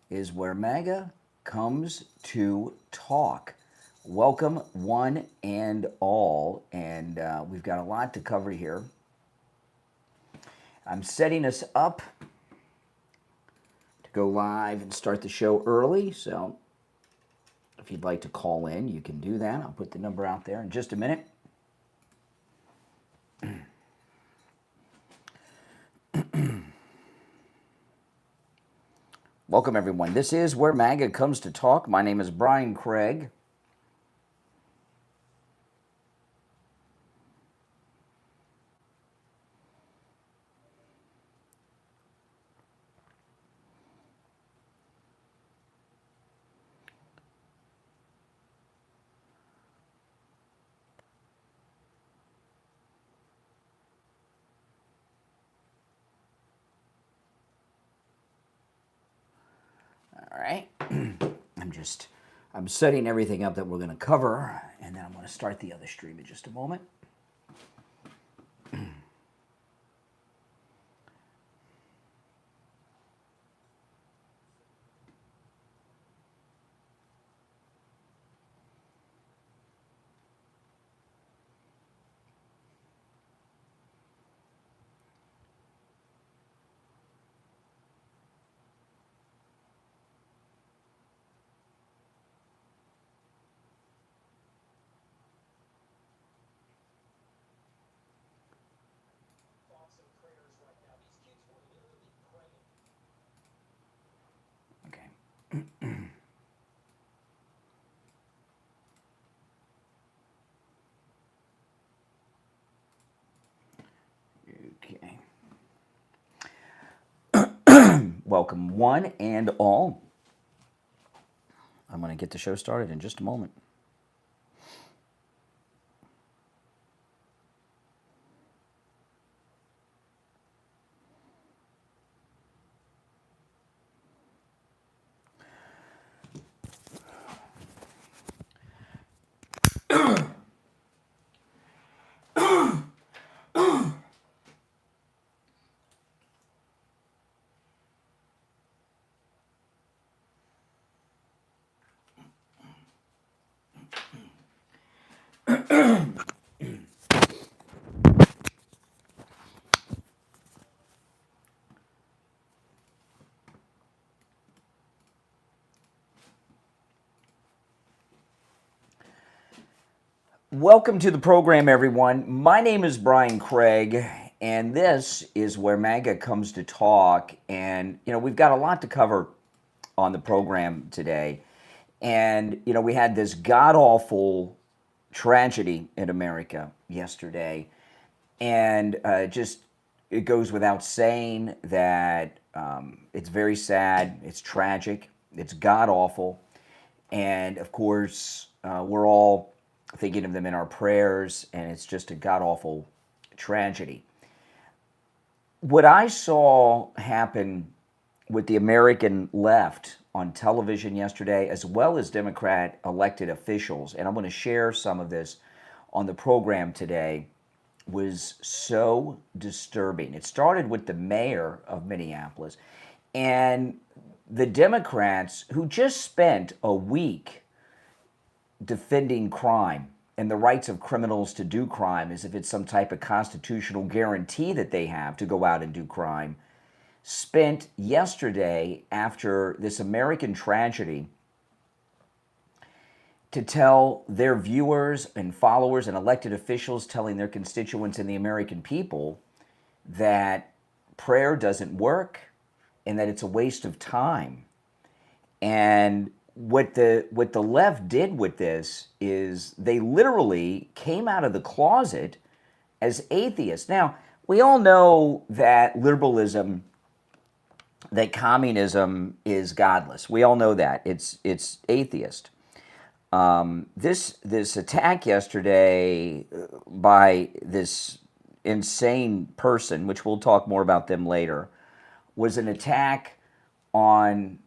is where MAGA comes to talk. Welcome, one and all, and we've got a lot to cover here. I'm setting us up to go live and start the show early, so if you'd like to call in, you can do that. I'll put the number out there in just a minute. Welcome, everyone. This is where MAGA comes to talk. My name is Brian Craig. All right. I'm setting everything up that we're going to cover, and then I'm going to start the other stream in just a moment. Welcome, one and all. I'm going to get the show started in just a moment. Welcome to the program, everyone. My name is Brian Craig, and this is where MAGA comes to talk. And, we've got a lot to cover on the program today. And, we had this god-awful tragedy in America yesterday. And it goes without saying that it's very sad, it's tragic, it's god-awful. And, of course, we're all thinking of them in our prayers, and it's just a god-awful tragedy. What I saw happen with the American left on television yesterday, as well as Democrat elected officials, and I'm going to share some of this on the program today, was so disturbing. It started with the mayor of Minneapolis and the Democrats who just spent a week defending crime and the rights of criminals to do crime as if it's some type of constitutional guarantee that they have to go out and do crime, spent yesterday after this American tragedy to tell their viewers and followers and elected officials, telling their constituents and the American people that prayer doesn't work and that it's a waste of time. And what the left did with this is they literally came out of the closet as atheists. Now, we all know that liberalism, that communism is godless. We all know that. It's atheist. This attack yesterday by this insane person, which we'll talk more about them later, was an attack on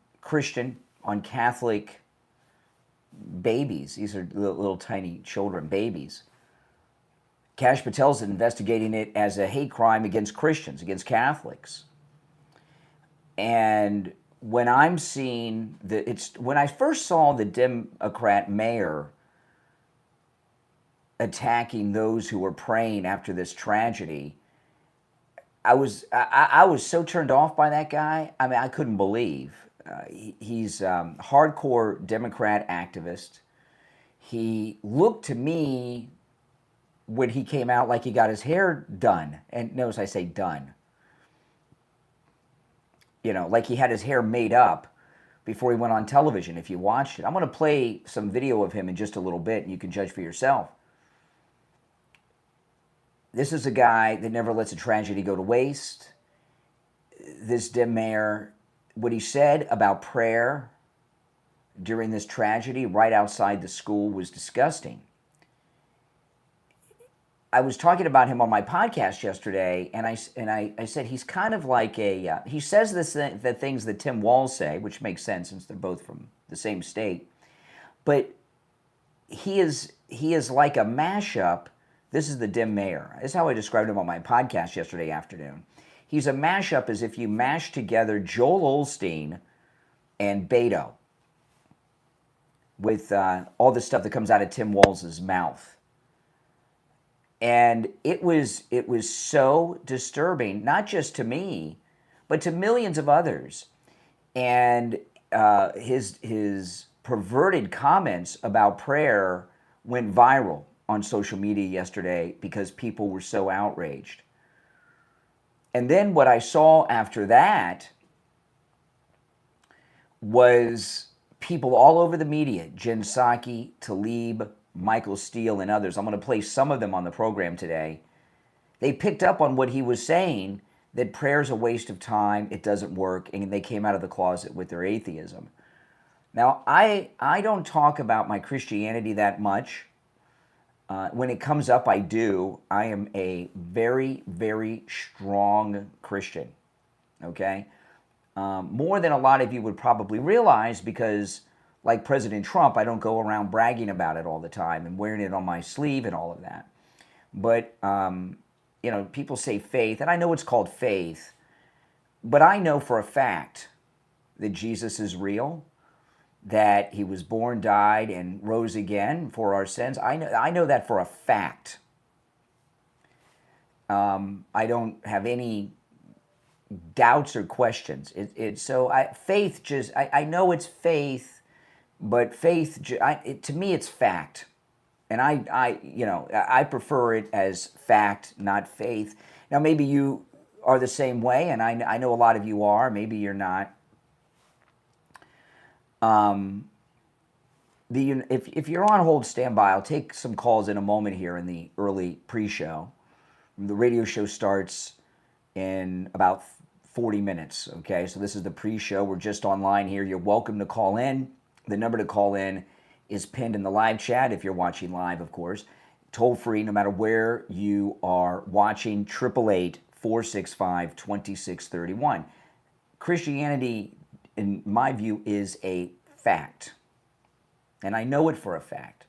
Catholic babies. These are little tiny children, babies. Kash Patel's investigating it as a hate crime against Christians, against Catholics. And when I'm seeing when I first saw the Democrat mayor attacking those who were praying after this tragedy, I was so turned off by that guy. I mean, I couldn't believe. He's hardcore Democrat activist. He looked to me when he came out like he got his hair done. And notice I say done. You know, like he had his hair made up before he went on television, if you watched it. I'm going to play some video of him in just a little bit, and you can judge for yourself. This is a guy that never lets a tragedy go to waste. This Dem mayor, what he said about prayer during this tragedy right outside the school was disgusting. I was talking about him on my podcast yesterday, and I said he's kind of like he says the things that Tim Walz say, which makes sense since they're both from the same state, but he is like a mashup. This is the Dem mayor. This is how I described him on my podcast yesterday afternoon. He's a mashup as if you mash together Joel Osteen and Beto with all the stuff that comes out of Tim Walz's mouth. And it was so disturbing, not just to me, but to millions of others. And his perverted comments about prayer went viral on social media yesterday because people were so outraged. And then what I saw after that was people all over the media, Jen Psaki, Talib, Michael Steele, and others. I'm going to play some of them on the program today. They picked up on what he was saying, that prayer is a waste of time, it doesn't work, and they came out of the closet with their atheism. Now, I don't talk about my Christianity that much. When it comes up, I do. I am a very, very strong Christian, okay? More than a lot of you would probably realize, because like President Trump, I don't go around bragging about it all the time and wearing it on my sleeve and all of that. But, you know, people say faith, and I know it's called faith, but I know for a fact that Jesus is real, that he was born, died, and rose again for our sins. I know that for a fact. I don't have any doubts or questions. Faith just, I know it's faith, but faith, to me, it's fact. And I prefer it as fact, not faith. Now, maybe you are the same way, and I know a lot of you are. Maybe you're not. If you're on hold, stand by. I'll take some calls in a moment here in the early pre-show. The radio show starts in about 40 minutes, okay? So this is the pre-show. We're just online here. You're welcome to call in. The number to call in is pinned in the live chat if you're watching live, of course. Toll free, no matter where you are watching, 888-465-2631. Christianity, in my view, is a fact. And I know it for a fact.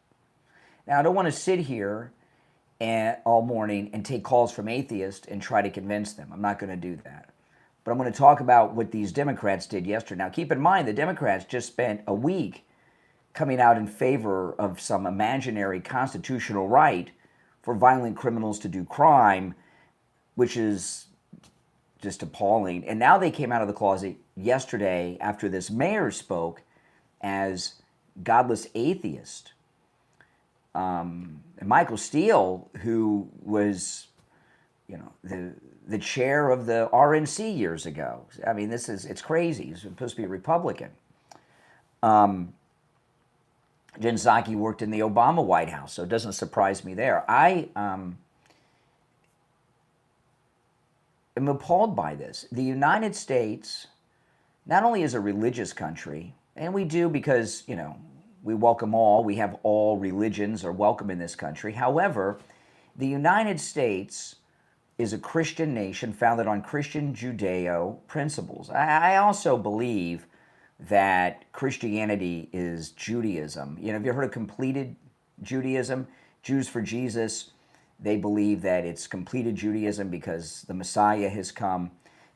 Now, I don't want to sit here all morning and take calls from atheists and try to convince them. I'm not going to do that. But I'm going to talk about what these Democrats did yesterday. Now, keep in mind, the Democrats just spent a week coming out in favor of some imaginary constitutional right for violent criminals to do crime, which is just appalling. And now they came out of the closet yesterday after this mayor spoke as godless atheist. And Michael Steele, who was, the chair of the RNC years ago. I mean, it's crazy. He's supposed to be a Republican. Jen Psaki worked in the Obama White House, so it doesn't surprise me there. I am appalled by this. The United States not only is a religious country, and we do because, we welcome all, we have all religions are welcome in this country. However, the United States is a Christian nation founded on Christian Judeo principles. I also believe that Christianity is Judaism. Have you heard of completed Judaism? Jews for Jesus, they believe that it's completed Judaism because the Messiah has come.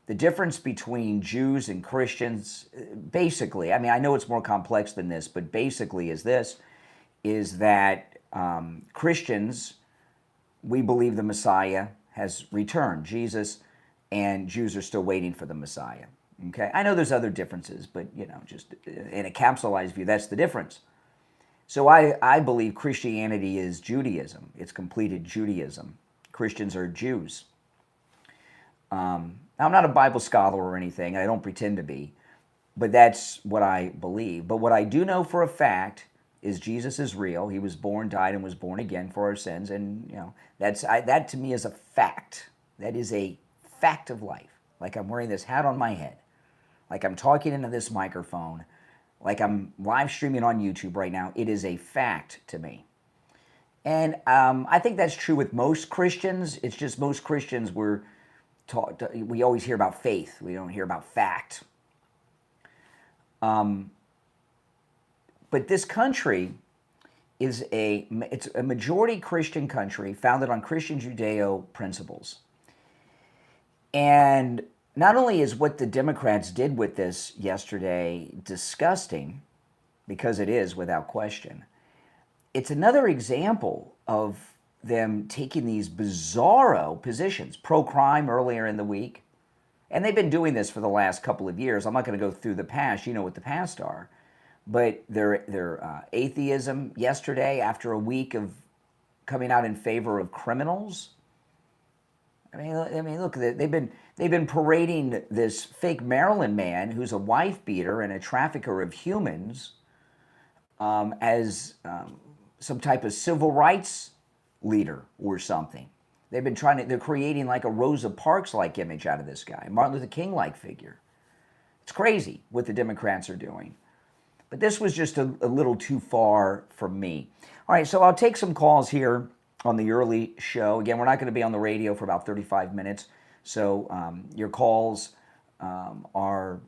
the difference between Jews and Christians, basically, I mean, I know it's more complex than this, but basically is that Christians, we believe the Messiah has returned, Jesus, and Jews are still waiting for the Messiah. Okay, I know there's other differences, but just in a capsulized view, that's the difference. So I believe Christianity is Judaism. It's completed Judaism. Christians are Jews. Now, I'm not a Bible scholar or anything, and I don't pretend to be, but that's what I believe. But what I do know for a fact is Jesus is real. He was born, died, and was born again for our sins, and that to me is a fact. That is a fact of life. Like I'm wearing this hat on my head, like I'm talking into this microphone, like I'm live streaming on YouTube right now. It is a fact to me. And I think that's true with most Christians. It's just most Christians we always hear about faith. We don't hear about fact. But this country it's a majority Christian country founded on Christian Judeo principles. And not only is what the Democrats did with this yesterday disgusting, because it is without question, it's another example of them taking these bizarro positions, pro-crime earlier in the week. And they've been doing this for the last couple of years. I'm not going to go through the past. You know what the past are. But their atheism yesterday, after a week of coming out in favor of criminals. I mean, look, they've been parading this fake Maryland man who's a wife beater and a trafficker of humans as some type of civil rights leader or something. They're creating like a Rosa Parks-like image out of this guy, Martin Luther King-like figure. It's crazy what the Democrats are doing. But this was just a little too far for me. All right, so I'll take some calls here on the early show. Again, we're not going to be on the radio for about 35 minutes, so your calls are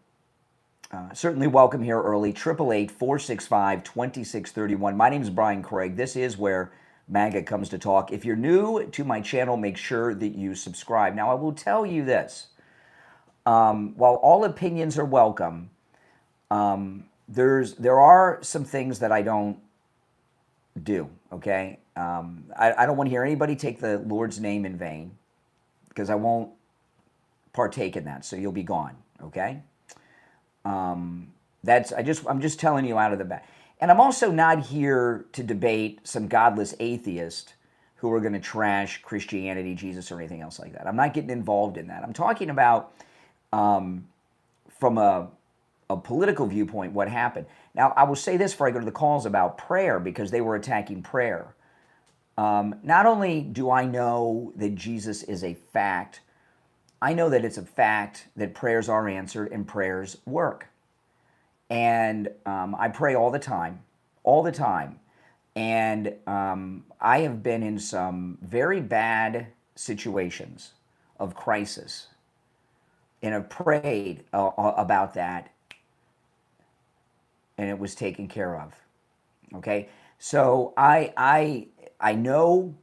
certainly welcome here early. 888-465-2631. My name is Brian Craig. This is where MAGA comes to talk. If you're new to my channel, make sure that you subscribe. Now, I will tell you this. While all opinions are welcome, there are some things that I don't do, okay? I don't want to hear anybody take the Lord's name in vain, because I won't partake in that, so you'll be gone, okay? I'm just telling you out of the back. And I'm also not here to debate some godless atheist who are going to trash Christianity, Jesus, or anything else like that. I'm not getting involved in that. I'm talking about from a political viewpoint what happened. Now, I will say this before I go to the calls about prayer, because they were attacking prayer. Not only do I know that Jesus is a fact, I know that it's a fact that prayers are answered and prayers work. And I pray all the time. And I have been in some very bad situations of crisis and have prayed about that, and it was taken care of. Okay? So I know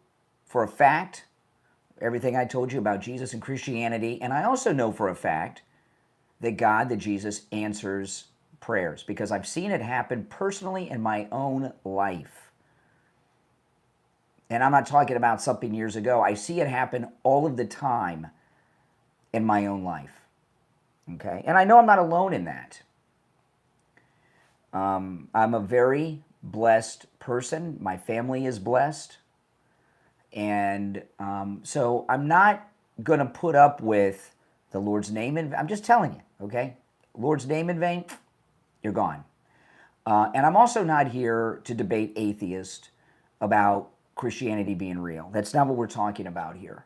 for a fact everything I told you about Jesus and Christianity, and I also know for a fact that Jesus answers prayers, because I've seen it happen personally in my own life. And I'm not talking about something years ago. I see it happen all of the time in my own life. Okay? And I know I'm not alone in that. I'm a very blessed person. My family is blessed. And so I'm not going to put up with the Lord's name in vain. I'm just telling you, okay? Lord's name in vain, you're gone. And I'm also not here to debate atheists about Christianity being real. That's not what we're talking about here.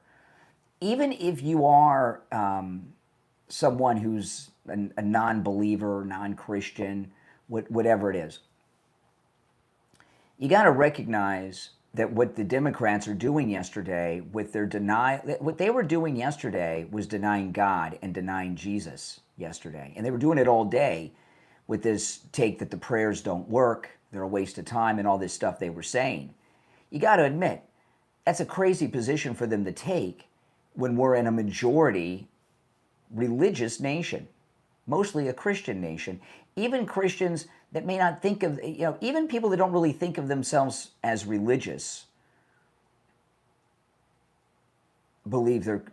Even if you are someone who's a non-believer, non-Christian, whatever it is, you got to recognize that what the Democrats are doing yesterday with their what they were doing yesterday was denying God and denying Jesus yesterday. And they were doing it all day with this take that the prayers don't work, they're a waste of time, and all this stuff they were saying. You got to admit, that's a crazy position for them to take when we're in a majority religious nation, mostly a Christian nation. Even Christians that may not think of, even people that don't really think of themselves as religious believe they're,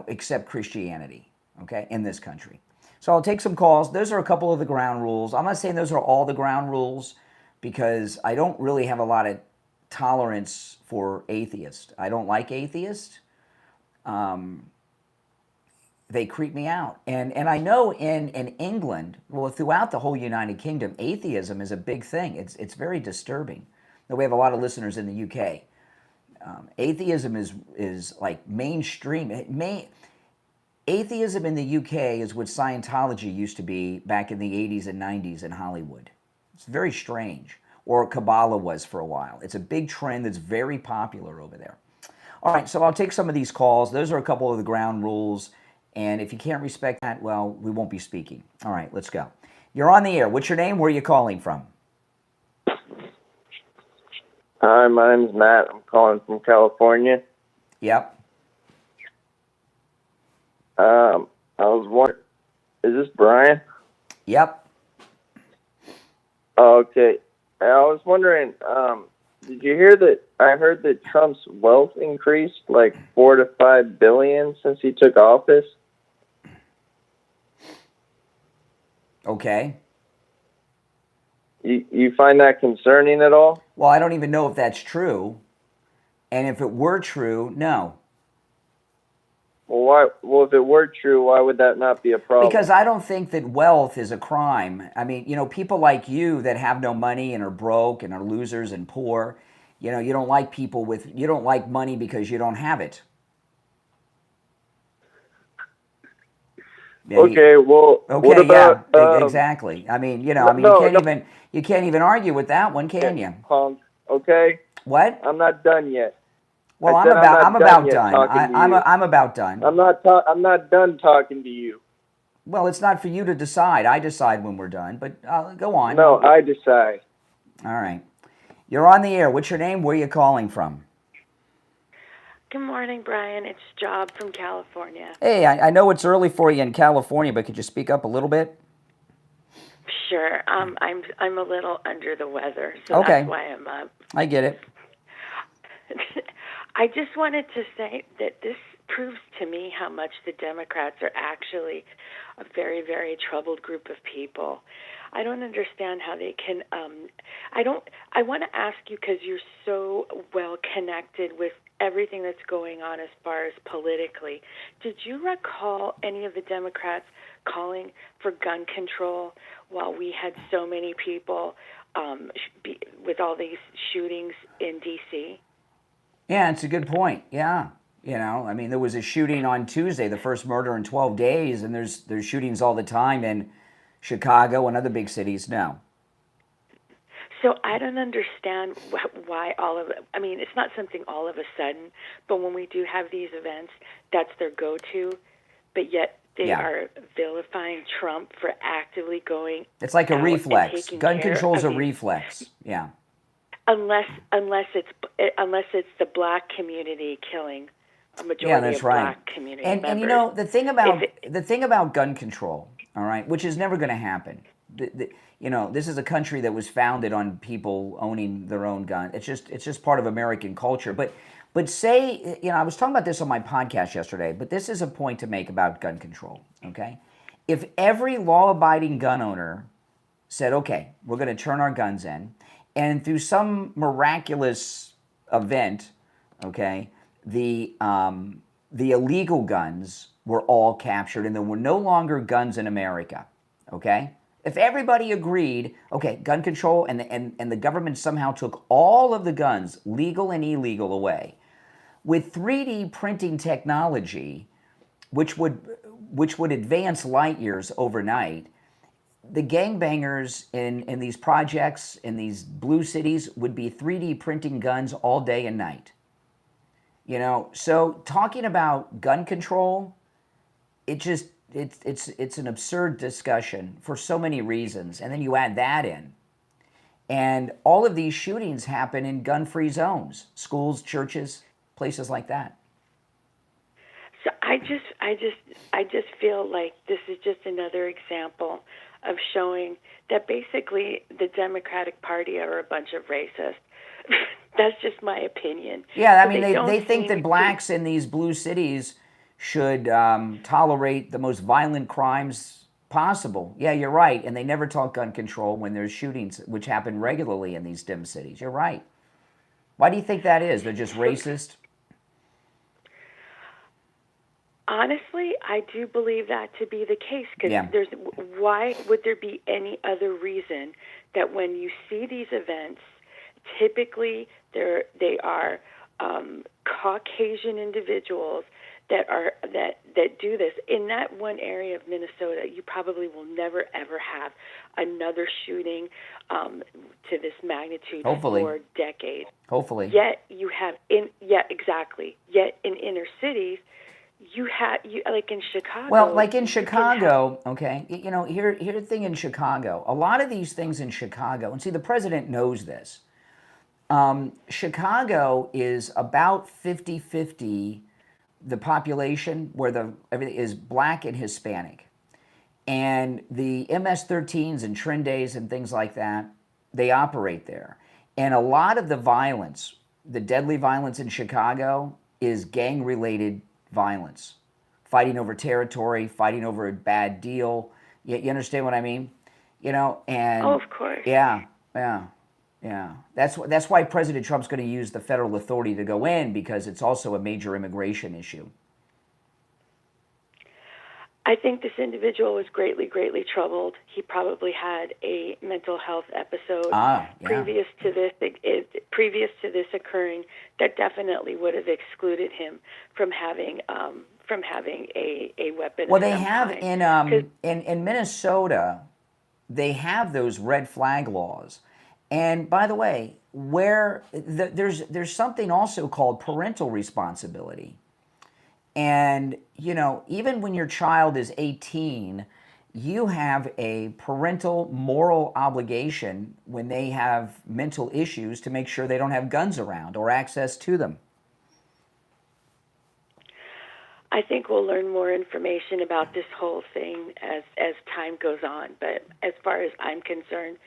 accept Christianity, okay, in this country. So I'll take some calls. Those are a couple of the ground rules. I'm not saying those are all the ground rules because I don't really have a lot of tolerance for atheists. I don't like atheists. They creep me out. And I know in England, well, throughout the whole United Kingdom, atheism is a big thing. It's very disturbing. Now, we have a lot of listeners in the UK. Atheism is like mainstream. Atheism in the UK is what Scientology used to be back in the 80s and 90s in Hollywood. It's very strange. Or Kabbalah was for a while. It's a big trend that's very popular over there. All right, so I'll take some of these calls. Those are a couple of the ground rules. And if you can't respect that, well, we won't be speaking. All right, let's go. You're on the air. What's your name? Where are you calling from? Hi, my name's Matt. I'm calling from California. Yep. I was wondering, is this Brian? Yep. Oh, okay. I was wondering, did you hear that? I heard that Trump's wealth increased like 4 to 5 billion since he took office. Okay. You find that concerning at all? Well, I don't even know if that's true. And if it were true, no. Well, if it were true, why would that not be a problem? Because I don't think that wealth is a crime. I mean, people like you that have no money and are broke and are losers and poor, you don't like people you don't like money because you don't have it. Yeah, okay, well, okay, what about, yeah, exactly. I mean, you can't even argue with that one, can you? Punk, okay? What? I'm not done yet. Well, I'm about done. I'm about done. I'm not done talking to you. Well, it's not for you to decide. I decide when we're done, but go on. No, I decide. All right. You're on the air. What's your name? Where are you calling from? Good morning, Brian. It's Job from California. Hey, I know it's early for you in California, but could you speak up a little bit? Sure. I'm a little under the weather, so okay. That's why I'm up. I get it. I just wanted to say that this proves to me how much the Democrats are actually a very, very troubled group of people. I don't understand how they can. I want to ask you, because you're so well connected with everything that's going on as far as politically. Did you recall any of the Democrats calling for gun control while we had so many people with all these shootings in D.C.? Yeah, it's a good point. Yeah. I mean, there was a shooting on Tuesday, the first murder in 12 days, and there's shootings all the time in Chicago and other big cities now. So I don't understand why it's not something all of a sudden, but when we do have these events, that's their go-to, but yet they are vilifying Trump for actively going. It's like a reflex. Gun control is a reflex. Yeah. Unless it's the black community killing a majority of black community members. And the thing about gun control, all right, which is never going to happen. This is a country that was founded on people owning their own gun. It's just part of American culture. But say, I was talking about this on my podcast yesterday, but this is a point to make about gun control, okay? If every law-abiding gun owner said, okay, we're going to turn our guns in, and through some miraculous event, okay, the illegal guns were all captured and there were no longer guns in America, okay? If everybody agreed, okay, gun control, and the government somehow took all of the guns, legal and illegal, away, with 3D printing technology, which would advance light years overnight, the gangbangers in these projects, in these blue cities, would be 3D printing guns all day and night. So talking about gun control, it's an absurd discussion for so many reasons. And then you add that in. And all of these shootings happen in gun-free zones, schools, churches, places like that. So I just feel like this is just another example of showing that basically the Democratic Party are a bunch of racists. That's just my opinion. Yeah, I So mean, they think that blacks in these blue cities should tolerate the most violent crimes possible. Yeah, you're right. And they never talk gun control when there's shootings, which happen regularly in these dim cities. You're right. Why do you think that is? They're just racist? Honestly, I do believe that to be the case, because Yeah. why would there be any other reason that when you see these events, typically they are Caucasian individuals that do this. In that one area of Minnesota, you probably will never ever have another shooting to this magnitude Hopefully. for decades. Hopefully. Yet you have exactly. Yet in inner cities, you like in Chicago. Well, like in Chicago, okay, you know, here's the thing in Chicago. A lot of these things in Chicago, and see, the president knows this. Chicago is about 50-50, the population where everything is black and Hispanic. And the MS-13s and Trendays and things like that, they operate there. And a lot of the violence, the deadly violence in Chicago, is gang-related violence. Fighting over territory, fighting over a bad deal. You understand what I mean? You know, and... Oh, of course. Yeah. That's why President Trump's going to use the federal authority to go in, because it's also a major immigration issue. I think this individual was greatly, greatly troubled. He probably had a mental health episode previous to this occurring that definitely would have excluded him from having a weapon. Well, they have in Minnesota, they have those red flag laws. And by the way, there's something also called parental responsibility. And, you know, even when your child is 18, you have a parental moral obligation when they have mental issues to make sure they don't have guns around or access to them. I think we'll learn more information about this whole thing as time goes on. But as far as I'm concerned,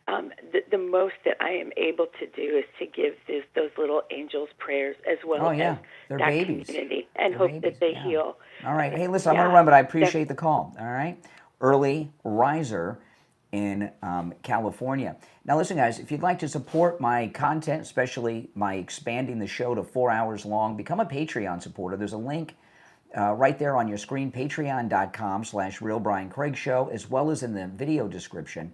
the most that I am able to do is to give those little angels prayers as well as They're that babies. community, and hope that they heal. All right. Hey, listen, I'm going to run, but I appreciate the call. All right. Early riser in California. Now, listen, guys, if you'd like to support my content, especially my expanding the show to 4 hours long, become a Patreon supporter. There's a link right there on your screen, patreon.com/RealBrianCraigShow, as well as in the video description.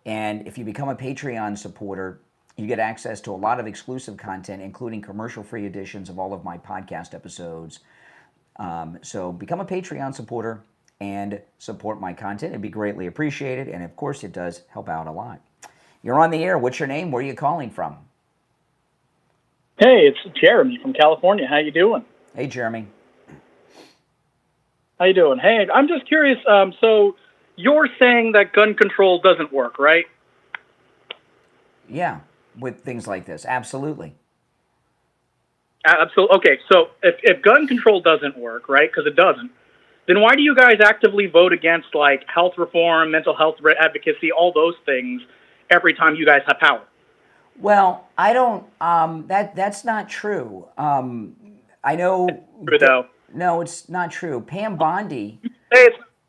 And if you become a Patreon supporter, you get access to a lot of exclusive content, including commercial-free editions of all of my podcast episodes. So become a Patreon supporter and support my content. It'd be greatly appreciated. And, of course, it does help out a lot. You're on the air. What's your name? Where are you calling from? Hey, it's Jeremy from California. How you doing? Hey, Jeremy. How you doing? Hey, I'm just curious. So you're saying that gun control doesn't work, right? Yeah, with things like this. Absolutely. Absolutely. Okay, so if gun control doesn't work, right, because it doesn't, then why do you guys actively vote against, like, health reform, mental health advocacy, all those things every time you guys have power? Well, I don't, that's not true. I know. True, though. No, it's not true. Pam Bondi.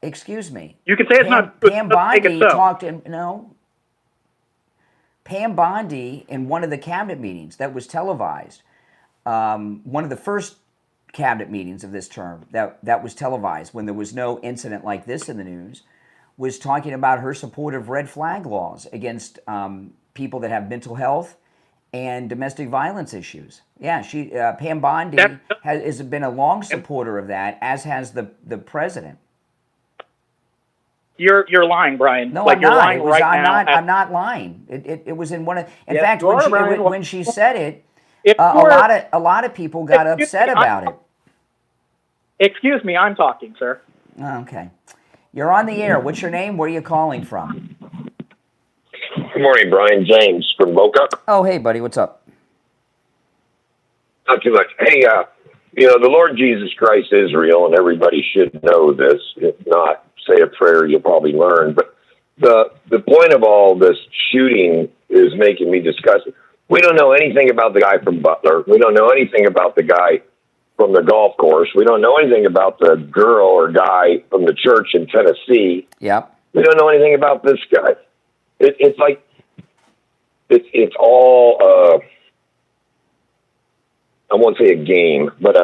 Excuse me. You can say it's not true. Pam Bondi talked in, Pam Bondi in one of the cabinet meetings that was televised, one of the first cabinet meetings of this term that was televised when there was no incident like this in the news, was talking about her support of red flag laws against people that have mental health and domestic violence issues. Yeah, Pam Bondi has been a long supporter of that, as has the president. You're lying, Brian. No, like, I'm you're not. lying right now. I'm not lying. It was in one of. In Yes, fact, you are, Brian. when she said it, a lot of people got upset about it. Excuse me, I'm talking, sir. Okay, you're on the air. What's your name? Where are you calling from? Good morning, Brian. James from Boca. Oh, hey, buddy. What's up? Not too much. Hey, the Lord Jesus Christ is real, and everybody should know this. If not, say a prayer, you'll probably learn. But the point of all this shooting is making me disgusted. We don't know anything about the guy from Butler. We don't know anything about the guy from the golf course. We don't know anything about the girl or guy from the church in Tennessee. Yep. We don't know anything about this guy. It's like it's all I won't say a game, but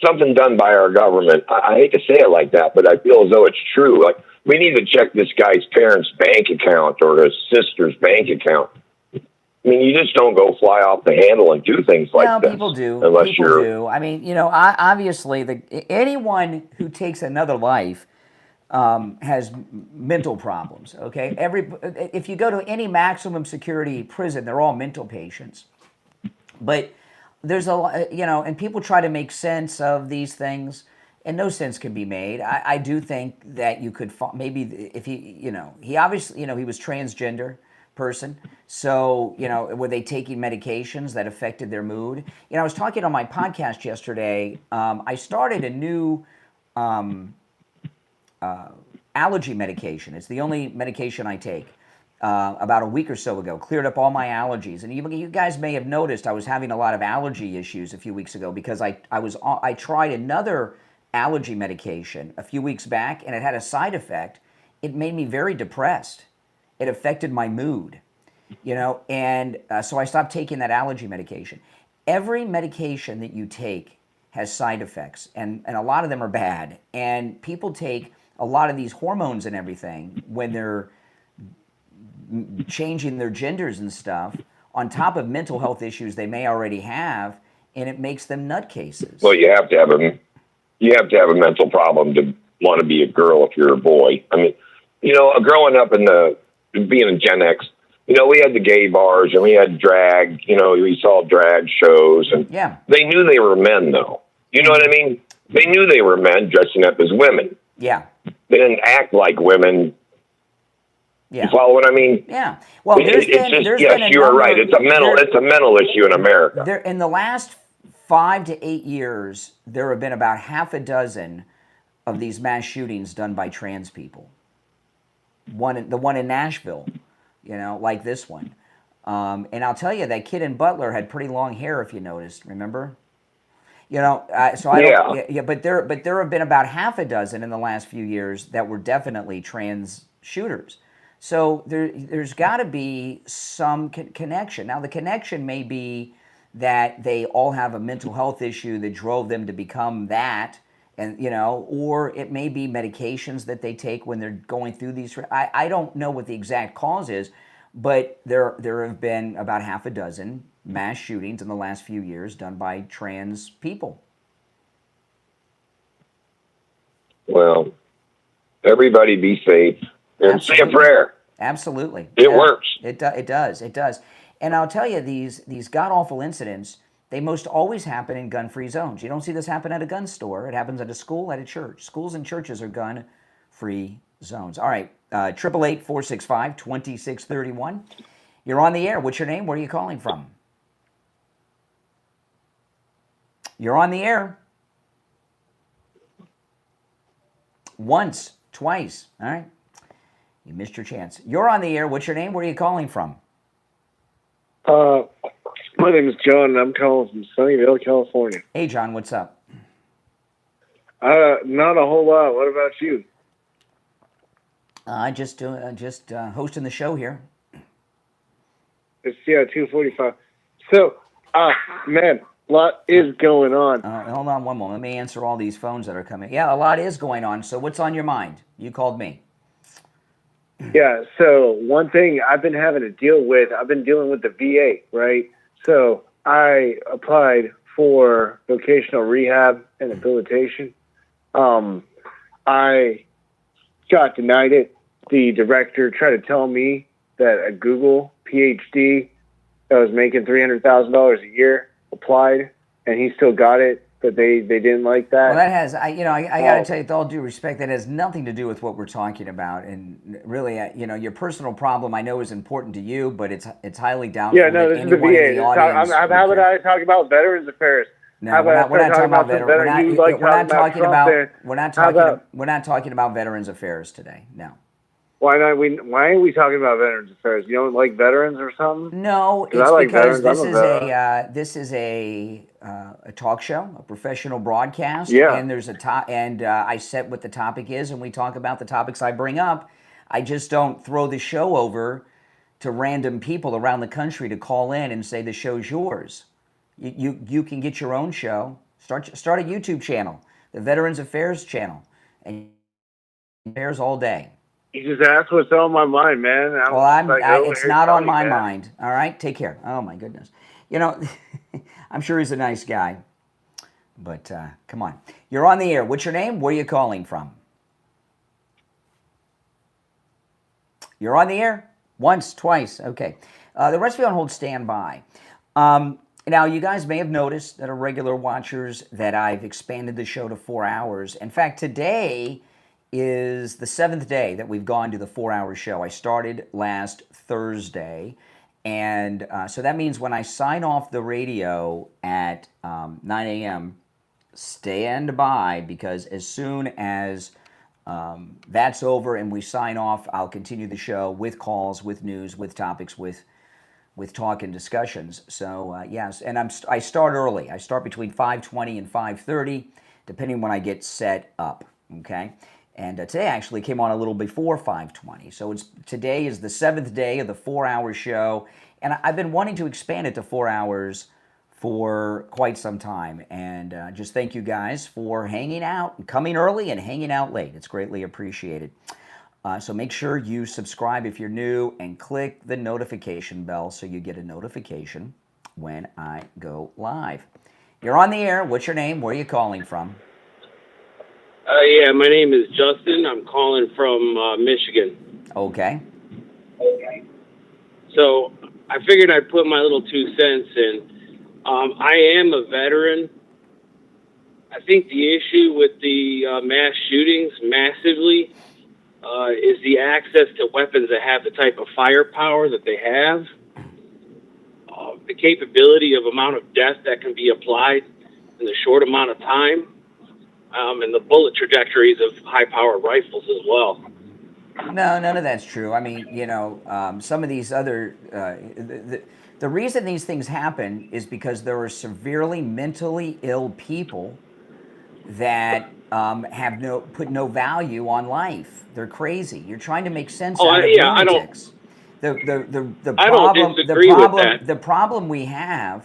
something done by our government. I hate to say it like that, but I feel as though it's true. Like, we need to check this guy's parents' bank account or his sister's bank account. I mean, you just don't go fly off the handle and do things like that. No, people do. Unless People do. I mean, obviously, anyone who takes another life has mental problems. Okay, if you go to any maximum security prison, they're all mental patients. But there's a lot, and people try to make sense of these things, and no sense can be made. I do think that you could maybe if he obviously, he was transgender person. So, were they taking medications that affected their mood? I was talking on my podcast yesterday. I started a new allergy medication. It's the only medication I take. About a week or so ago, cleared up all my allergies. And you guys may have noticed I was having a lot of allergy issues a few weeks ago because I tried another allergy medication a few weeks back, and it had a side effect. It made me very depressed. It affected my mood, and so I stopped taking that allergy medication. Every medication that you take has side effects, and a lot of them are bad. And people take a lot of these hormones and everything when they're changing their genders and stuff on top of mental health issues they may already have, and it makes them nutcases. Well, you have to have a mental problem to want to be a girl if you're a boy. I mean, growing up being in Gen X, we had the gay bars and we had drag, we saw drag shows, and they knew they were men, though. You know what I mean? They knew they were men dressing up as women. Yeah. They didn't act like women. Yeah. You follow what I mean? Yeah. Well, yes, you are right. It's a mental issue in America. In the last 5 to 8 years, there have been about half a dozen of these mass shootings done by trans people. The one in Nashville, like this one. And I'll tell you, that kid in Butler had pretty long hair, if you noticed. Remember? But there have been about half a dozen in the last few years that were definitely trans shooters. So there's got to be some connection. Now, the connection may be that they all have a mental health issue that drove them to become that, and or it may be medications that they take when they're going through these. I don't know what the exact cause is, but there have been about half a dozen mass shootings in the last few years done by trans people. Well, everybody be safe. And say a prayer. Absolutely. It works. It does. And I'll tell you, these god-awful incidents, they most always happen in gun-free zones. You don't see this happen at a gun store. It happens at a school, at a church. Schools and churches are gun-free zones. All right, 888-465-2631. You're on the air. What's your name? Where are you calling from? You're on the air. Once, twice. All right. You missed your chance. You're on the air. What's your name? Where are you calling from? My name is John, and I'm calling from Sunnyvale, California. Hey, John. What's up? Not a whole lot. What about you? Just hosting the show here. It's 2:45. So, man, a lot is going on. Hold on one moment. Let me answer all these phones that are coming. Yeah, a lot is going on. So what's on your mind? You called me. Yeah, so one thing I've been having to deal with, I've been dealing with the VA, right? So I applied for vocational rehab and habilitation. I got denied it. The director tried to tell me that a Google PhD that was making $300,000 a year applied, and he still got it. that they didn't like that. Well, that has, I got to tell you, with all due respect, that has nothing to do with what we're talking about. And really, your personal problem I know is important to you, but it's highly doubtful Yeah, no, that this is the anyone in VA. the audience. How about I talk about Veterans Affairs? No, we're not talking about veterans. We're not talking about Veterans Affairs today. No. Why not? Why are we talking about Veterans Affairs? You don't like veterans or something? No, it's because this is a talk show, a professional broadcast. Yeah. And there's I set what the topic is, and we talk about the topics I bring up. I just don't throw the show over to random people around the country to call in and say the show's yours. You can get your own show. Start a YouTube channel, the Veterans Affairs channel, and affairs all day. You just asked what's on my mind, man. It's not on my mind. All right, take care. Oh my goodness, I'm sure he's a nice guy, but come on, you're on the air. What's your name? Where are you calling from? You're on the air once, twice. Okay, the rest of you on hold. Stand by. Now, you guys may have noticed that are regular watchers that I've expanded the show to 4 hours. In fact, today is the 7th day that we've gone to the 4-hour show. I started last Thursday, and so that means when I sign off the radio at 9 a.m., stand by, because as soon as that's over and we sign off, I'll continue the show with calls, with news, with topics, with talk and discussions. So yes, and I start early. I start between 5:20 and 5:30, depending when I get set up. Okay, and today I actually came on a little before 5:20. So today is the 7th day of the 4-hour show, and I've been wanting to expand it to 4 hours for quite some time. And just thank you guys for hanging out and coming early and hanging out late. It's greatly appreciated. So make sure you subscribe if you're new and click the notification bell so you get a notification when I go live. You're on the air. What's your name? Where are you calling from? Yeah, my name is Justin. I'm calling from Michigan. Okay. So I figured I'd put my little 2 cents in. I am a veteran. I think the issue with the mass shootings massively is the access to weapons that have the type of firepower that they have, the capability of amount of death that can be applied in a short amount of time, and the bullet trajectories of high-powered rifles as well. No, none of that's true. I mean, some of these other... the reason these things happen is because there are severely mentally ill people that have put no value on life. They're crazy. You're trying to make sense out of lunatics. The problem we have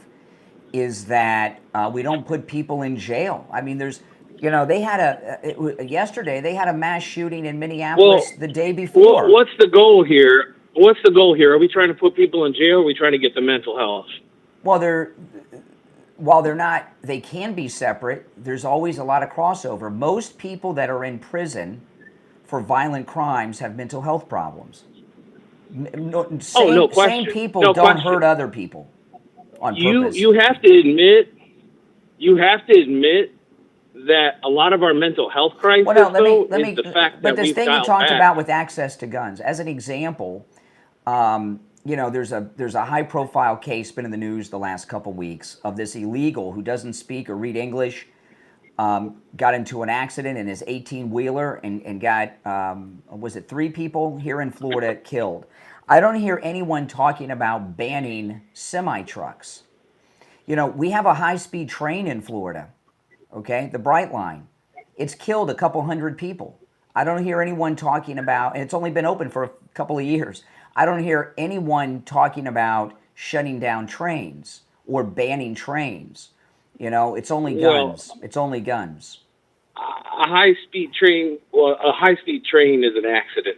is that we don't put people in jail. I mean, they had yesterday they had a mass shooting in Minneapolis the day before. What's the goal here? Are we trying to put people in jail, or are we trying to get the mental health? Well, while they're not, they can be separate. There's always a lot of crossover. Most people that are in prison for violent crimes have mental health problems. No question. Same people don't hurt other people on purpose. You have to admit that a lot of our mental health crisis is the fact that but this thing you talked about with access to guns, as an example, there's a high-profile case been in the news the last couple weeks of this illegal who doesn't speak or read English, got into an accident in his 18-wheeler and got, 3 people here in Florida killed. I don't hear anyone talking about banning semi-trucks. We have a high-speed train in Florida, okay, the Bright Line. It's killed a couple hundred people. I don't hear anyone talking about, and it's only been open for a couple of years, I don't hear anyone talking about shutting down trains or banning trains. It's only guns. It's only guns. A high-speed train is an accident.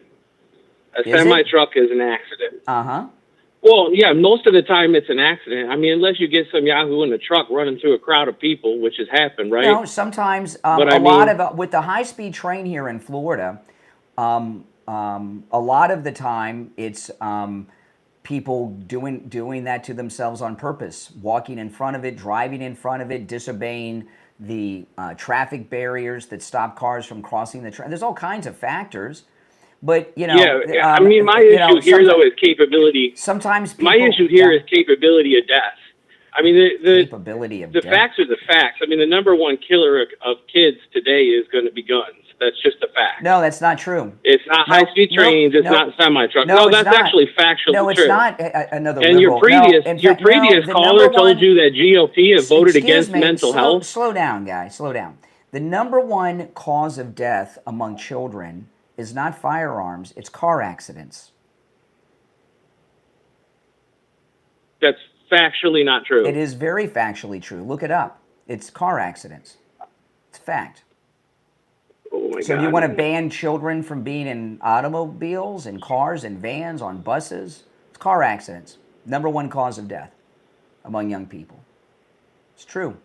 A semi-truck is an accident. Uh-huh. Well, yeah, most of the time it's an accident. I mean, unless you get some yahoo in a truck running through a crowd of people, which has happened, right? No, sometimes with the high-speed train here in Florida, a lot of the time it's people doing that to themselves on purpose, walking in front of it, driving in front of it, disobeying the traffic barriers that stop cars from crossing the track. There's all kinds of factors. But, you know... Yeah, I mean, my issue here, though, is capability. Sometimes people... My issue here is capability of death. I mean, the capability of the death. facts are the facts. I mean, the number one killer of kids today is going to be guns. That's just a fact. No, that's not true. It's not high-speed trains. It's not semi-trucks. No, that's actually factually true. No, it's not another and liberal. your previous caller told you that GOP have voted against mental health. Slow down, guys. Slow down. The number one cause of death among children is not firearms. It's car accidents. That's factually not true. It is very factually true. Look it up. It's car accidents. It's fact. Oh my So God. do you want to ban children from being in automobiles and cars and vans on buses? It's car accidents. Number one cause of death among young people. It's true.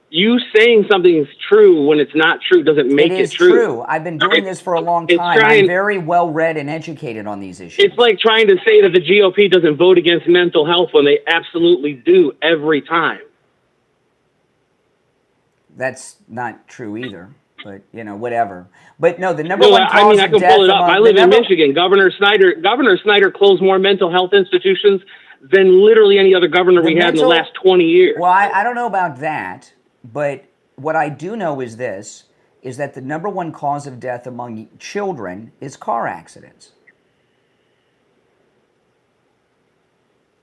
You saying something's true when it's not true doesn't make it true. It is true. I've been doing this for a long time. I'm very well read and educated on these issues. It's like trying to say that the GOP doesn't vote against mental health when they absolutely do every time. That's not true either, but, you know, whatever. But no, the number one cause I mean, I of can death pull it up. I live in Michigan. Governor Snyder closed more mental health institutions than literally any other governor we had in the last 20 years. Well, I don't know about that, but what I do know is this, is that the number one cause of death among children is car accidents.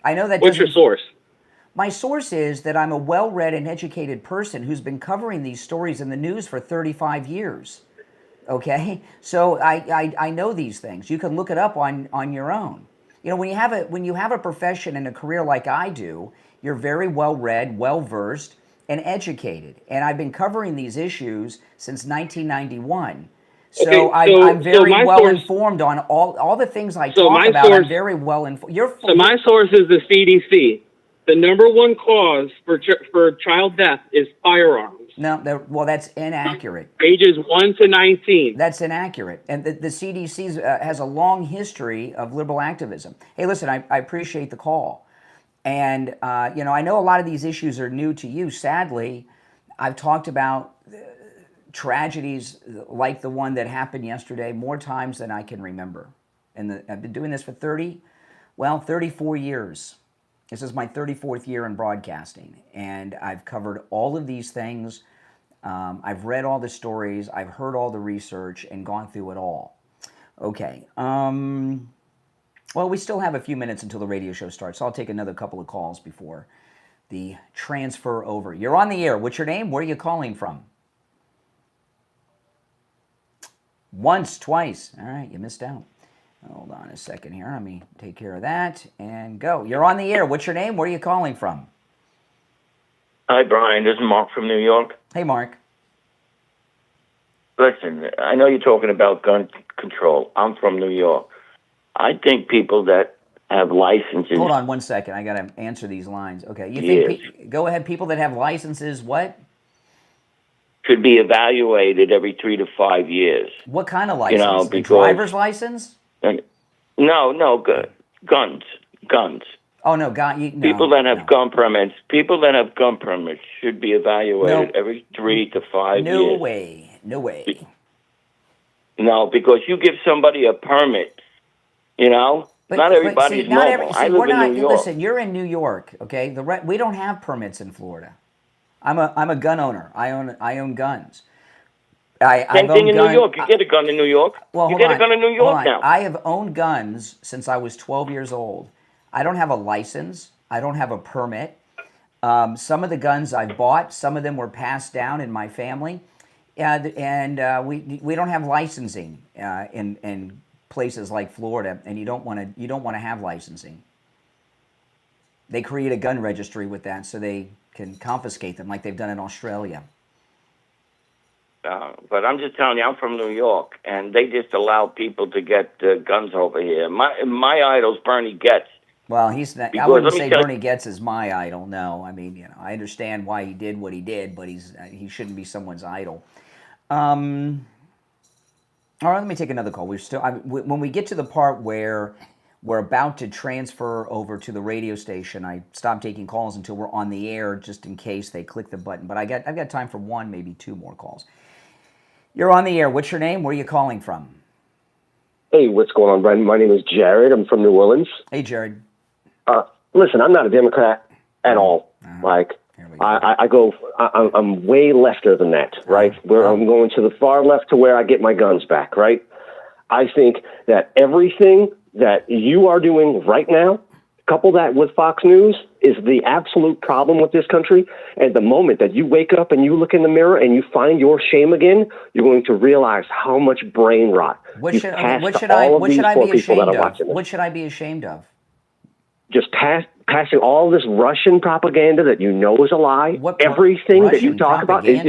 I know that What's your source? My source is that I'm a well-read and educated person who's been covering these stories in the news for 35 years. Okay? So I know these things. You can look it up on your own. You know, when you have a profession and a career like I do, you're very well-read, well-versed, and educated. And I've been covering these issues since 1991. So Okay, I'm very well source, informed on all the things I talk about. I'm very well informed. So my source is the CDC. The number one cause for child death is firearms. No, well, that's inaccurate. Ages 1 to 19. That's inaccurate. And the CDC has a long history of liberal activism. Hey, listen, I appreciate the call. And, you know, I know a lot of these issues are new to you. Sadly, I've talked about tragedies like the one that happened yesterday more times than I can remember. And I've been doing this for 34 years. This is my 34th year in broadcasting, and I've covered all of these things. I've read all the stories, I've heard all the research, and gone through it all. Okay. Well, we still have a few minutes until the radio show starts, so I'll take another couple of calls before the transfer over. You're on the air. What's your name? Where are you calling from? Once, twice. All right, you missed out. Hold on a second here. Let me take care of that and go. You're on the air. What's your name? Where are you calling from? Hi, Brian. This is Mark from New York. Hey, Mark. Listen, I know you're talking about gun control. I'm from New York. I think people that have licenses... Hold on one second. I got to answer these lines. Okay. You think... Go ahead. People that have licenses, what? Should be evaluated every 3 to 5 years. What kind of license? You know, because... driver's license? No, guns. Oh no, people that have gun permits. People that have gun permits should be evaluated every 3 to 5 years. No way. No, because you give somebody a permit, you know. Not everybody's normal. I live in New York. Listen, you're in New York, okay? We don't have permits in Florida. I'm a gun owner. I own guns. Same thing in New York. You get a gun in New York. Well, you get a gun in New York now. I have owned guns since I was 12 years old. I don't have a license. I don't have a permit. Some of the guns I bought, some of them were passed down in my family, and we don't have licensing in places like Florida, and you don't want to have licensing. They create a gun registry with that so they can confiscate them like they've done in Australia. But I'm just telling you, I'm from New York, and they just allow people to get guns over here. My idol's Bernie Getz. Well, he's not. I wouldn't say Bernie Getz is my idol. No, I mean, you know, I understand why he did what he did, but he shouldn't be someone's idol. All right, let me take another call. When we get to the part where we're about to transfer over to the radio station. I stopped taking calls until we're on the air, just in case they click the button. But I've got time for one, maybe two more calls. You're on the air. What's your name? Where are you calling from? Hey, what's going on, Brian? My name is Jared. I'm from New Orleans. Hey, Jared. Listen, I'm not a Democrat at all. Like, I'm way lefter than that, right? Where I'm going to the far left to where I get my guns back, right? I think that everything that you are doing right now, couple that with Fox News, is the absolute problem with this country. And the moment that you wake up and you look in the mirror and you find your shame again, you're going to realize how much brain rot what should I be ashamed of? What should I be ashamed of? Just passing all this Russian propaganda that you know is a lie. Everything that you talk about is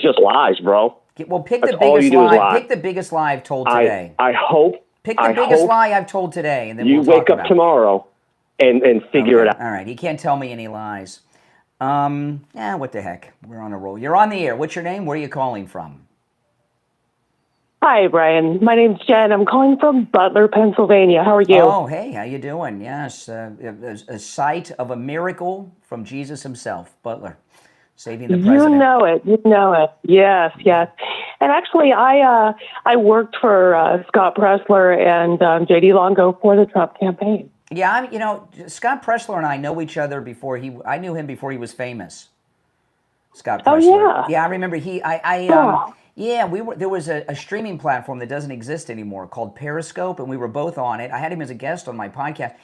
just lies, bro. Well, pick the biggest lie. Pick the biggest lie I've told today. I hope. Pick the biggest lie I've told today, and then you wake up tomorrow and figure it out. All right, he can't tell me any lies. What the heck? We're on a roll. You're on the air. What's your name? Where are you calling from? Hi, Brian. My name's Jen. I'm calling from Butler, Pennsylvania. How are you? Oh, hey, how you doing? Yes, a site of a miracle from Jesus himself, Butler, saving the president. You know it. Yes. And actually, I worked for Scott Presler and J.D. Longo for the Trump campaign. Yeah, Scott Presler and I know each other before I knew him before he was famous. Scott Presler. Oh, yeah. Yeah, I remember there was a streaming platform that doesn't exist anymore called Periscope, and we were both on it. I had him as a guest on my podcast.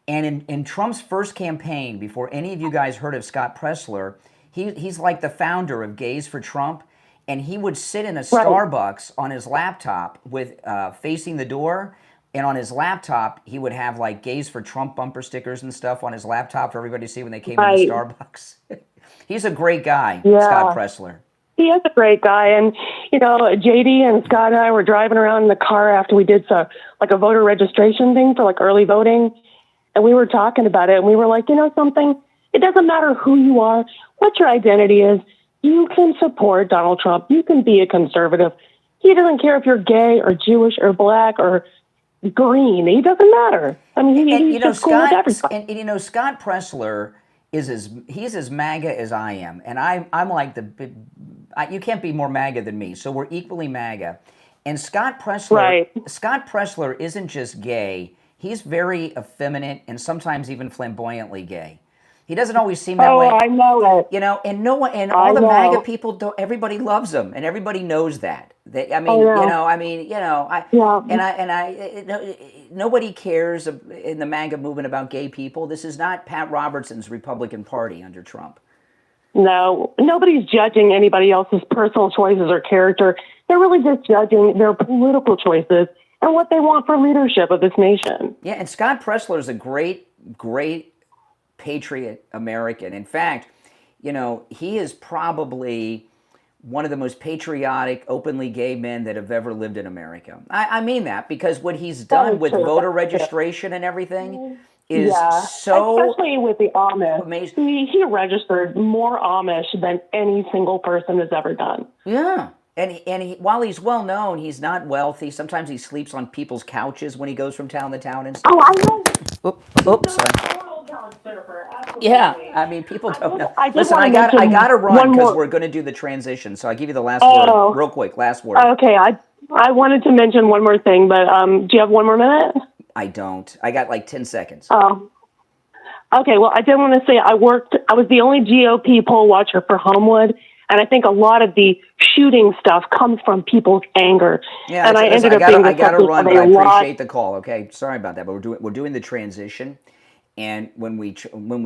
And in Trump's first campaign, before any of you guys heard of Scott Presler, he's like the founder of Gays for Trump, and he would sit in a Starbucks on his laptop with facing the door, and on his laptop he would have like Gays for Trump bumper stickers and stuff on his laptop for everybody to see when they came into Starbucks. He's a great guy, Scott Presler. He is a great guy, and JD and Scott and I were driving around in the car after we did a voter registration thing for early voting, and we were talking about it, and we were like, something, it doesn't matter who you are, what your identity is, you can support Donald Trump, you can be a conservative. He doesn't care if you're gay or Jewish or black or green. He doesn't matter. I mean, he's just cool with everybody. And Scott Presler he's as MAGA as I am, and I'm like you can't be more MAGA than me, so we're equally MAGA. And Scott Presler isn't just gay; he's very effeminate and sometimes even flamboyantly gay. He doesn't always seem that way. Oh, I know it. And no one, and all the MAGA people don't. Everybody loves him, and everybody knows that. Nobody cares in the MAGA movement about gay people. This is not Pat Robertson's Republican Party under Trump. No, nobody's judging anybody else's personal choices or character. They're really just judging their political choices and what they want for leadership of this nation. Yeah, and Scott Presler is a great patriot American. In fact, he is probably one of the most patriotic, openly gay men that have ever lived in America. I mean that because what he's done with voter registration and everything is especially with the Amish. Amazing. He registered more Amish than any single person has ever done. Yeah. And while he's well known, he's not wealthy. Sometimes he sleeps on people's couches when he goes from town to town and stuff. Oh, I know. Oops, sorry. Yeah, I mean, people don't know. Listen, I got to run because we're going to do the transition. So I'll give you the last word, real quick. Last word. Okay, I wanted to mention one more thing, but do you have one more minute? I don't. I got like 10 seconds. Oh. Okay, well, I did want to say I was the only GOP poll watcher for Homewood, and I think a lot of the shooting stuff comes from people's anger. Yeah, and I got to run, but I appreciate the call. Okay, sorry about that, but we're doing the transition. And when we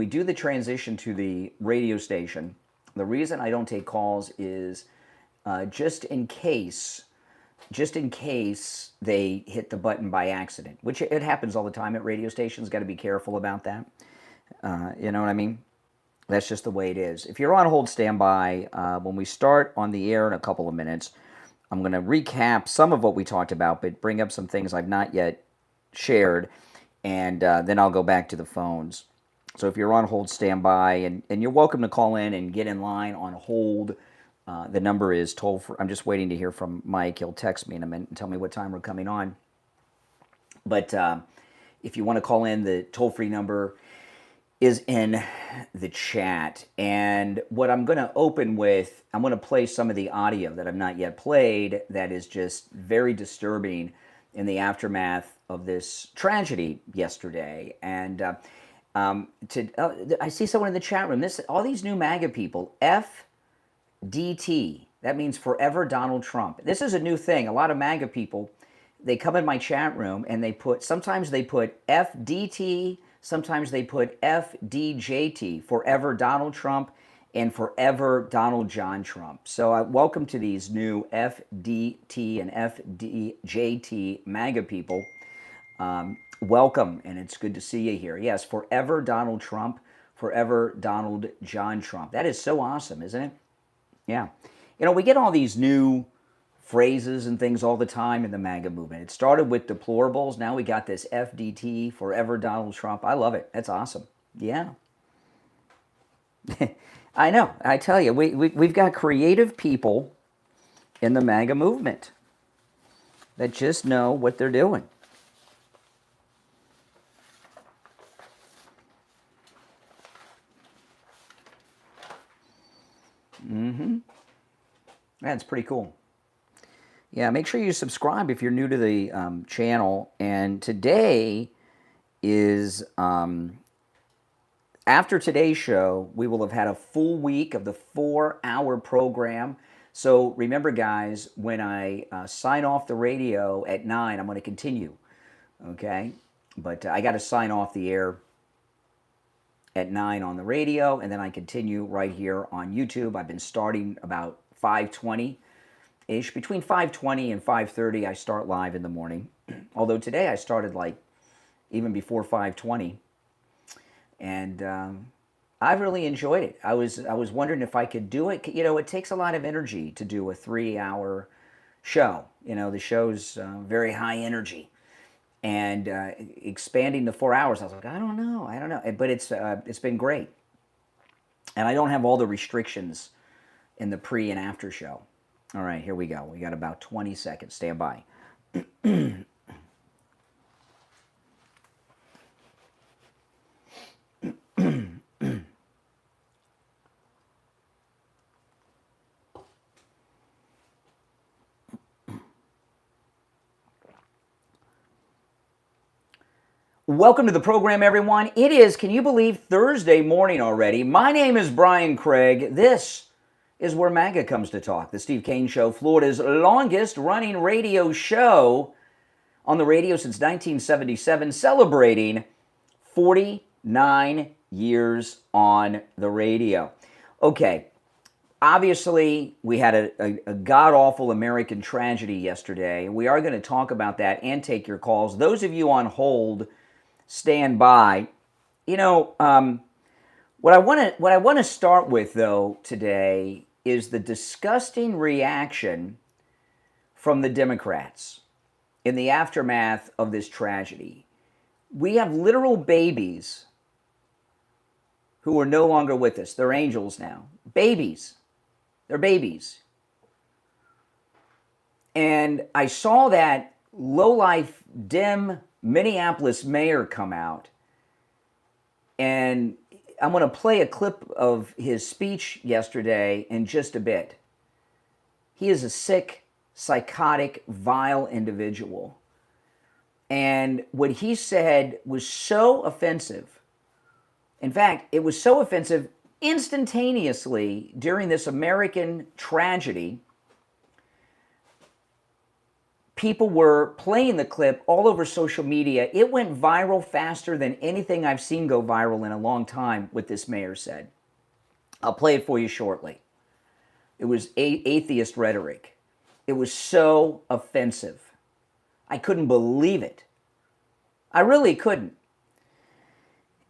do the transition to the radio station, the reason I don't take calls is just in case they hit the button by accident, which it happens all the time at radio stations. Got to be careful about that. You know what I mean? That's just the way it is. If you're on hold, stand by. When we start on the air in a couple of minutes, I'm going to recap some of what we talked about, but bring up some things I've not yet shared. And then I'll go back to the phones. So if you're on hold, stand by. And you're welcome to call in and get in line on hold. The number is toll free. I'm just waiting to hear from Mike. He'll text me in a minute and tell me what time we're coming on. But If you want to call in, the toll-free number is in the chat. And what I'm going to open with, I'm going to play some of the audio that I've not yet played that is just very disturbing in the aftermath of this tragedy yesterday. And I see someone in the chat room. All these new MAGA people, FDT, that means Forever Donald Trump. This is a new thing. A lot of MAGA people, they come in my chat room and sometimes they put FDT, sometimes they put FDJT, Forever Donald Trump, and Forever Donald John Trump. So welcome to these new FDT and FDJT MAGA people. Welcome, and it's good to see you here. Yes, Forever Donald Trump, Forever Donald John Trump. That is so awesome, isn't it? Yeah. You know, we get all these new phrases and things all the time in the MAGA movement. It started with deplorables. Now we got this FDT, Forever Donald Trump. I love it. That's awesome. Yeah. I know. I tell you, we've got creative people in the MAGA movement that just know what they're doing. Mm-hmm. That's pretty cool. Yeah, make sure you subscribe if you're new to the channel. And today is, after today's show, we will have had a full week of the 4-hour program. So remember, guys, when I sign off the radio at 9, I'm going to continue, okay? But I got to sign off the air at 9 on the radio, and then I continue right here on YouTube. I've been starting about 5:20-ish. Between 5:20 and 5:30, I start live in the morning. Although today I started like even before 5:20. And I've really enjoyed it. I was wondering if I could do it. You know, it takes a lot of energy to do a 3-hour show. You know, the show's very high energy. And expanding to 4 hours, I was like, I don't know. But it's been great. And I don't have all the restrictions in the pre and after show. All right, here we go. We got about 20 seconds. Stand by. Welcome to the program, everyone. It is, can you believe, Thursday morning already. My name is Brian Craig. This is where MAGA comes to talk. The Steve Kane Show, Florida's longest running radio show on the radio since 1977, celebrating 49 years on the radio. Okay, obviously we had a god-awful American tragedy yesterday. We are going to talk about that and take your calls. Those of you on hold, stand by. You know, what I want to start with, though, today is the disgusting reaction from the Democrats in the aftermath of this tragedy. We have literal babies who are no longer with us. They're angels now. Babies. They're babies. And I saw that lowlife, dim Minneapolis mayor come out, and I'm going to play a clip of his speech yesterday in just a bit. He is a sick, psychotic, vile individual. And what he said was so offensive. In fact, it was so offensive instantaneously during this American tragedy. People were playing the clip all over social media. It went viral faster than anything I've seen go viral in a long time, what this mayor said. I'll play it for you shortly. It was atheist rhetoric. It was so offensive. I couldn't believe it. I really couldn't.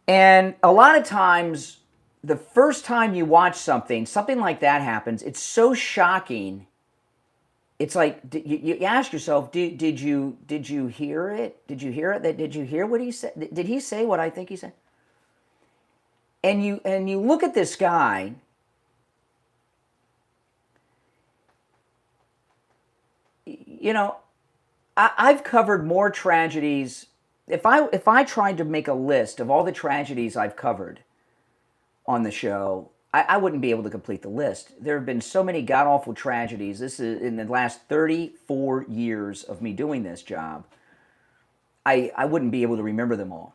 And a lot of times, the first time you watch something like that happens, it's so shocking. It's like you ask yourself, did you hear it? Did you hear it? Did you hear what he said? Did he say what I think he said? And you look at this guy. You know, I've covered more tragedies if I tried to make a list of all the tragedies I've covered on the show, I wouldn't be able to complete the list. There have been so many god-awful tragedies. This is in the last 34 years of me doing this job. I wouldn't be able to remember them all.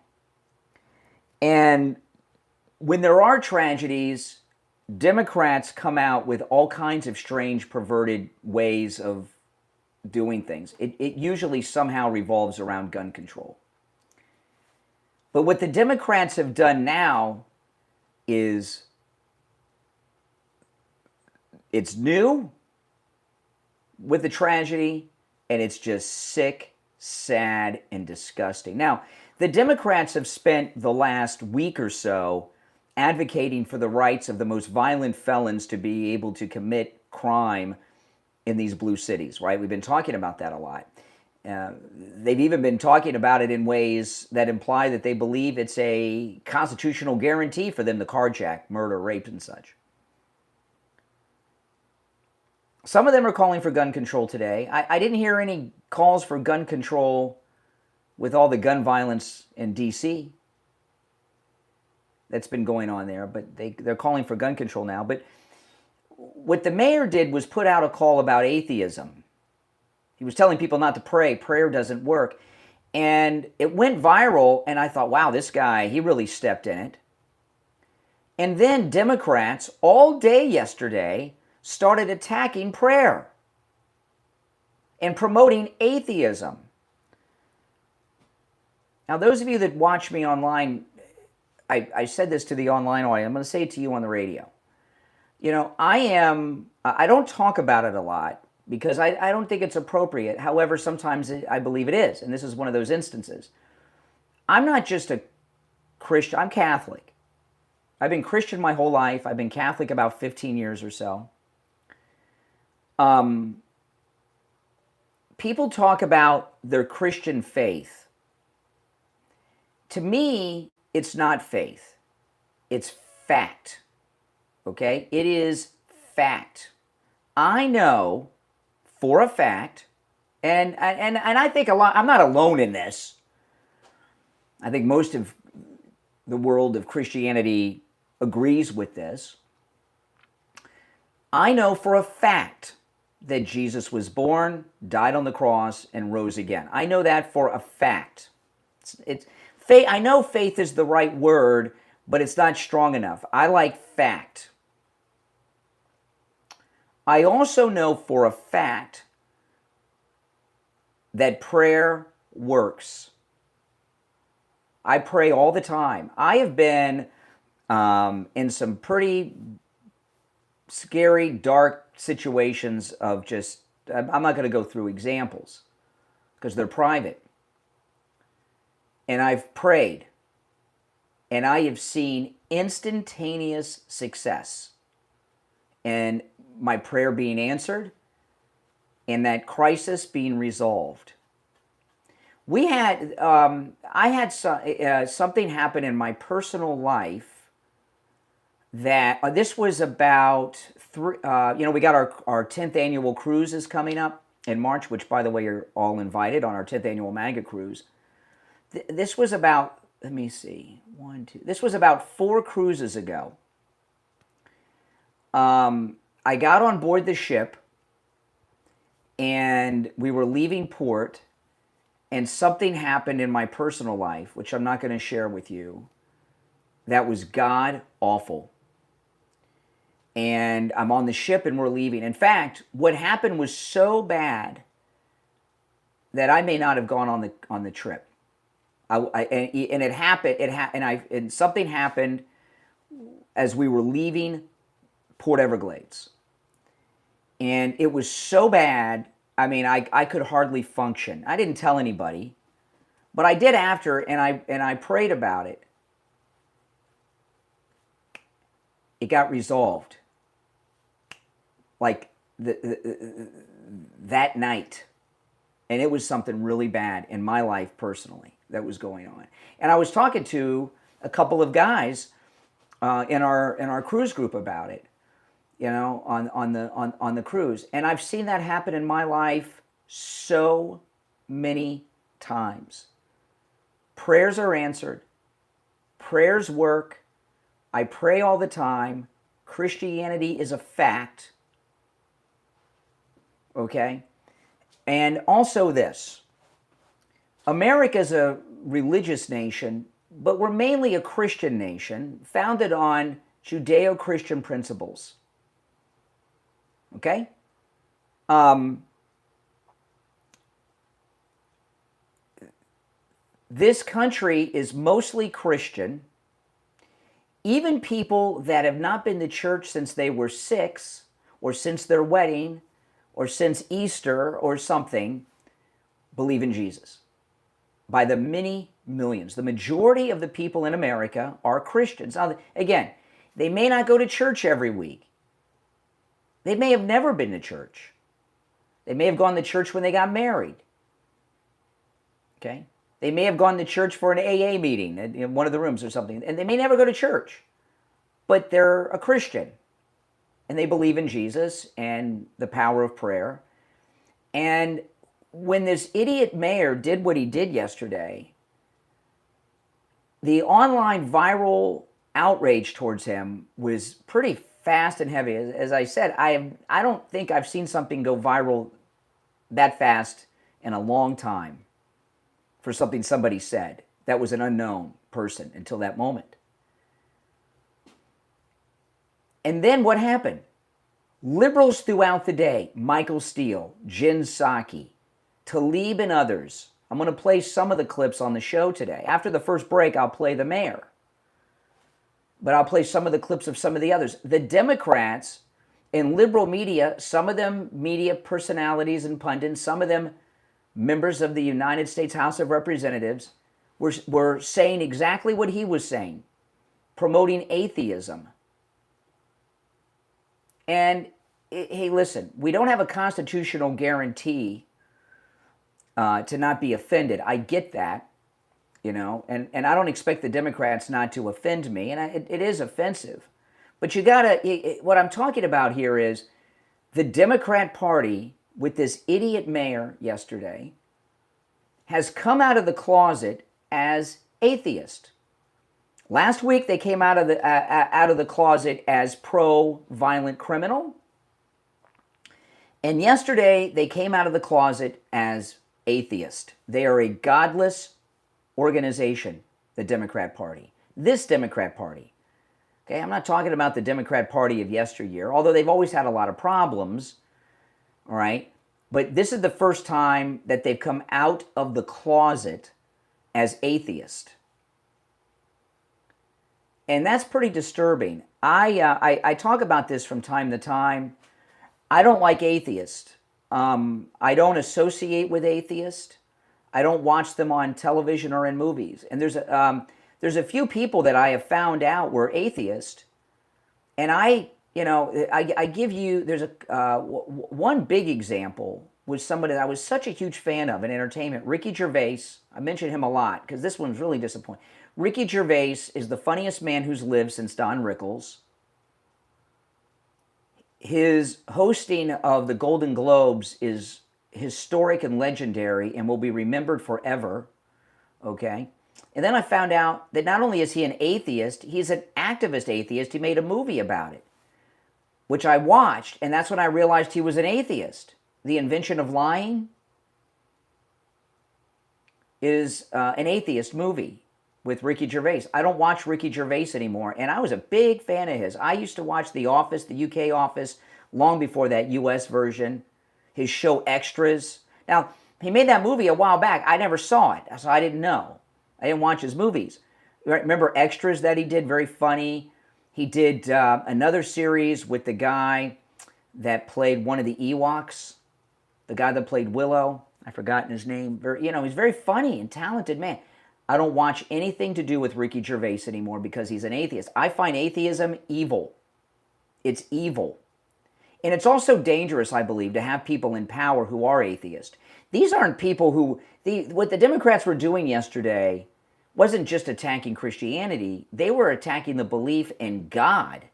And when there are tragedies, Democrats come out with all kinds of strange, perverted ways of doing things. It usually somehow revolves around gun control. But what the Democrats have done now is, it's new with the tragedy, and it's just sick, sad, and disgusting. Now, the Democrats have spent the last week or so advocating for the rights of the most violent felons to be able to commit crime in these blue cities, right? We've been talking about that a lot. They've even been talking about it in ways that imply that they believe it's a constitutional guarantee for them to carjack, murder, rape, and such. Some of them are calling for gun control today. I didn't hear any calls for gun control with all the gun violence in D.C. that's been going on there, but they're calling for gun control now. But what the mayor did was put out a call about atheism. He was telling people not to pray. Prayer doesn't work. And it went viral, and I thought, wow, this guy, he really stepped in it. And then Democrats all day yesterday started attacking prayer and promoting atheism. Now, those of you that watch me online, I said this to the online audience. I'm going to say it to you on the radio. You know, I don't talk about it a lot because I don't think it's appropriate. However, sometimes I believe it is, and this is one of those instances. I'm not just a Christian. I'm Catholic. I've been Christian my whole life. I've been Catholic about 15 years or so. People talk about their Christian faith. To me, it's not faith. It's fact. Okay? It is fact. I know for a fact, and I think a lot, I'm not alone in this. I think most of the world of Christianity agrees with this. I know for a fact that Jesus was born, died on the cross, and rose again. I know that for a fact. It's faith. I know faith is the right word, but it's not strong enough. I like fact. I also know for a fact that prayer works. I pray all the time. I have been in some pretty scary, dark situations of just, I'm not going to go through examples because they're private. And I've prayed, and I have seen instantaneous success and my prayer being answered and that crisis being resolved. We had, I had something happen in my personal life that this was about we got our 10th annual cruise is coming up in March, which, by the way, you're all invited on our 10th annual MAGA cruise. This was about, let me see, this was about 4 cruises ago. I got on board the ship, and we were leaving port, and something happened in my personal life, which I'm not going to share with you, that was god awful. And I'm on the ship and we're leaving. In fact, what happened was so bad that I may not have gone on the trip. It happened. And something happened as we were leaving Port Everglades, and it was so bad. I mean, I could hardly function. I didn't tell anybody, but I did after, and I prayed about it. It got resolved, like that night, and it was something really bad in my life personally that was going on. And I was talking to a couple of guys in our cruise group about it, you know, on the cruise. And I've seen that happen in my life so many times. Prayers are answered. Prayers work. I pray all the time. Christianity is a fact. Okay? And also this. America is a religious nation, but we're mainly a Christian nation founded on Judeo-Christian principles. Okay? This country is mostly Christian. Even people that have not been to church since they were 6, or since their wedding, or since Easter or something, believe in Jesus. By the many millions. The majority of the people in America are Christians. Now, again, they may not go to church every week. They may have never been to church. They may have gone to church when they got married. Okay? They may have gone to church for an AA meeting in one of the rooms or something, and they may never go to church. But they're a Christian, and they believe in Jesus and the power of prayer. And when this idiot mayor did what he did yesterday, the online viral outrage towards him was pretty fast and heavy. As I said, I don't think I've seen something go viral that fast in a long time for something somebody said that was an unknown person until that moment. And then what happened? Liberals throughout the day, Michael Steele, Jen Psaki, Tlaib and others. I'm going to play some of the clips on the show today. After the first break, I'll play the mayor. But I'll play some of the clips of some of the others. The Democrats in liberal media, some of them media personalities and pundits, some of them members of the United States House of Representatives, were saying exactly what he was saying, promoting atheism. And, hey, listen, we don't have a constitutional guarantee to not be offended. I get that, you know, and I don't expect the Democrats not to offend me, and it is offensive. But you gotta, what I'm talking about here is the Democrat Party, with this idiot mayor yesterday, has come out of the closet as atheist. Last week they came out of the closet as pro-violent criminal, and yesterday they came out of the closet as atheist. They are a godless organization, the Democrat Party. This Democrat Party. Okay, I'm not talking about the Democrat Party of yesteryear, although they've always had a lot of problems, all right? But this is the first time that they've come out of the closet as atheist. And that's pretty disturbing. I talk about this from time to time. I don't like atheists. I don't associate with atheists. I don't watch them on television or in movies. And there's a few people that I have found out were atheist, and I give you, there's one big example was somebody that I was such a huge fan of in entertainment, Ricky Gervais. I mention him a lot because this one's really disappointing. Ricky Gervais is the funniest man who's lived since Don Rickles. His hosting of the Golden Globes is historic and legendary and will be remembered forever, okay? And then I found out that not only is he an atheist, he's an activist atheist. He made a movie about it, which I watched, and that's when I realized he was an atheist. The Invention of Lying is an atheist movie with Ricky Gervais. I don't watch Ricky Gervais anymore, and I was a big fan of his. I used to watch The Office, the UK Office, long before that US version. His show Extras. Now, he made that movie a while back. I never saw it, so I didn't know. I didn't watch his movies. Remember Extras that he did? Very funny. He did another series with the guy that played one of the Ewoks, the guy that played Willow. I've forgotten his name. He's very funny and talented man. I don't watch anything to do with Ricky Gervais anymore because he's an atheist. I find atheism evil. It's evil. And it's also dangerous, I believe, to have people in power who are atheist. These aren't people who... what the Democrats were doing yesterday wasn't just attacking Christianity. They were attacking the belief in God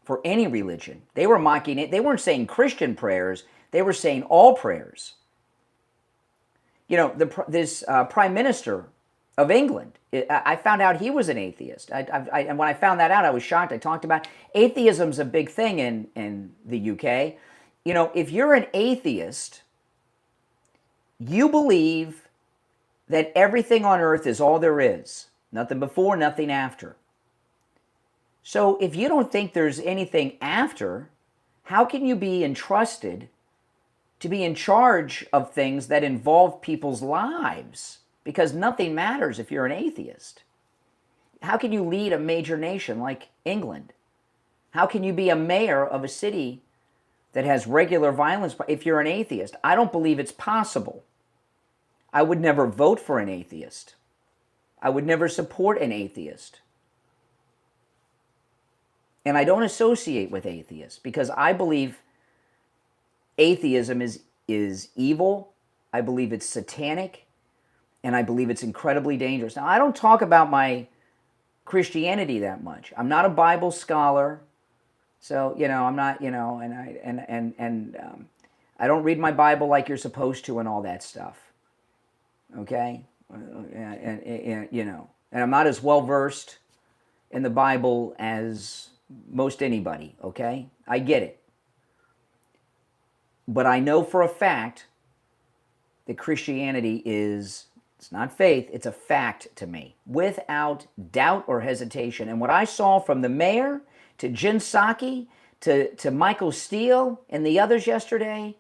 for any religion. They were mocking it. They weren't saying Christian prayers. They were saying all prayers. You know, this Prime Minister of England. I found out he was an atheist. And when I found that out, I was shocked. I talked about atheism's a big thing in the UK. You know, if you're an atheist, you believe that everything on earth is all there is. Nothing before, nothing after. So if you don't think there's anything after, how can you be entrusted to be in charge of things that involve people's lives? Because nothing matters if you're an atheist. How can you lead a major nation like England? How can you be a mayor of a city that has regular violence if you're an atheist? I don't believe it's possible. I would never vote for an atheist. I would never support an atheist. And I don't associate with atheists because I believe atheism is evil. I believe it's satanic. And I believe it's incredibly dangerous. Now, I don't talk about my Christianity that much. I'm not a Bible scholar. So, you know, I'm not, you know, and I don't read my Bible like you're supposed to and all that stuff. Okay? And you know, and I'm not as well versed in the Bible as most anybody, okay? I get it. But I know for a fact that Christianity is, it's not faith, it's a fact to me, without doubt or hesitation. And what I saw from the mayor to Jen Psaki to Michael Steele and the others yesterday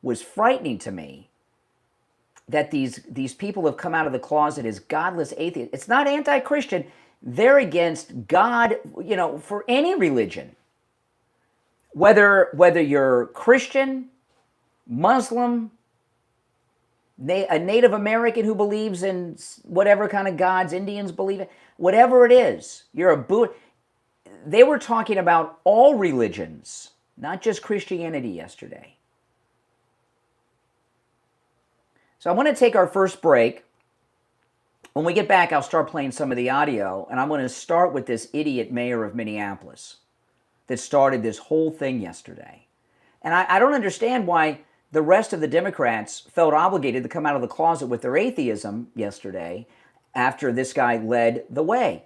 was frightening to me. That these people have come out of the closet as godless atheists. It's not anti-Christian. They're against God, you know, for any religion. Whether you're Christian, Muslim, a Native American who believes in whatever kind of gods Indians believe in, whatever it is, you're a Buddhist. They were talking about all religions, not just Christianity yesterday. So I want to take our first break. When we get back, I'll start playing some of the audio, and I'm going to start with this idiot mayor of Minneapolis that started this whole thing yesterday. And I don't understand why the rest of the Democrats felt obligated to come out of the closet with their atheism yesterday after this guy led the way.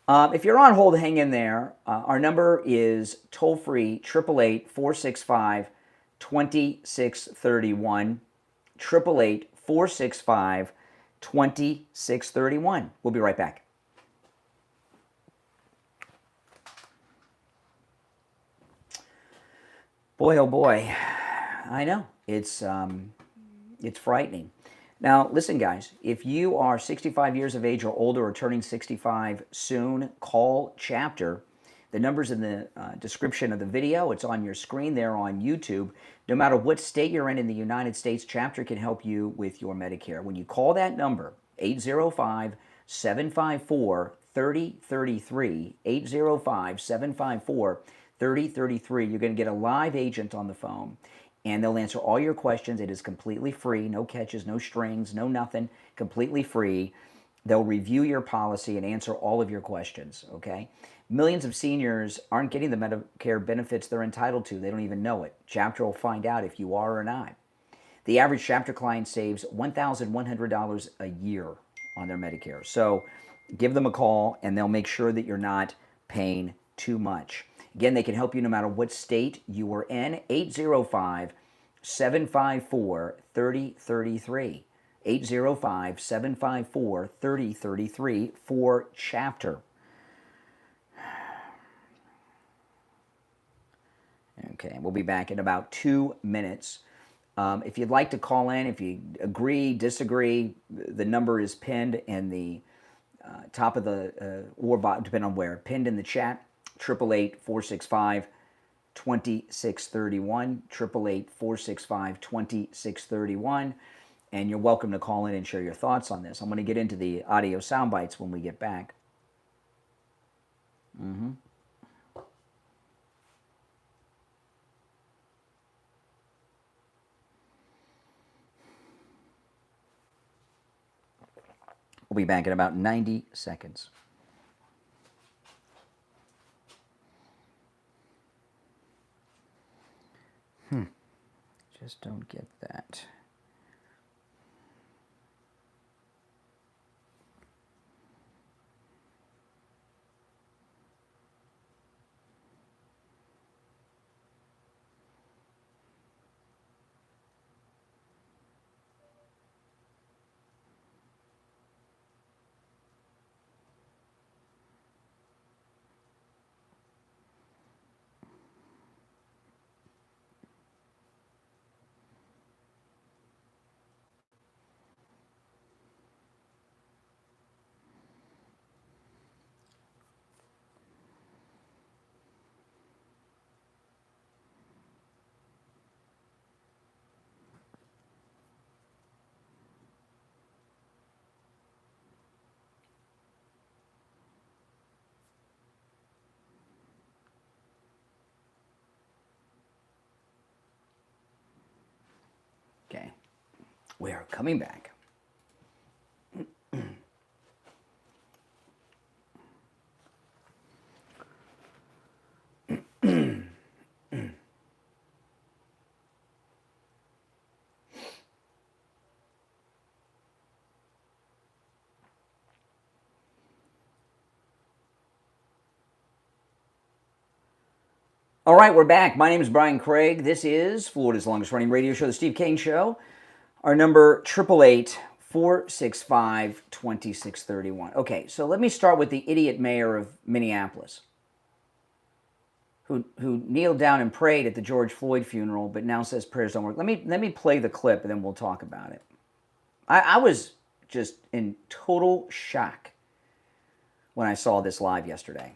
If you're on hold, hang in there. Our number is toll-free, 888-465-2631, 888-465-2631. We'll be right back. Boy, oh boy, I know, it's frightening. Now, listen, guys, if you are 65 years of age or older or turning 65 soon, call Chapter. The number's in the description of the video. It's on your screen there on YouTube. No matter what state you're in the United States, Chapter can help you with your Medicare. When you call that number, 805-754-3033, 805-754-3033, you're going to get a live agent on the phone, and they'll answer all your questions. It is completely free, no catches, no strings, no nothing, completely free. They'll review your policy and answer all of your questions, okay? Millions of seniors aren't getting the Medicare benefits they're entitled to. They don't even know it. Chapter will find out if you are or not. The average Chapter client saves $1,100 a year on their Medicare. So give them a call, and they'll make sure that you're not paying too much. Again, they can help you no matter what state you are in. 805-754-3033. 805-754-3033 for Chapter. Okay, we'll be back in about 2 minutes. If you'd like to call in, if you agree, disagree, the number is pinned in the top of the, or bottom, depending on where, pinned in the chat, 888-465-2631, 888-465-2631, and you're welcome to call in and share your thoughts on this. I'm going to get into the audio sound bites when we get back. We'll be back in about 90 seconds. Just don't get that. We are coming back. All right, we're back. My name is Brian Craig. This is Florida's longest running radio show, The Steve Kane Show. Our number, 888-465-2631. Okay, so let me start with the idiot mayor of Minneapolis, who kneeled down and prayed at the George Floyd funeral, but now says prayers don't work. Let me play the clip, and then we'll talk about it. I was just in total shock when I saw this live yesterday.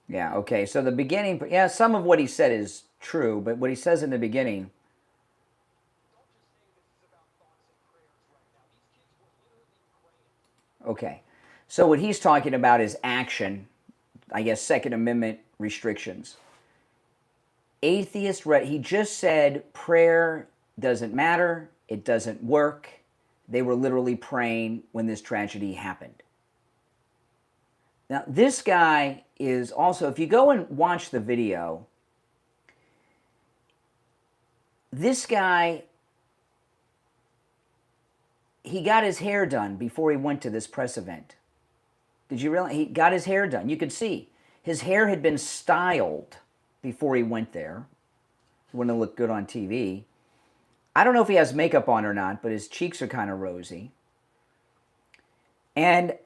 Yeah, okay, so the beginning, yeah, some of what he said is true, but what he says in the beginning, okay, so what he's talking about is action, I guess Second Amendment restrictions. Atheist, he just said prayer doesn't matter, it doesn't work. They were literally praying when this tragedy happened. Now, this guy is also, if you go and watch the video, this guy, he got his hair done before he went to this press event. Did you realize? He got his hair done. You could see his hair had been styled before he went there. He wouldn't have looked good on TV. I don't know if he has makeup on or not, but his cheeks are kind of rosy. And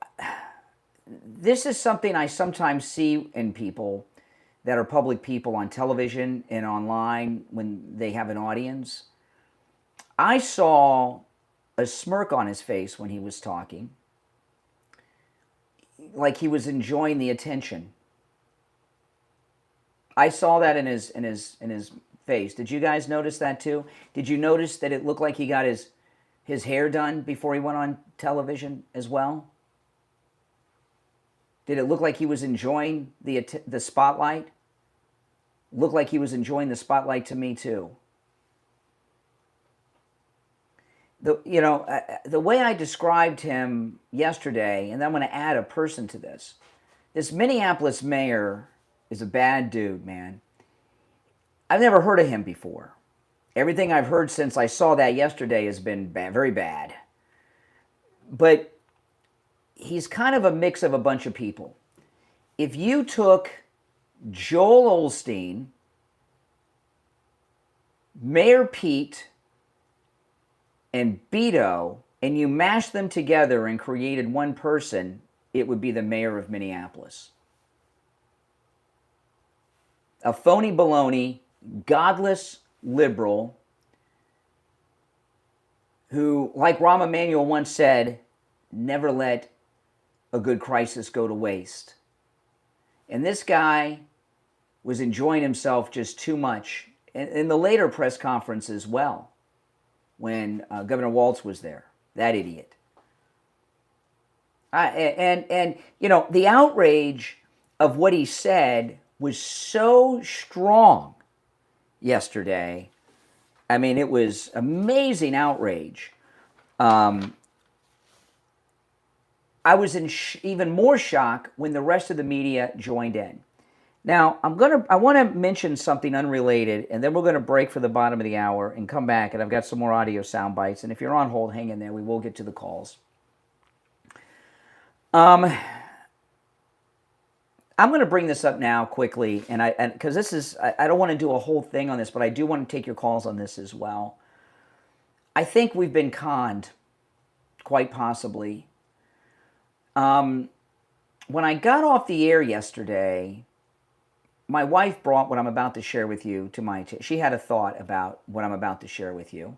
this is something I sometimes see in people that are public people on television and online when they have an audience. I saw a smirk on his face when he was talking, like he was enjoying the attention. I saw that in his face. Did you guys notice that too? Did you notice that it looked like he got his hair done before he went on television as well? Did it look like he was enjoying the spotlight? Looked like he was enjoying the spotlight to me too. The way I described him yesterday, and I'm going to add a person to this. This Minneapolis mayor is a bad dude, man. I've never heard of him before. Everything I've heard since I saw that yesterday has been bad, very bad. But he's kind of a mix of a bunch of people. If you took Joel Osteen, Mayor Pete, and Beto, and you mashed them together and created one person, it would be the mayor of Minneapolis. A phony baloney, godless liberal who, like Rahm Emanuel once said, never let a good crisis go to waste. And this guy was enjoying himself just too much. In the later press conference as well, when Governor Walz was there, that idiot. And the outrage of what he said was so strong yesterday. I mean, it was amazing outrage. I was in even more shock when the rest of the media joined in. Now, I want to mention something unrelated, and then we're going to break for the bottom of the hour and come back, and I've got some more audio sound bites, and if you're on hold, hang in there. We will get to the calls. I'm going to bring this up now quickly, and because this is, I don't want to do a whole thing on this, but I do want to take your calls on this as well. I think we've been conned, quite possibly. When I got off the air yesterday, my wife brought what I'm about to share with you to my. She had a thought about what I'm about to share with you,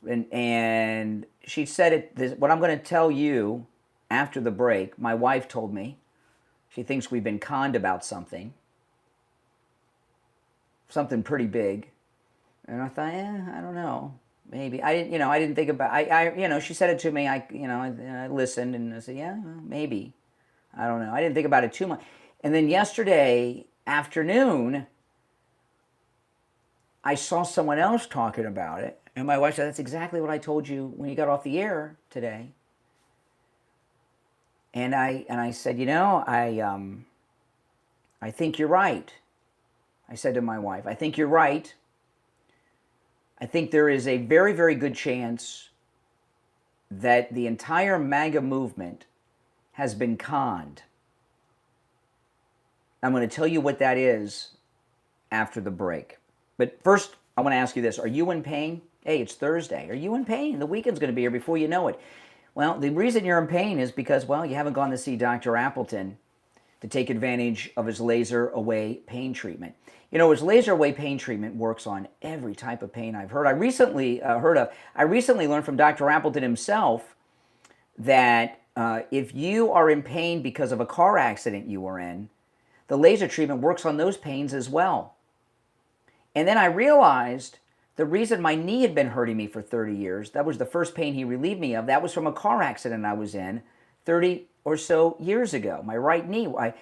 and she said it. What I'm going to tell you after the break, my wife told me she thinks we've been conned about something pretty big, and I thought, I don't know, maybe I didn't think about. She said it to me. I listened and I said, yeah, well, maybe. I don't know. I didn't think about it too much, and then yesterday afternoon, I saw someone else talking about it, and my wife said, that's exactly what I told you when you got off the air today. And I said, I think you're right. I said to my wife, I think you're right. I think there is a very, very good chance that the entire MAGA movement has been conned. I'm going to tell you what that is after the break. But first, I want to ask you this. Are you in pain? Hey, it's Thursday. Are you in pain? The weekend's going to be here before you know it. Well, the reason you're in pain is because, you haven't gone to see Dr. Appleton to take advantage of his laser away pain treatment. His laser away pain treatment works on every type of pain I've heard. I recently learned from Dr. Appleton himself that if you are in pain because of a car accident you were in, the laser treatment works on those pains as well. And then I realized the reason my knee had been hurting me for 30 years, that was the first pain he relieved me of, that was from a car accident I was in 30 or so years ago. My right knee, I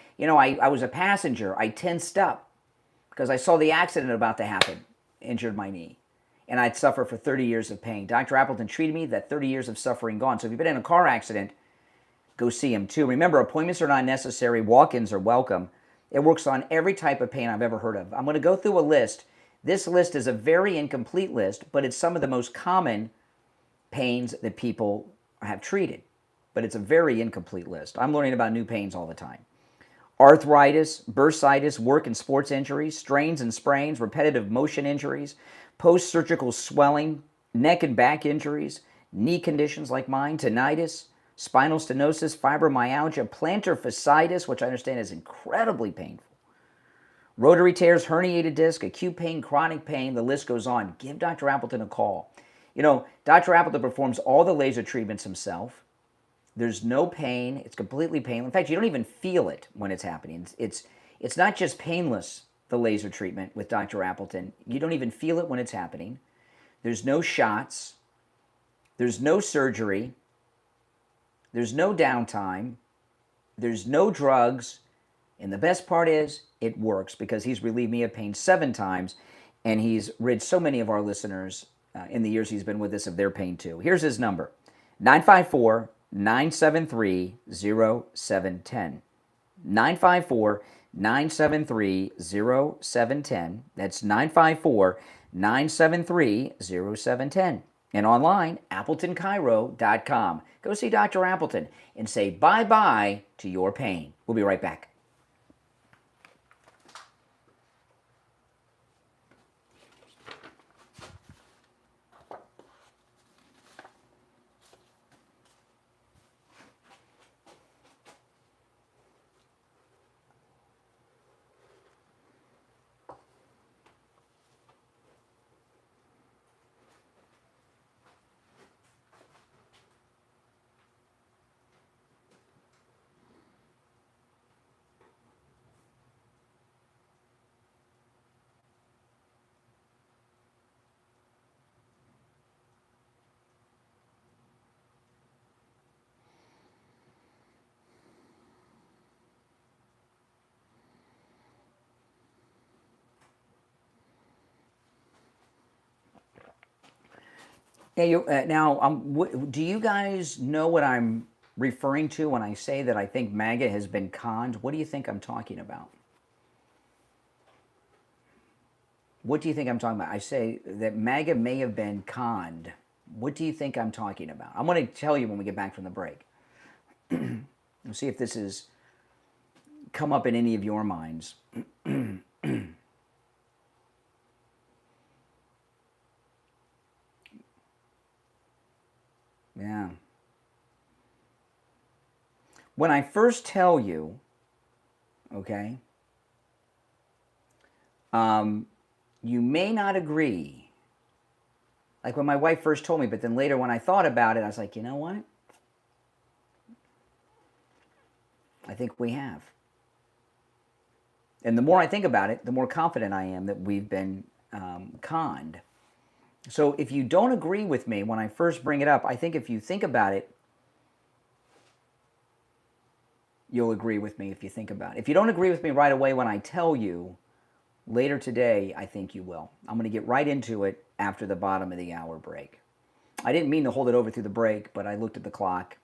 was a passenger. I tensed up because I saw the accident about to happen, injured my knee. And I'd suffer for 30 years of pain. Dr. Appleton treated me, that 30 years of suffering gone. So if you've been in a car accident, go see him too. Remember, appointments are not necessary. Walk-ins are welcome. It works on every type of pain I've ever heard of. I'm going to go through a list. This list is a very incomplete list, but it's some of the most common pains that people have treated. But it's a very incomplete list. I'm learning about new pains all the time. Arthritis, bursitis, work and sports injuries, strains and sprains, repetitive motion injuries, post-surgical swelling, neck and back injuries, knee conditions like mine, tinnitus, spinal stenosis, fibromyalgia, plantar fasciitis, which I understand is incredibly painful, rotary tears, herniated disc, acute pain, chronic pain, the list goes on. Give Dr. Appleton a call. Dr. Appleton performs all the laser treatments himself. There's no pain. It's completely painless. In fact, you don't even feel it when it's happening. It's not just painless, the laser treatment with Dr. Appleton. You don't even feel it when it's happening. There's no shots. There's no surgery. There's no downtime. There's no drugs. And the best part is it works because he's relieved me of pain 7 times, and he's rid so many of our listeners in the years he's been with us of their pain too. Here's his number, 954-973-0710. 954-973-0710. That's 954-973-0710. And online, AppletonChiro.com. Go see Dr. Appleton and say bye-bye to your pain. We'll be right back. Do you guys know what I'm referring to when I say that I think MAGA has been conned? What do you think I'm talking about? What do you think I'm talking about? I say that MAGA may have been conned. What do you think I'm talking about? I'm going to tell you when we get back from the break. We'll see if this has come up in any of your minds. Yeah. When I first tell you, okay, You may not agree. Like when my wife first told me, but then later when I thought about it, I was like, you know what? I think we have. And the more I think about it, the more confident I am that we've been conned. So if you don't agree with me when I first bring it up, I think if you think about it, you'll agree with me if you think about it. If you don't agree with me right away when I tell you, later today, I think you will. I'm going to get right into it after the bottom of the hour break. I didn't mean to hold it over through the break, but I looked at the clock.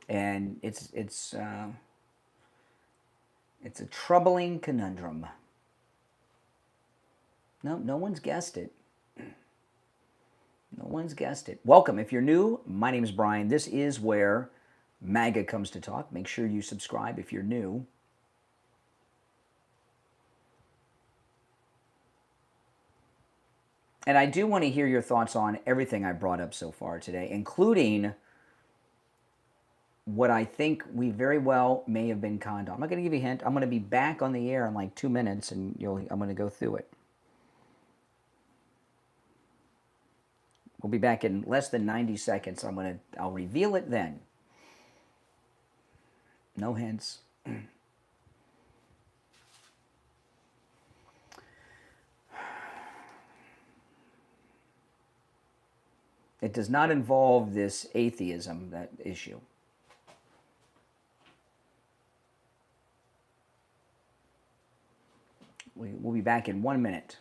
And it's a troubling conundrum. No one's guessed it. No one's guessed it. Welcome. If you're new, my name is Brian. This is where MAGA comes to talk. Make sure you subscribe if you're new. And I do want to hear your thoughts on everything I brought up so far today, including what I think we very well may have been conned on. I'm not going to give you a hint. I'm going to be back on the air in like 2 minutes, and I'm going to go through it. We'll be back in less than 90 seconds. I'll reveal it then. No hints. It does not involve this atheism, that issue. We'll be back in 1 minute.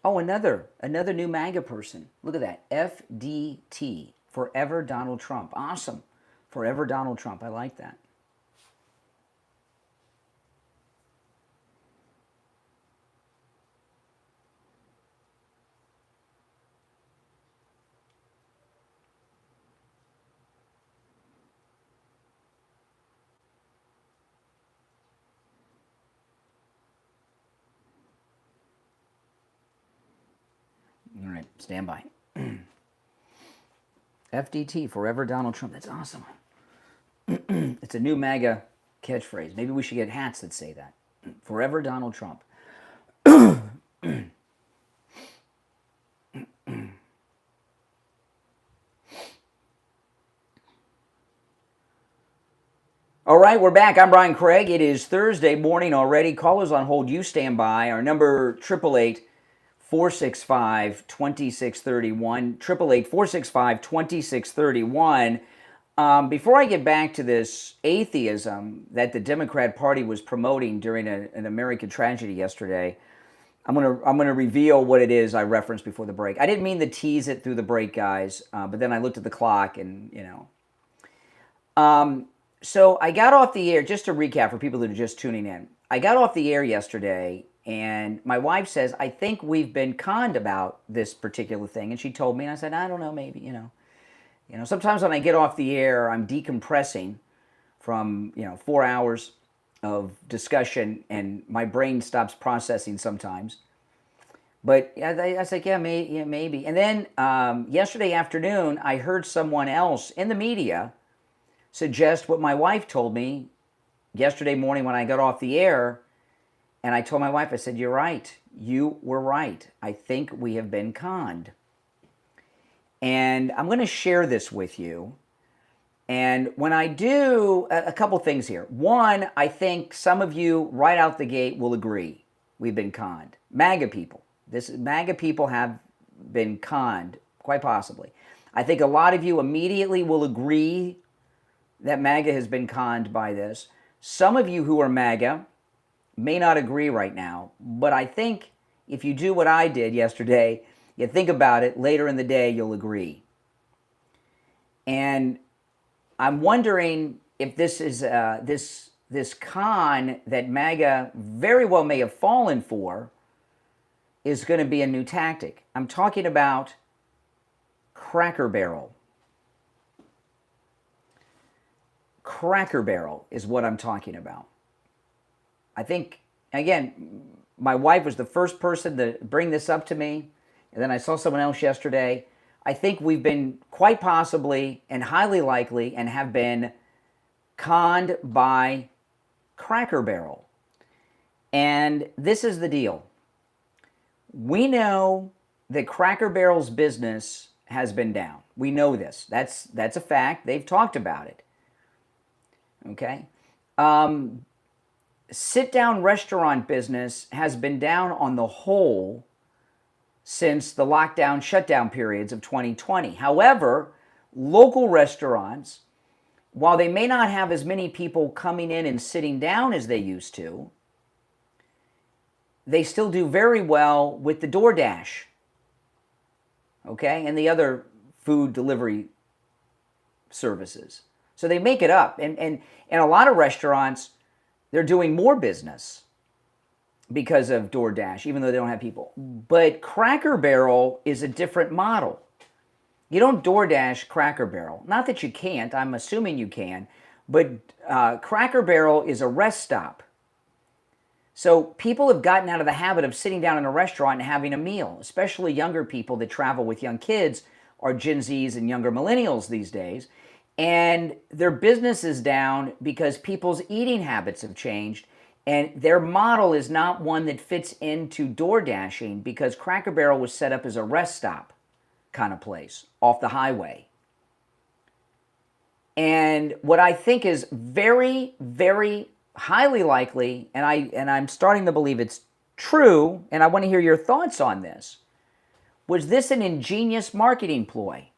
Oh, another new MAGA person. Look at that. FDT. Forever Donald Trump. Awesome. Forever Donald Trump. I like that. All right, stand by. FDT, Forever Donald Trump. That's awesome. It's a new MAGA catchphrase. Maybe we should get hats that say that. Forever Donald Trump. All right, we're back. I'm Brian Craig. It is Thursday morning already. Callers on hold. You stand by. Our number 888-465-2631. 888-465-2631. Before I get back to this atheism that the Democrat Party was promoting during an American tragedy yesterday, I'm gonna reveal what it is I referenced before the break. I didn't mean to tease it through the break, guys, but then I looked at the clock and, So I got off the air, just to recap for people that are just tuning in. I got off the air yesterday, and my wife says, I think we've been conned about this particular thing. And she told me, and I said, I don't know, maybe, Sometimes when I get off the air, I'm decompressing from, 4 hours of discussion, and my brain stops processing sometimes. But I was like, yeah, maybe. And then yesterday afternoon, I heard someone else in the media suggest what my wife told me yesterday morning when I got off the air. And I told my wife, I said, you're right. You were right. I think we have been conned. And I'm going to share this with you. And when I do, a couple things here. One, I think some of you right out the gate will agree we've been conned. MAGA people. MAGA people have been conned, quite possibly. I think a lot of you immediately will agree that MAGA has been conned by this. Some of you who are MAGA may not agree right now, but I think if you do what I did yesterday, you think about it, later in the day you'll agree. And I'm wondering if this is this con that MAGA very well may have fallen for is going to be a new tactic. I'm talking about Cracker Barrel. Cracker Barrel is what I'm talking about. I think, again, my wife was the first person to bring this up to me, and then I saw someone else yesterday. I think we've been quite possibly and highly likely and have been conned by Cracker Barrel. And this is the deal. We know that Cracker Barrel's business has been down. We know this. That's a fact. They've talked about it. Okay? Sit-down restaurant business has been down on the whole since the lockdown shutdown periods of 2020. However, local restaurants, while they may not have as many people coming in and sitting down as they used to, they still do very well with the DoorDash, okay, and the other food delivery services. So they make it up. And a lot of restaurants, they're doing more business because of DoorDash, even though they don't have people. But Cracker Barrel is a different model. You don't DoorDash Cracker Barrel. Not that you can't. I'm assuming you can. But Cracker Barrel is a rest stop. So people have gotten out of the habit of sitting down in a restaurant and having a meal, especially younger people that travel with young kids are Gen Zs and younger millennials these days. And their business is down because people's eating habits have changed. And their model is not one that fits into DoorDashing because Cracker Barrel was set up as a rest stop kind of place off the highway. And what I think is very, very highly likely, and I'm starting to believe it's true, and I want to hear your thoughts on this, was this an ingenious marketing ploy?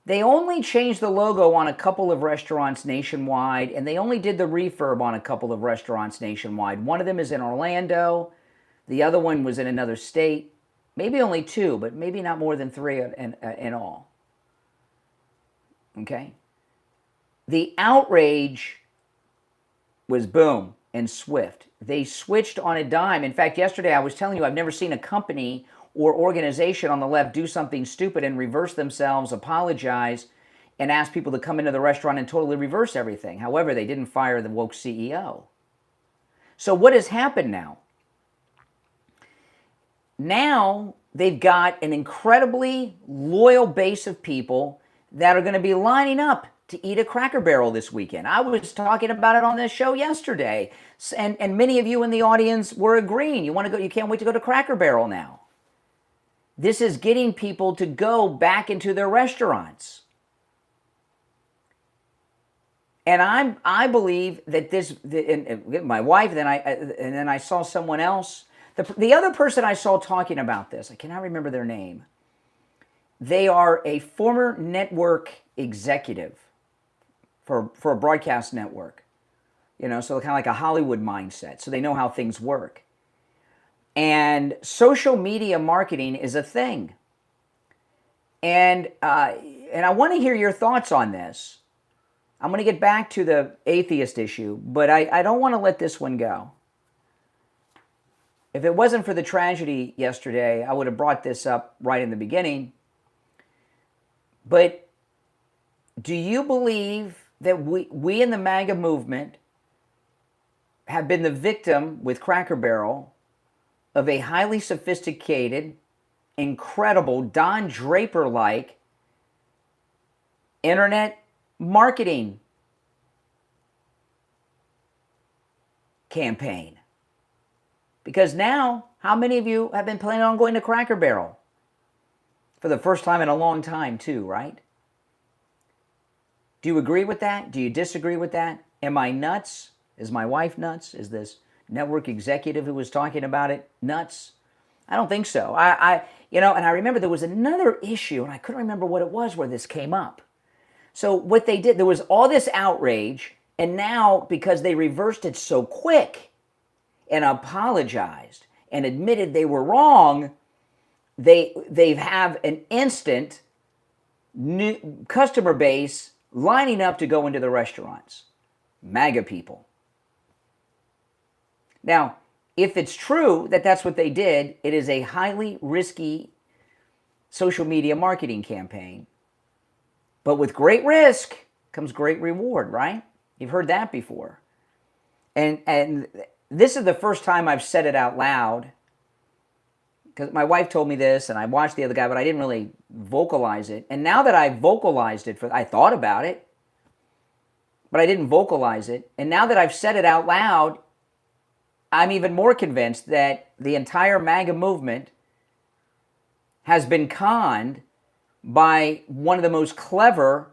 They only changed the logo on a couple of restaurants nationwide, and they only did the refurb on a couple of restaurants nationwide. One of them is in Orlando. The other one was in another state. Maybe only two, but maybe not more than three in all. Okay? The outrage was boom and swift. They switched on a dime. In fact, yesterday I was telling you I've never seen a company or organization on the left do something stupid and reverse themselves, apologize, and ask people to come into the restaurant and totally reverse everything. However, they didn't fire the woke CEO. So what has happened now? Now they've got an incredibly loyal base of people that are going to be lining up to eat a Cracker Barrel this weekend. I was talking about it on this show yesterday, and many of you in the audience were agreeing. You want to go? You can't wait to go to Cracker Barrel now. This is getting people to go back into their restaurants. And I believe that my wife, and then I saw someone else. The other person I saw talking about this, I cannot remember their name. They are a former network executive for a broadcast network. You know, so kind of like a Hollywood mindset. So they know how things work. And social media marketing is a thing. And I want to hear your thoughts on this. I'm going to get back to the atheist issue, but I don't want to let this one go. If it wasn't for the tragedy yesterday, I would have brought this up right in the beginning. But do you believe that we in the MAGA movement have been the victim with Cracker Barrel of a highly sophisticated, incredible, Don Draper-like internet marketing campaign? Because now, how many of you have been planning on going to Cracker Barrel? For the first time in a long time, too, right? Do you agree with that? Do you disagree with that? Am I nuts? Is my wife nuts? Is this network executive who was talking about it nuts? I don't think so. And I remember there was another issue, and I couldn't remember what it was where this came up. So what they did, there was all this outrage, and now because they reversed it so quick and apologized and admitted they were wrong, they have an instant new customer base lining up to go into the restaurants. MAGA people. Now, if it's true that that's what they did, it is a highly risky social media marketing campaign. But with great risk comes great reward, right? You've heard that before. And this is the first time I've said it out loud. because my wife told me this, and I watched the other guy, but I didn't really vocalize it. And now that I vocalized it, I thought about it, but I didn't vocalize it. And now that I've said it out loud, I'm even more convinced that the entire MAGA movement has been conned by one of the most clever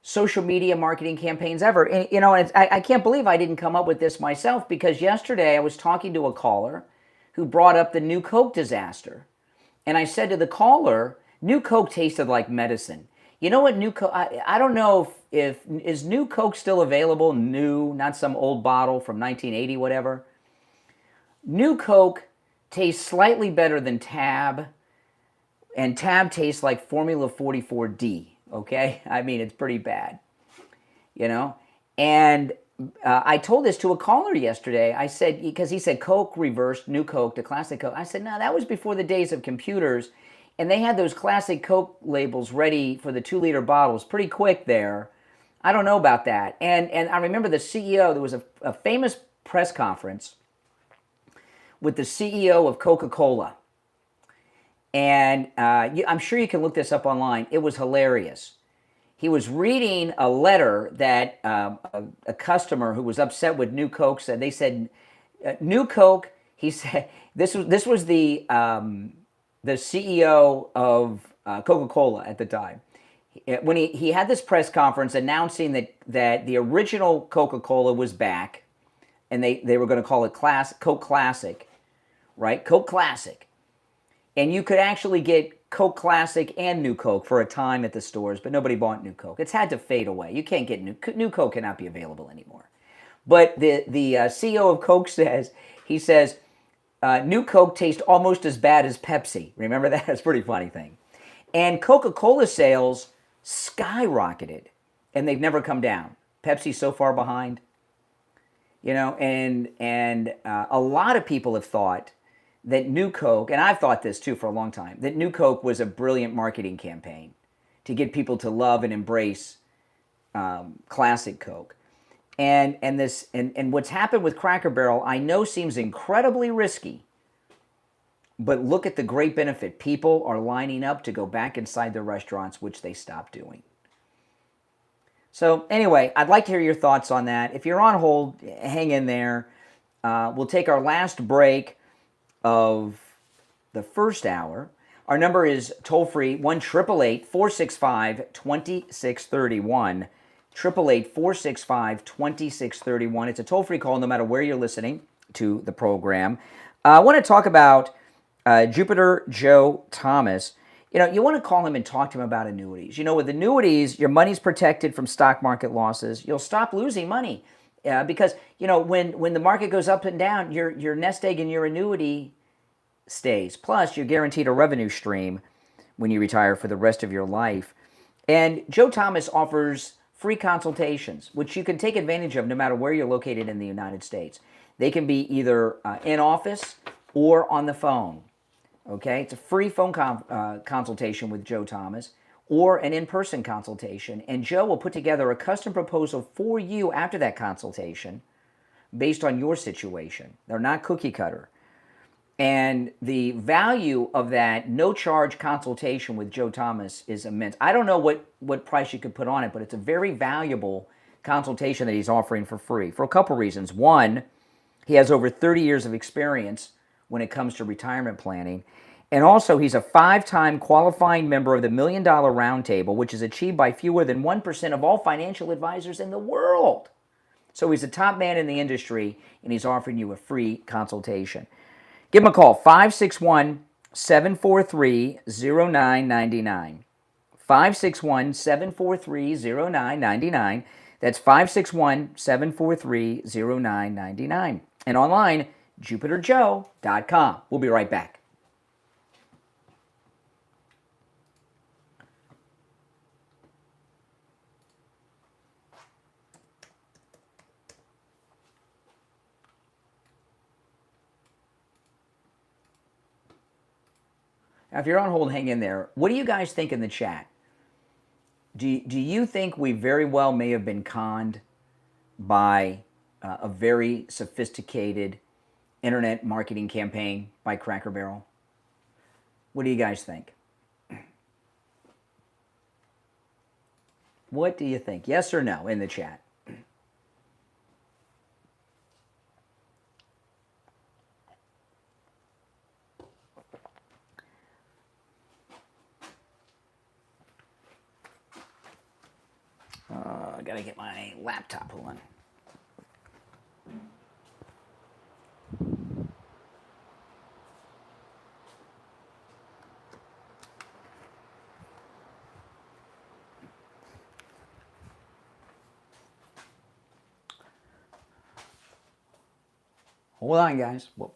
social media marketing campaigns ever. And, you know, I can't believe I didn't come up with this myself, because yesterday I was talking to a caller who brought up the New Coke disaster. And I said to the caller, New Coke tasted like medicine. You know what New Coke, I don't know if is New Coke still available? New, not some old bottle from 1980, whatever. New Coke tastes slightly better than Tab, and Tab tastes like Formula 44D, okay? I mean, it's pretty bad, you know? And I told this to a caller yesterday. I said, because he said Coke reversed, New Coke to Classic Coke. I said, no, that was before the days of computers, and they had those Classic Coke labels ready for the 2-liter bottles pretty quick there. I don't know about that. And I remember the CEO, there was a famous press conference with the CEO of Coca-Cola. And I'm sure you can look this up online. It was hilarious. He was reading a letter that a customer who was upset with New Coke said. They said, New Coke, he said, this was the CEO of Coca-Cola at the time. When he had this press conference announcing that the original Coca-Cola was back, and they were going to call it Coke Classic, right? Coke Classic. And you could actually get Coke Classic and New Coke for a time at the stores, but nobody bought New Coke. It's had to fade away. You can't get New Coke cannot be available anymore. But the CEO of Coke says, New Coke tastes almost as bad as Pepsi. Remember that? That's a pretty funny thing. And Coca-Cola sales skyrocketed, and they've never come down. Pepsi's so far behind. You know, and a lot of people have thought that New Coke, and I've thought this too for a long time, that New Coke was a brilliant marketing campaign to get people to love and embrace Classic Coke. And what's happened with Cracker Barrel, I know seems incredibly risky, but look at the great benefit. People are lining up to go back inside their restaurants, which they stopped doing. So anyway, I'd like to hear your thoughts on that. If you're on hold, hang in there. We'll take our last break of the first hour. Our number is toll-free, 1-888-465-2631. 888-465-2631. It's a toll-free call no matter where you're listening to the program. I want to talk about Jupiter Joe Thomas. You know, you want to call him and talk to him about annuities. You know, with annuities, your money's protected from stock market losses. You'll stop losing money because, you know, when the market goes up and down, your nest egg in your annuity stays. Plus, you're guaranteed a revenue stream when you retire for the rest of your life. And Joe Thomas offers free consultations, which you can take advantage of no matter where you're located in the United States. They can be either in office or on the phone. Okay, it's a free phone consultation with Joe Thomas or an in-person consultation, and Joe will put together a custom proposal for you after that consultation based on your situation. They're not cookie cutter. And the value of that no-charge consultation with Joe Thomas is immense. I don't know what price you could put on it, but it's a very valuable consultation that he's offering for free for a couple reasons. One, he has over 30 years of experience when it comes to retirement planning. And also, he's a 5-time qualifying member of the $1 Million Roundtable, which is achieved by fewer than 1% of all financial advisors in the world. So he's a top man in the industry, and he's offering you a free consultation. Give him a call, 561-743-0999. 561-743-0999. That's 561-743-0999. And online, JupiterJoe.com. We'll be right back. Now, if you're on hold, hang in there. What do you guys think in the chat? Do you think we very well may have been conned by a very sophisticated internet marketing campaign by Cracker Barrel? What do you guys think? What do you think? Yes or no in the chat? I gotta get my laptop. Hold on. Hold on, guys. Whoa.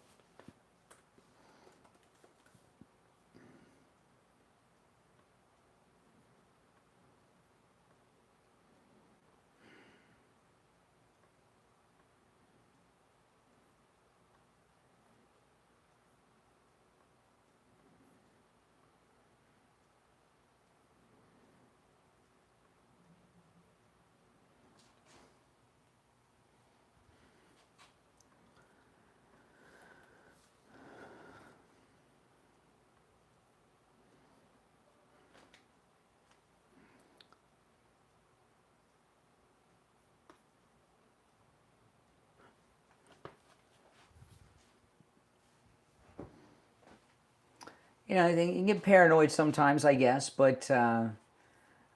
You know, I think you can get paranoid sometimes, I guess, but I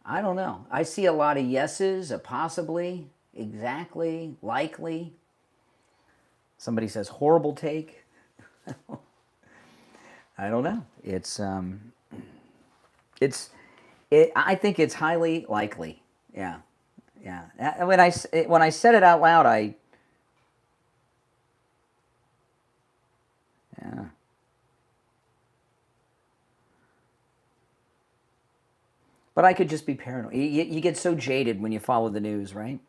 don't know. I see a lot of yeses, a possibly, exactly, likely. Somebody says horrible take. I don't know. I think it's highly likely. Yeah, yeah. When I said it out loud, yeah. But I could just be paranoid. You get so jaded when you follow the news, right?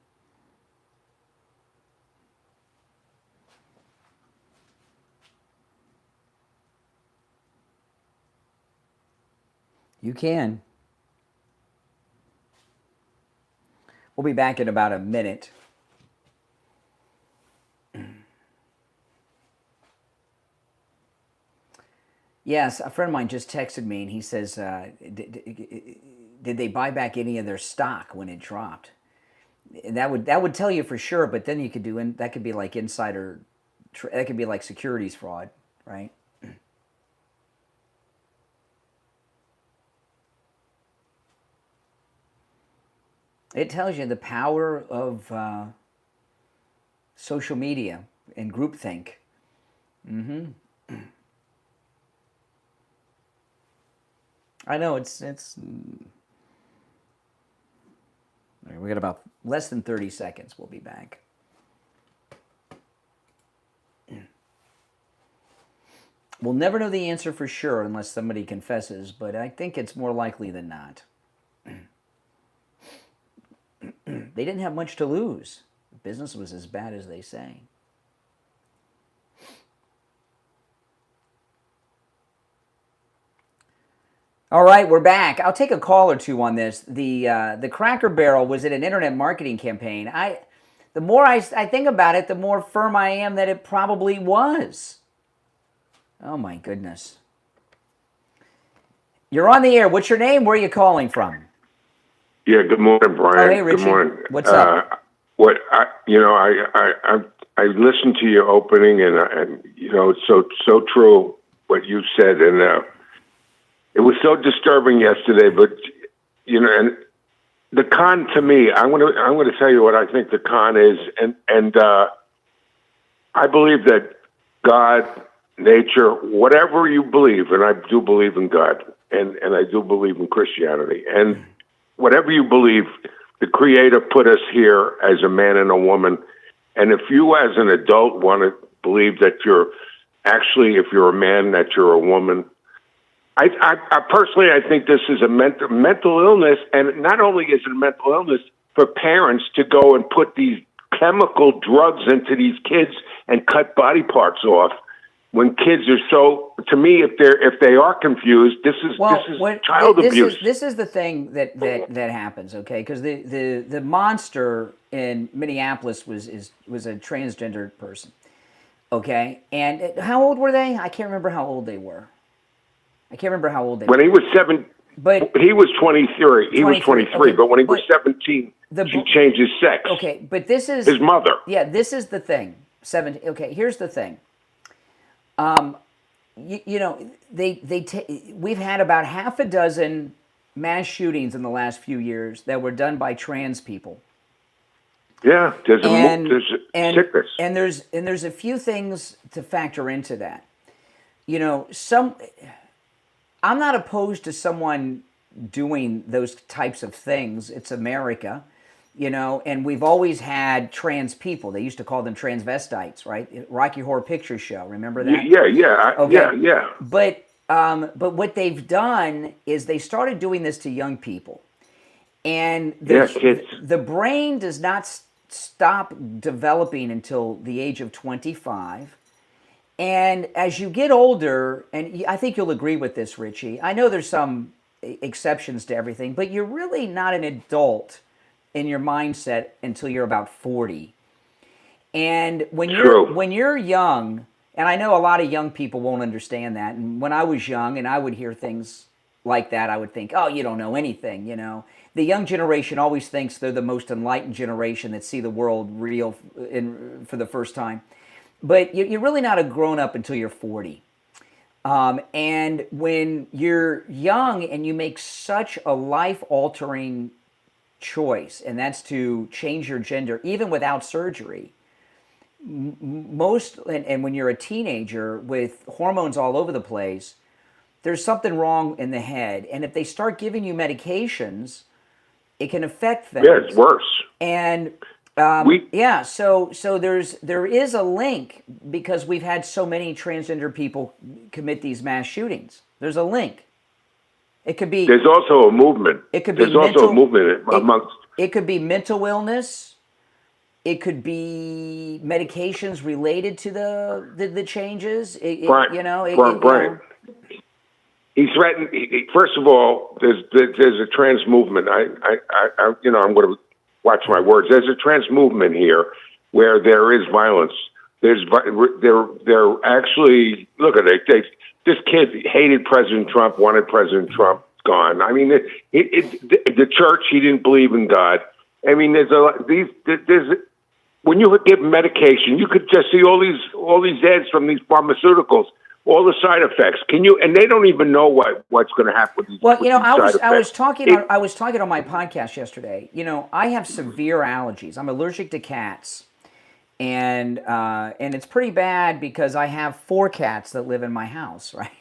You can. We'll be back in about a minute. Yes, a friend of mine just texted me and he says, did they buy back any of their stock when it dropped? And that would tell you for sure, but then you could that could be like insider, that could be like securities fraud, right? It tells you the power of social media and groupthink. Mm-hmm. I know it's. We got about less than 30 seconds. We'll be back. We'll never know the answer for sure unless somebody confesses, but I think it's more likely than not. They didn't have much to lose. Business was as bad as they say. All right, we're back. I'll take a call or two on this. The Cracker Barrel, was it an internet marketing campaign? The more I think about it, the more firm I am that it probably was. Oh my goodness. You're on the air. What's your name? Where are you calling from? Yeah, good morning, Brian. Oh, hey, Richie. Good morning. What's up? I listened to your opening, and it's so true what you said, and it was so disturbing yesterday. But and the con to me, I'm going to tell you what I think the con is, and I believe that God, nature, whatever you believe, and I do believe in God, and I do believe in Christianity, and whatever you believe, the Creator put us here as a man and a woman. And if you as an adult want to believe that you're actually, if you're a man, that you're a woman, I personally, I think this is a mental illness. And not only is it a mental illness, for parents to go and put these chemical drugs into these kids and cut body parts off. When kids are so, to me, if they are confused, this is child abuse. This is the thing that happens, okay? Because the monster in Minneapolis was a transgender person. Okay, and how old were they? I can't remember how old they were. When he was 7, but he was 23. He was 23, okay, but when he was 17, she changed his sex. Okay, but this is his mother. Yeah, this is the thing. 17. Okay, here's the thing. We've had about half a dozen mass shootings in the last few years that were done by trans people. Yeah, there's a sickness, and there's a few things to factor into that. I'm not opposed to someone doing those types of things. It's America, and we've always had trans people. They used to call them transvestites, right? Rocky Horror Picture Show, remember that? Yeah. But what they've done is they started doing this to young people, and the brain does not stop developing until the age of 25. And as you get older, and I think you'll agree with this, Richie, I know there's some exceptions to everything, but you're really not an adult in your mindset until you're about 40. And when you're young, and I know a lot of young people won't understand that, and when I was young and I would hear things like that, I would think, oh, you don't know anything, The young generation always thinks they're the most enlightened generation that see the world real for the first time. But you're really not a grown-up until you're 40. And when you're young and you make such a life-altering choice, and that's to change your gender, even without surgery, and when you're a teenager with hormones all over the place, there's something wrong in the head. And if they start giving you medications, it can affect things. Yeah, it's worse. And so there is a link, because we've had so many transgender people commit these mass shootings. There's a link. It could be. There's also a movement. It could be. There's also a movement amongst. It could be mental illness. It could be medications related to the changes. Brian. He threatened. First of all, there's a trans movement. I'm going to watch my words. There's a trans movement here where there is violence. They're actually, look at it. This kid hated President Trump, wanted President Trump gone. I mean, the church, he didn't believe in God. I mean, when you give medication, you could just see all these ads from these pharmaceuticals, all the side effects. And they don't even know what's going to happen with these. Well, I was talking on my podcast yesterday. I have severe allergies. I'm allergic to cats, and it's pretty bad because I have 4 cats that live in my house, right?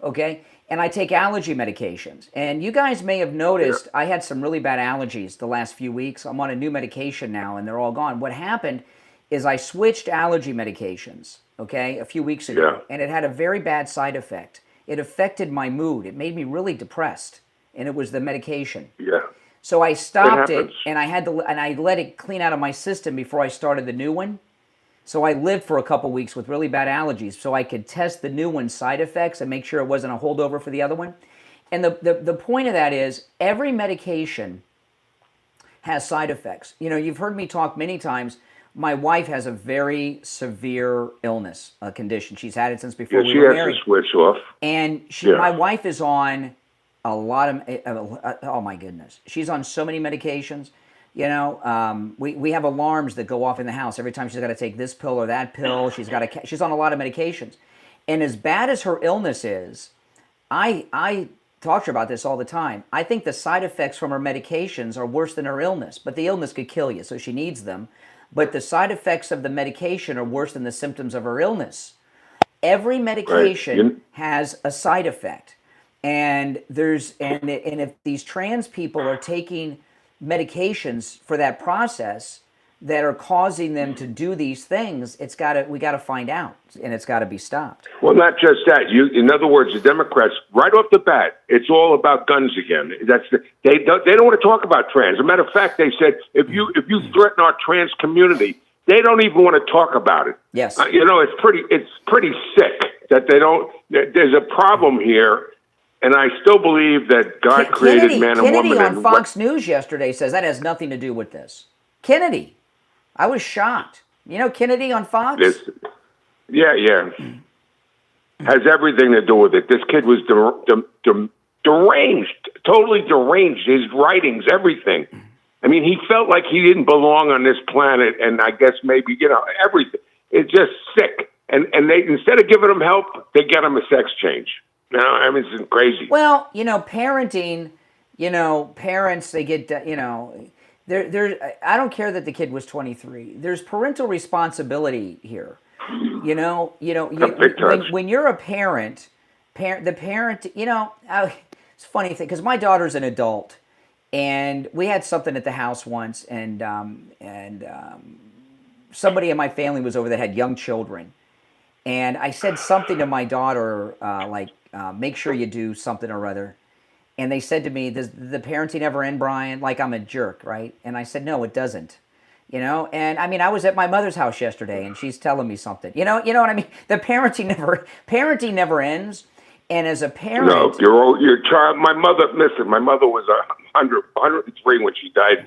Okay, and I take allergy medications. And you guys may have noticed I had some really bad allergies the last few weeks. I'm on a new medication now, and they're all gone. What happened is I switched allergy medications, okay, a few weeks ago, and it had a very bad side effect. It affected my mood. It made me really depressed, and it was the medication. Yeah. So I stopped it, and I let it clean out of my system before I started the new one. So I lived for a couple weeks with really bad allergies, so I could test the new one's side effects and make sure it wasn't a holdover for the other one. And the point of that is every medication has side effects. You've heard me talk many times. My wife has a very severe illness, a condition. She's had it since before we were married. She has to switch off. And my wife is on a lot of, oh my goodness. She's on so many medications. We have alarms that go off in the house every time she's got to take this pill or that pill. She's on a lot of medications. And as bad as her illness is, I talk to her about this all the time. I think the side effects from her medications are worse than her illness, but the illness could kill you, so she needs them. But the side effects of the medication are worse than the symptoms of her illness. Every medication has a side effect. And if these trans people are taking medications for that process that are causing them to do these things, we got to find out, and it's got to be stopped. Well, not just that. In other words, the Democrats, right off the bat, it's all about guns again. They don't want to talk about trans. As a matter of fact, they said if you threaten our trans community, they don't even want to talk about it. Yes, it's pretty sick that they don't. There's a problem here. And I still believe that God created man and woman. Kennedy on Fox News yesterday says that has nothing to do with this. Kennedy. I was shocked. Kennedy on Fox? Yeah. Has everything to do with it. This kid was deranged, totally deranged. His writings, everything. I mean, he felt like he didn't belong on this planet, and I guess maybe, everything. It's just sick. And they, instead of giving him help, they get him a sex change. I mean, it's crazy. Well, parenting, parents, they get, I don't care that the kid was 23. There's parental responsibility here. When you're a parent, it's a funny thing, because my daughter's an adult, and we had something at the house once, and somebody in my family was over that had young children, and I said something to my daughter, make sure you do something or other, and they said to me, does the parenting ever end, Brian? Like I'm a jerk, right? And I said, no, it doesn't. And I mean, I was at my mother's house yesterday, and she's telling me something. You know what I mean? The parenting never ends. And as a parent, no, your child. My mother was 103 when she died,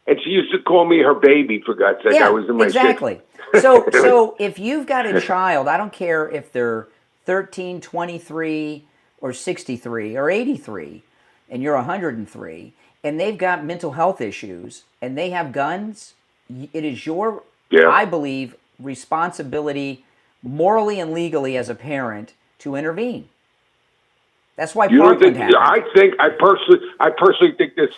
and she used to call me her baby. For God's sake, I was in my exactly. So if you've got a child, I don't care if they're 13, 23, or 63, or 83, and you're 103, and they've got mental health issues, and they have guns. It is your, I believe, responsibility, morally and legally as a parent, to intervene. That's why Parkland happened. I personally think this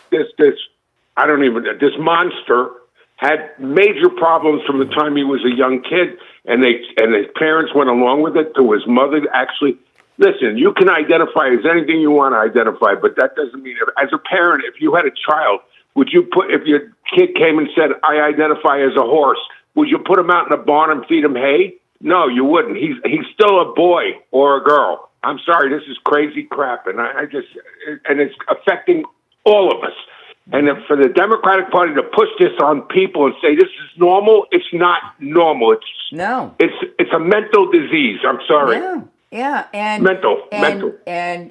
monster had major problems from the time he was a young kid, and his parents went along with it. To his mother, actually, listen, you can identify as anything you want to identify, but that doesn't mean, as a parent, if you had a child, if your kid came and said, I identify as a horse, would you put him out in a barn and feed him hay? No, you wouldn't. He's still a boy or a girl. I'm sorry, this is crazy crap, and it's affecting all of us. And for the Democratic Party to push this on people and say this is normal, it's not normal. It's a mental disease. I'm sorry. Yeah, and mental. And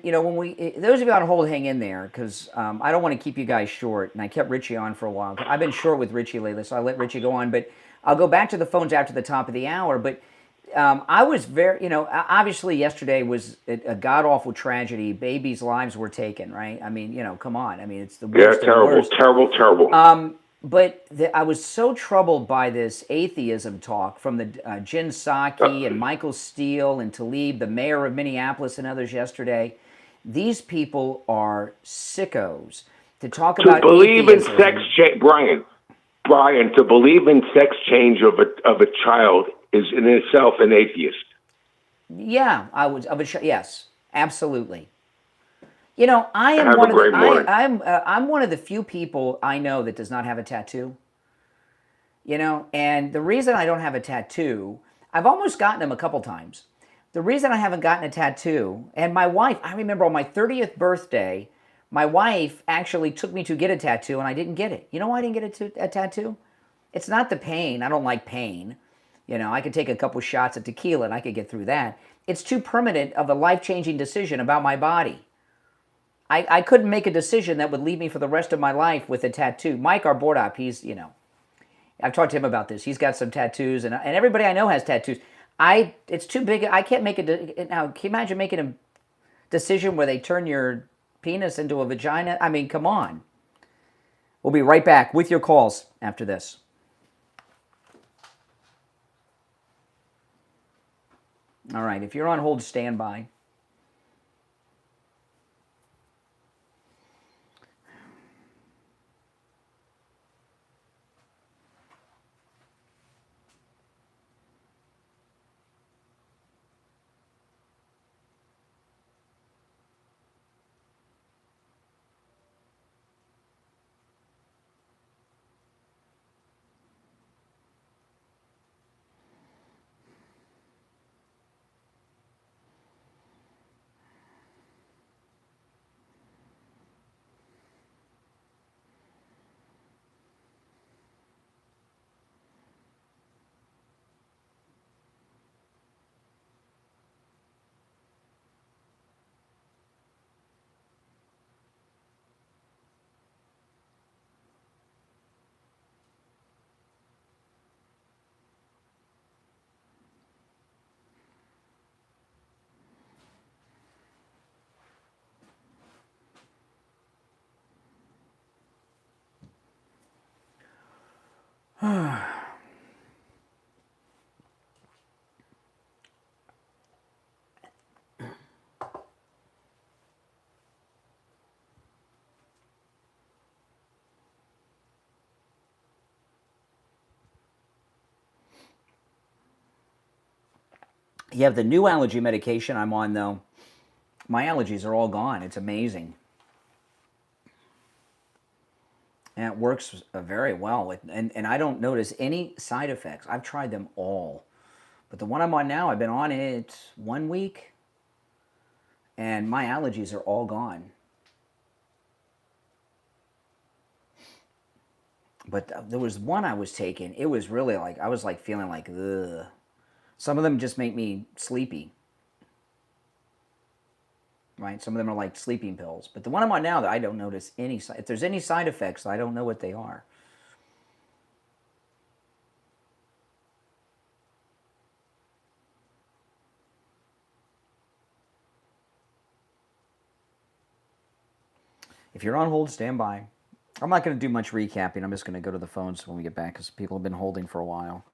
when those of you on hold, hang in there, because I don't want to keep you guys short, and I kept Richie on for a while. I've been short with Richie lately, so I let Richie go on, but I'll go back to the phones after the top of the hour. But I was very, obviously yesterday was a god-awful tragedy. Babies' lives were taken, right? I mean, come on. I mean, it's the worst. Yeah, terrible. But I was so troubled by this atheism talk from the Jen Psaki and Michael Steele and Tlaib, the mayor of Minneapolis, and others yesterday. These people are sickos. To believe atheism, in sex change, Brian, to believe in sex change of a child is in itself an atheist. Yeah, yes, absolutely. I'm one of the few people I know that does not have a tattoo. And the reason I don't have a tattoo, I've almost gotten them a couple times. The reason I haven't gotten a tattoo, and my wife, I remember on my 30th birthday, my wife actually took me to get a tattoo, and I didn't get it. You know why I didn't get a tattoo? It's not the pain. I don't like pain. I could take a couple shots of tequila and I could get through that. It's too permanent of a life-changing decision about my body. I couldn't make a decision that would leave me for the rest of my life with a tattoo. Mike, our board op, he's, I've talked to him about this. He's got some tattoos, and everybody I know has tattoos. It's too big. I can't make it. Now, can you imagine making a decision where they turn your penis into a vagina? I mean, come on. We'll be right back with your calls after this. All right, if you're on hold, stand by. You have the new allergy medication I'm on, though. My allergies are all gone. It's amazing. And it works very well. And I don't notice any side effects. I've tried them all. But the one I'm on now, I've been on it 1 week. And my allergies are all gone. But there was one I was taking. It was really like, I was like feeling like, ugh. Some of them just make me sleepy. Right? Some of them are like sleeping pills. But the one I'm on now, that I don't notice any, if there's any side effects, I don't know what they are. If you're on hold, stand by. I'm not going to do much recapping. I'm just going to go to the phones when we get back because people have been holding for a while.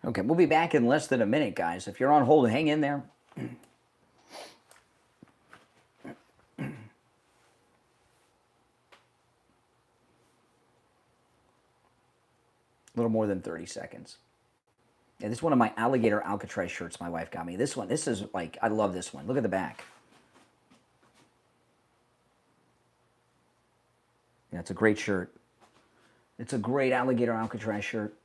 Okay, we'll be back in less than a minute, guys. If you're on hold, hang in there. A little more than 30 seconds. Yeah, this is one of my alligator Alcatraz shirts my wife got me. This one, this is like, I love this one. Look at the back. Yeah, it's a great shirt. It's a great alligator Alcatraz shirt.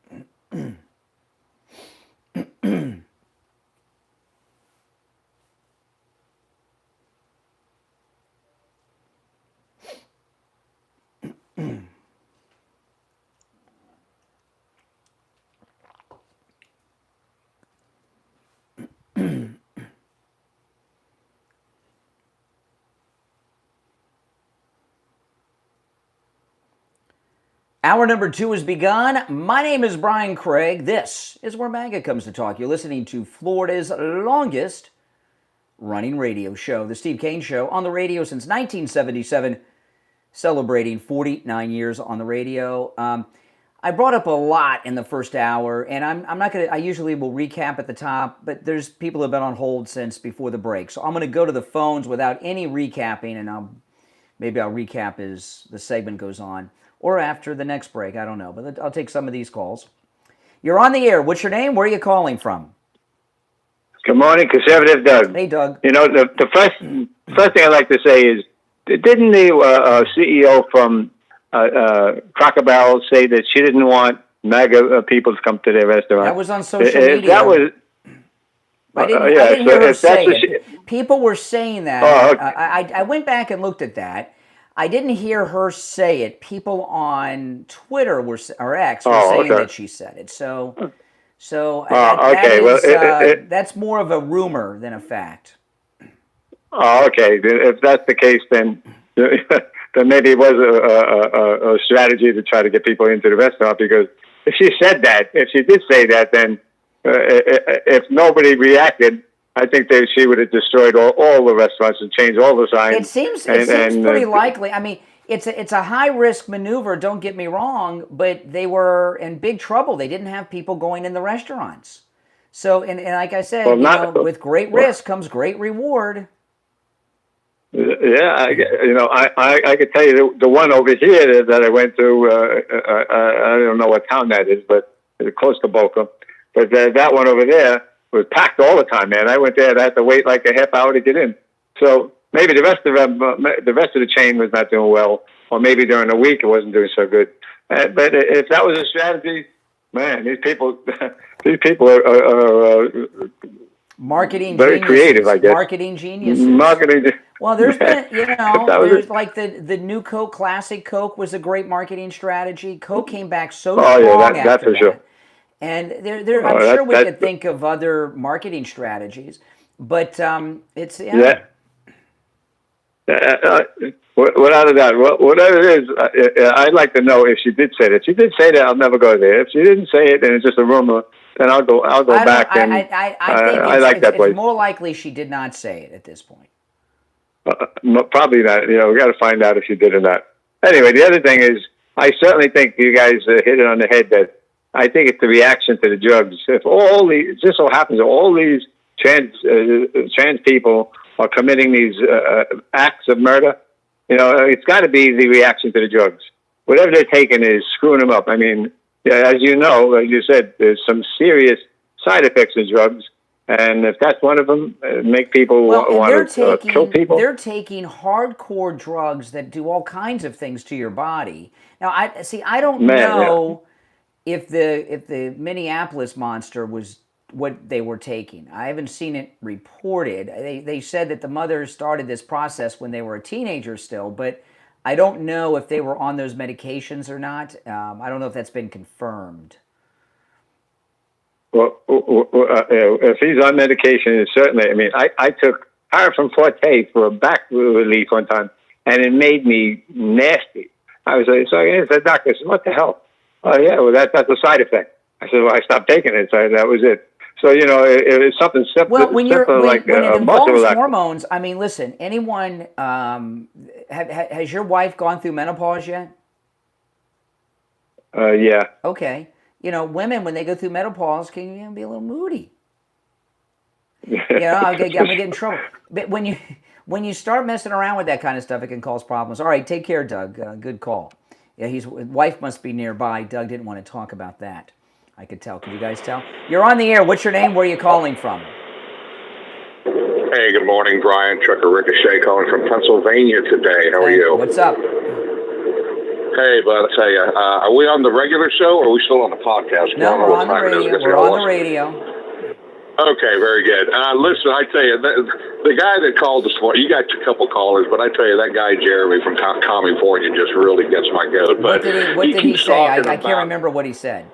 Hour number 2 has begun. My name is Brian Craig. This is where MAGA comes to talk. You're listening to Florida's longest running radio show, The Steve Kane Show, on the radio since 1977, celebrating 49 years on the radio. I brought up a lot in the first hour, and I'm not going to, I usually will recap at the top, but there's people who have been on hold since before the break. So I'm going to go to the phones without any recapping, and maybe I'll recap as the segment goes on. Or after the next break, I don't know. But I'll take some of these calls. You're on the air. What's your name? Where are you calling from? Good morning, Conservative Doug. Hey, Doug. You know, the first thing I'd like to say is, didn't the CEO from Cracker Barrel say that she didn't want MAGA people to come to their restaurant? That was on social media. That was... I didn't hear her say it. People were saying that. Oh, okay. I went back and looked at that. I didn't hear her say it. People on Twitter or X were saying that she said it. So that's more of a rumor than a fact. Oh, okay. If that's the case, then maybe it was a strategy to try to get people into the restaurant. Because if she did say that, then if nobody reacted, I think that she would have destroyed all the restaurants and changed all the signs. It seems pretty likely. I mean, it's a high risk maneuver. Don't get me wrong, but they were in big trouble. They didn't have people going in the restaurants. So, and like I said, with great risk comes great reward. Yeah, I could tell you the one over here that I went to. I don't know what town that is, but it's close to Boca. But that one over there was packed all the time, man. I went there and I had to wait like a half hour to get in. So maybe the rest of the chain was not doing well, or maybe during the week it wasn't doing so good. But if that was a strategy, man, these people are marketing very geniuses. creative, I guess. Marketing geniuses. Marketing. Well, there's been, there's like the new Coke, Classic Coke was a great marketing strategy. Coke came back so strong that's after for that. sure. And I'm sure we could think of other marketing strategies, but it's without a doubt, whatever it is, I'd like to know if she did say that. If she did say that, I'll never go there. If she didn't say it, and it's just a rumor, then I'll go back. I think it's more likely she did not say it at this point. Probably not. We got to find out if she did or not. Anyway, the other thing is, I certainly think you guys hit it on the head that I think it's the reaction to the drugs. If it just so happens that all these trans people are committing these acts of murder, it's got to be the reaction to the drugs. Whatever they're taking is screwing them up. I mean, as you know, like you said, there's some serious side effects of drugs. And if that's one of them, make people want to kill people. They're taking hardcore drugs that do all kinds of things to your body. Now, I don't know if the Minneapolis monster was what they were taking. I haven't seen it reported. They said that the mother started this process when they were a teenager still, but I don't know if they were on those medications or not. I don't know if that's been confirmed. Well, if he's on medication, certainly. I mean, I took Paraffin Forte for a back relief one time, and it made me nasty. I was like, so I said, doctor, I said, what the hell? Oh, yeah, well, that's a side effect. I said, well, I stopped taking it, so that was it. So, it's something simple. Well, when it involves hormones, I mean, listen, anyone, has your wife gone through menopause yet? Yeah. Okay. Women, when they go through menopause, can be a little moody. I'm going to get in trouble. But when you start messing around with that kind of stuff, it can cause problems. All right, take care, Doug. Good call. Yeah, his wife must be nearby. Doug didn't want to talk about that. I could tell. Could you guys tell? You're on the air. What's your name? Where are you calling from? Hey, good morning, Brian. Trucker Ricochet calling from Pennsylvania today. How are you? What's up? Hey, bud, I'll tell you, are we on the regular show or are we still on the podcast? No, we're on the radio. We're on the radio. Okay, very good. Listen, I tell you, the guy that called this morning, you got a couple callers, but I tell you, that guy Jeremy from California just really gets my goat. But what did he say? I can't remember what he said.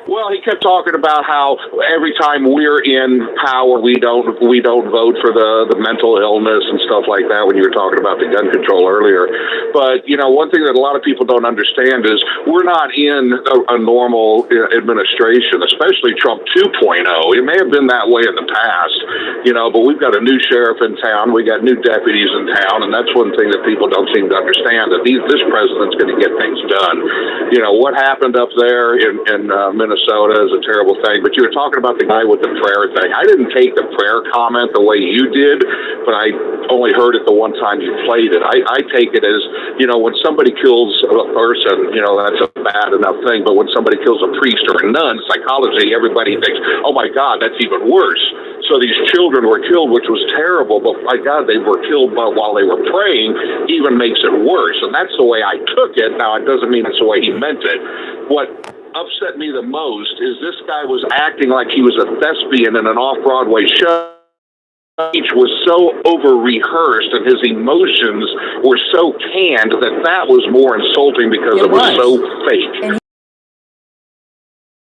Well, he kept talking about how every time we're in power, we don't vote for the mental illness and stuff like that when you were talking about the gun control earlier. But, one thing that a lot of people don't understand is we're not in a normal administration, especially Trump 2.0. It may have been that way in the past, but we've got a new sheriff in town. We got new deputies in town. And that's one thing that people don't seem to understand, that this president's going to get things done. What happened up there in Minnesota is a terrible thing, but you were talking about the guy with the prayer thing. I didn't take the prayer comment the way you did, but I only heard it the one time you played it. I take it as, when somebody kills a person, that's a bad enough thing, but when somebody kills a priest or a nun, psychology, everybody thinks, oh my God, that's even worse. So these children were killed, which was terrible, but my God, they were killed while they were praying, even makes it worse. And that's the way I took it. Now, it doesn't mean that's the way he meant it. What upset me the most is this guy was acting like he was a thespian in an off-Broadway show. Speech was so over-rehearsed and his emotions were so canned that was more insulting because it was so fake. And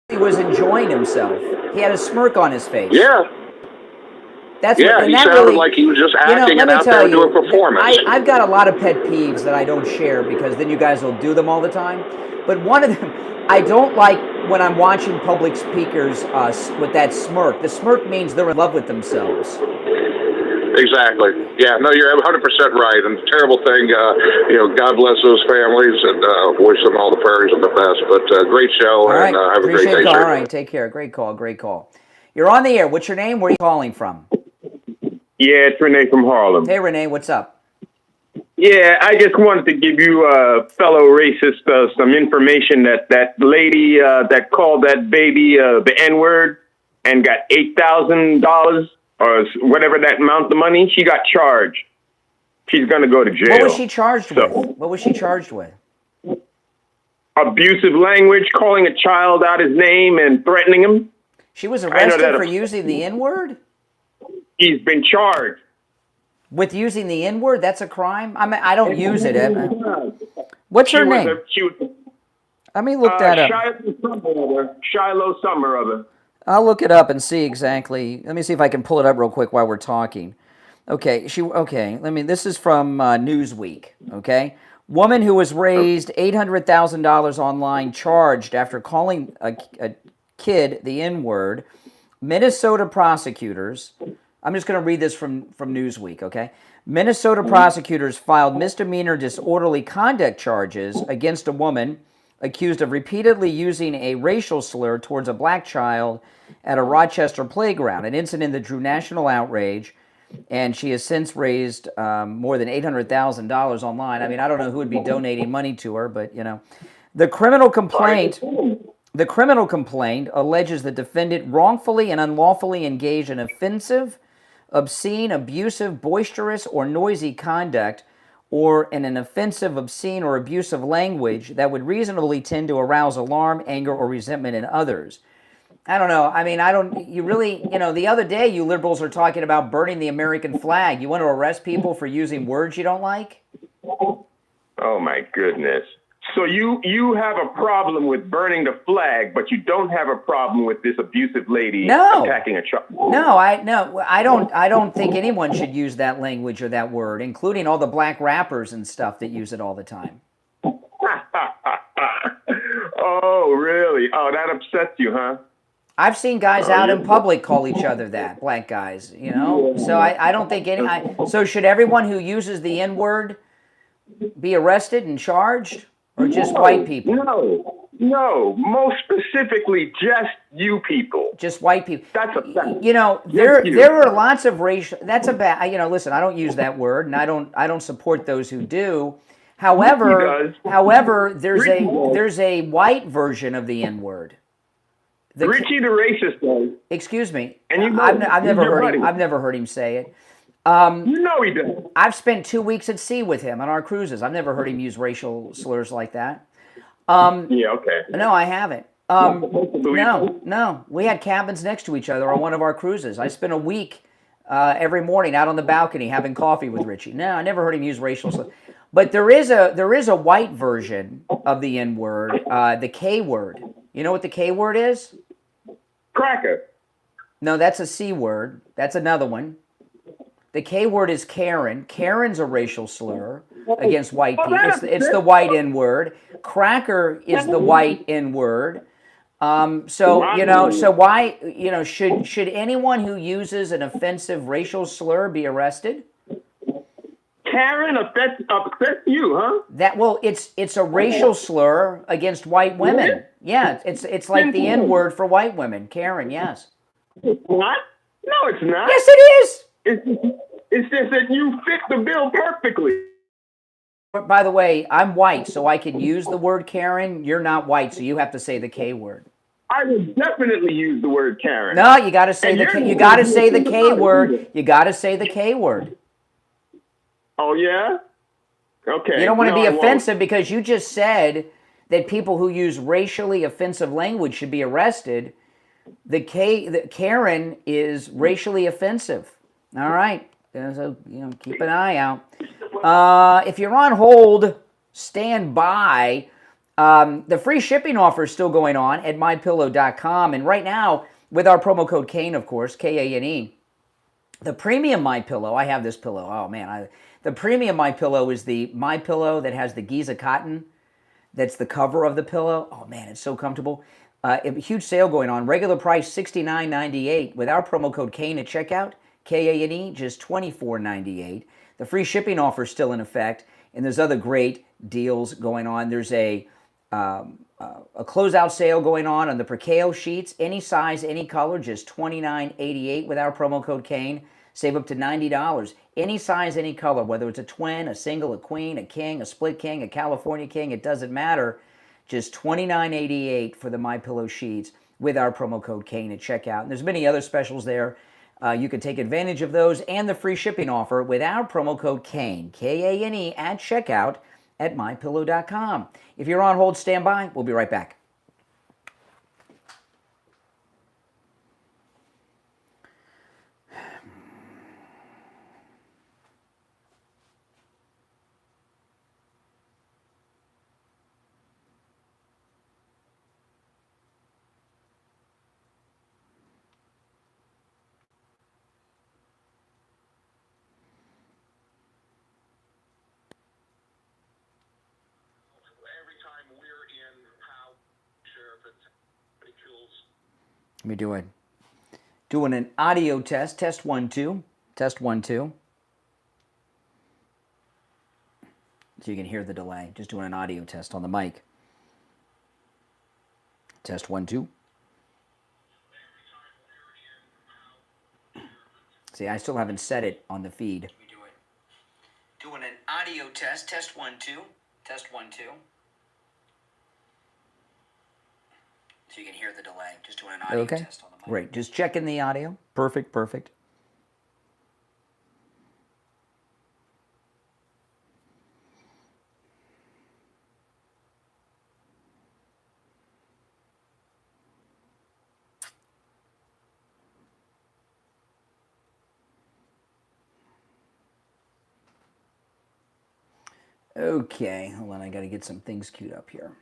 he was enjoying himself. He had a smirk on his face. Yeah. He sounded like he was just acting and out there doing a performance. I've got a lot of pet peeves that I don't share because then you guys will do them all the time. But one of them, I don't like when I'm watching public speakers with that smirk. The smirk means they're in love with themselves. Exactly. Yeah, no, you're 100% right. And terrible thing, God bless those families and wish them all the prayers of the best. But great show, right. And have a great day, sir. All right, take care. Great call. You're on the air. What's your name? Where are you calling from? Yeah, it's Renee from Harlem. Hey, Renee, what's up? Yeah, I just wanted to give you, fellow racist, some information that lady that called that baby the N-word and got $8,000 or whatever that amount of money, she got charged. She's going to go to jail. What was she charged with? What was she charged with? Abusive language, calling a child out his name and threatening him. She was arrested for using the N-word? He's been charged. With using the N-word? That's a crime? I mean, I don't use it. What's her name? Let me look that up. Shiloh Summer. I'll look it up and see exactly. Let me see if I can pull it up real quick while we're talking. Okay, this is from Newsweek, okay? Woman who was raised $800,000 online charged after calling a kid the N-word. Minnesota prosecutors, I'm just going to read this from Newsweek, okay? Minnesota prosecutors filed misdemeanor disorderly conduct charges against a woman accused of repeatedly using a racial slur towards a black child at a Rochester playground, an incident that drew national outrage, and she has since raised more than $800,000 online. I mean, I don't know who would be donating money to her, but, you know. The criminal complaint alleges the defendant wrongfully and unlawfully engaged in offensive, obscene, abusive, boisterous, or noisy conduct, or in an offensive, obscene, or abusive language that would reasonably tend to arouse alarm, anger, or resentment in others. I don't know. I mean, the other day you liberals are talking about burning the American flag. You want to arrest people for using words you don't like? Oh, my goodness. So you have a problem with burning the flag, but you don't have a problem with this abusive lady attacking a child. No, I don't think anyone should use that language or that word, including all the black rappers and stuff that use it all the time. Oh, really? Oh, that upsets you, huh? I've seen guys out in public call each other that, black guys, you know? So I don't think so should everyone who uses the N-word be arrested and charged? Or just white people? No. Most specifically, just you people. Just white people. That's a fact. You know, there are lots of racial. That's a bad. You know, listen. I don't use that word, and I don't support those who do. However, there's a white version of the N-word. Richie the racist does. Excuse me. And I've never heard him say it. No, he doesn't. I've spent 2 weeks at sea with him on our cruises. I've never heard him use racial slurs like that. Yeah, okay. No, I haven't. No. We had cabins next to each other on one of our cruises. I spent a week every morning out on the balcony having coffee with Richie. No, I never heard him use racial slurs. But there is a white version of the N-word, the K word. You know what the K word is? Cracker. No, that's a C word. That's another one. The K word is Karen. Karen's a racial slur against white people. It's the white N-word. Cracker is the white N-word. So why, should anyone who uses an offensive racial slur be arrested? Karen upsets you, huh? It's a racial slur against white women. Yeah, it's like the N-word for white women. Karen, yes. What? No, it's not. Yes, it is. It's just that you fit the bill perfectly. By the way, I'm white, so I can use the word Karen. You're not white, so you have to say the K word. I would definitely use the word Karen. No, you got to say the K word. You got to say the K word. Oh yeah? Okay. You don't want to be offensive because you just said that people who use racially offensive language should be arrested. The Karen is racially offensive. All right. So, keep an eye out. If you're on hold, stand by. The free shipping offer is still going on at mypillow.com. And right now, with our promo code Kane, of course, Kane, the premium MyPillow, I have this pillow. Oh, man. The premium MyPillow is the MyPillow that has the Giza cotton. That's the cover of the pillow. Oh, man, it's so comfortable. A huge sale going on. Regular price $69.98. With our promo code Kane at checkout, Kane, just $24.98. The free shipping offer is still in effect, and there's other great deals going on. There's a closeout sale going on the Percale sheets, any size, any color, just $29.88 with our promo code Kane. Save up to $90. Any size, any color, whether it's a twin, a single, a queen, a king, a split king, a California king, it doesn't matter. Just $29.88 for the MyPillow sheets with our promo code Kane at checkout. And there's many other specials there. You can take advantage of those and the free shipping offer with our promo code Kane, K-A-N-E, at checkout at MyPillow.com. If you're on hold, stand by. We'll be right back. Let me do it. Doing an audio test. Test 1 2. Test 1 2. So you can hear the delay. Just doing an audio test on the mic. Test 1 2. See, I still haven't set it on the feed. Let me do it. Doing an audio test. Test 1 2. Test 1 2. So you can hear the delay. Just doing an audio test on the mic. Great. Just checking the audio. Perfect, perfect. Okay, hold on. I got to get some things queued up here.